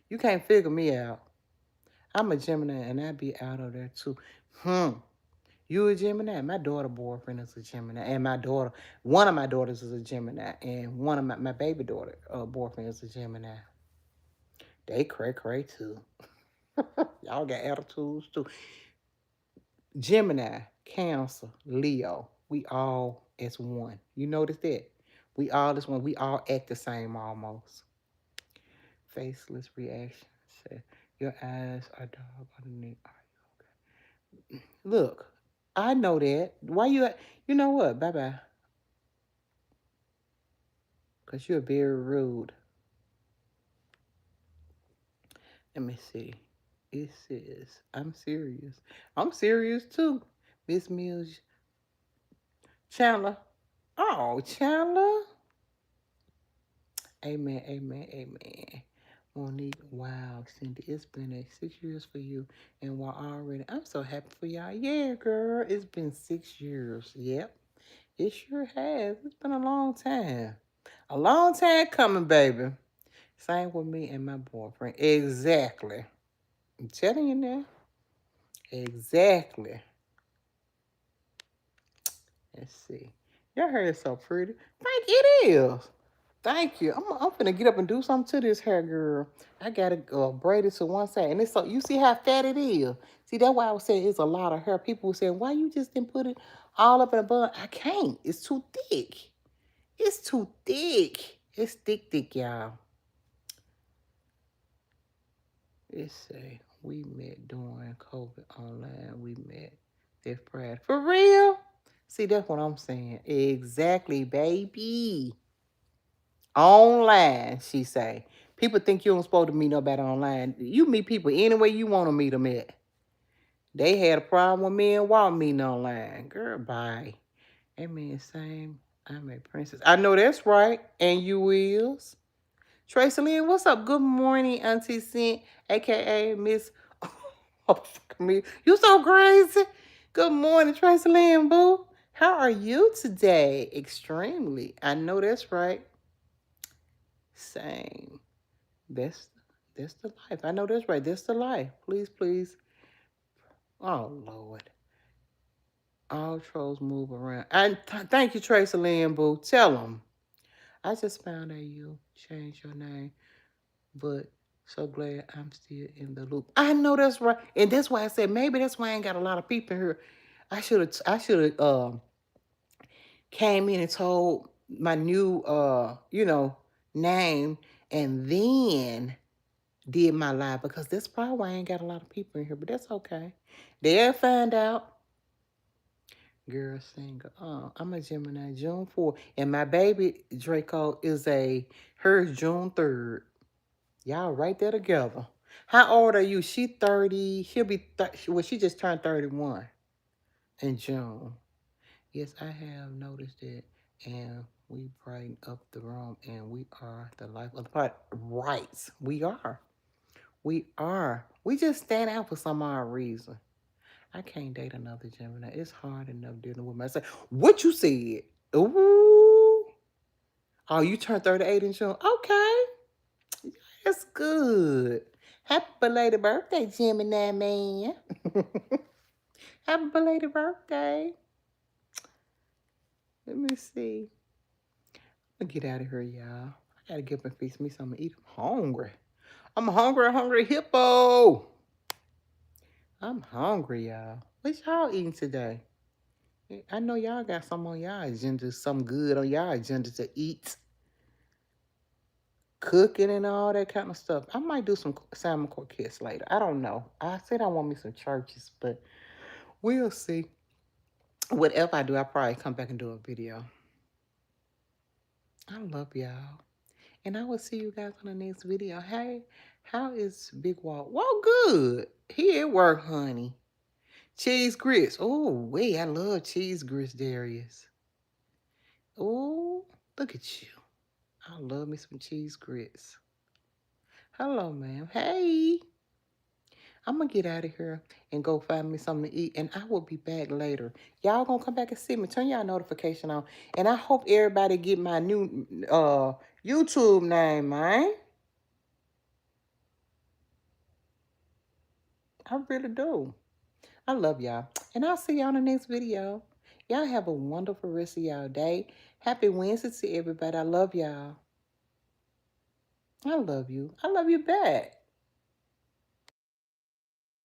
You can't figure me out. I'm a Gemini, and I be out of there too. Hmm. You a Gemini? My daughter boyfriend is a Gemini, and one of my daughters is a Gemini, and one of my baby daughter boyfriend is a Gemini. They cray too. Y'all got attitudes too. Gemini, Cancer, Leo. We all as one. You notice that? We all as one. We all act the same almost. Faceless reaction. Your eyes are dark underneath. Look, I know that. Why you know what? Bye bye. Because you're very rude. Let me see. It says, I'm serious. I'm serious too. Miss Mills Chandler. Oh, Chandler. Amen, amen, amen. Monique, wow, Cindy, it's been 6 years for you. And while already, I'm so happy for y'all. Yeah, girl, it's been 6 years. Yep, it sure has. It's been a long time. A long time coming, baby. Same with me and my boyfriend. Exactly. I'm telling you now. Exactly. Let's see. Your hair is so pretty. Thank you, it is. Thank you. I'm finna get up and do something to this hair, girl. I got to braid it to one side. And it's so, you see how fat it is? See, that's why I was saying it's a lot of hair. People were saying, why you just didn't put it all up in a bun? I can't. It's too thick. It's too thick. It's thick, y'all. Let's say we met during COVID online. We met this Friday. For real? See, that's what I'm saying. Exactly, baby. Online, she say. People think you don't supposed to meet nobody online. You meet people any way you want to meet them at. They had a problem with me and Walt meeting online. Girl, bye. Amen, same. I'm a princess. I know that's right. And you is. Tracy Lynn, what's up? Good morning, Auntie Cent, a.k.a. Miss... Oh, fuck me. You so crazy. Good morning, Tracy Lynn, boo. How are you today? Extremely. I know that's right. Same. That's that's the life. I know that's right. That's the life. Please, please. Oh, Lord. All trolls move around. And thank you, Tracy Lynn, boo. Tell them. I just found out you changed your name, but so glad I'm still in the loop. I know that's right. And that's why I said maybe that's why I ain't got a lot of people in here. I should have came in and told my new name and then did my live because that's probably why I ain't got a lot of people in here, but that's okay. They'll find out. Girl singer. I'm a Gemini, June 4th. And my baby Draco hers June 3rd. Y'all right there together. How old are you? She 30. She'll be, she just turned 31 in June. Yes, I have noticed it. And we brighten up the room and we are the life of the party. Right. We are. We are. We just stand out for some odd reason. I can't date another Gemini. It's hard enough dealing with myself. What you said? Ooh. Oh, you turned 38 in June. Okay. That's good. Happy belated birthday, Gemini man. Happy belated birthday. Let me see. I'm gonna get out of here, y'all. I gotta get up and fix me something to eat. I'm hungry. I'm hungry, hungry hippo. I'm hungry, y'all. What y'all eating today? I know y'all got some on y'all agenda, some good on y'all agenda to eat, cooking and all that kind of stuff. I might do some salmon croquettes later. I don't know. I said I want me some churches, but we'll see. Whatever I do, I'll probably come back and do a video. I love y'all. And I will see you guys on the next video. Hey, how is Big Walt? Well, good. He at work, honey. Cheese grits. Oh, wait, I love cheese grits, Darius. Oh, look at you. I love me some cheese grits. Hello, ma'am. Hey. I'm going to get out of here and go find me something to eat, and I will be back later. Y'all going to come back and see me. Turn y'all notification on. And I hope everybody get my new YouTube name, man. I really do. I love y'all. And I'll see y'all in the next video. Y'all have a wonderful rest of y'all day. Happy Wednesday to everybody. I love y'all. I love you. I love you back.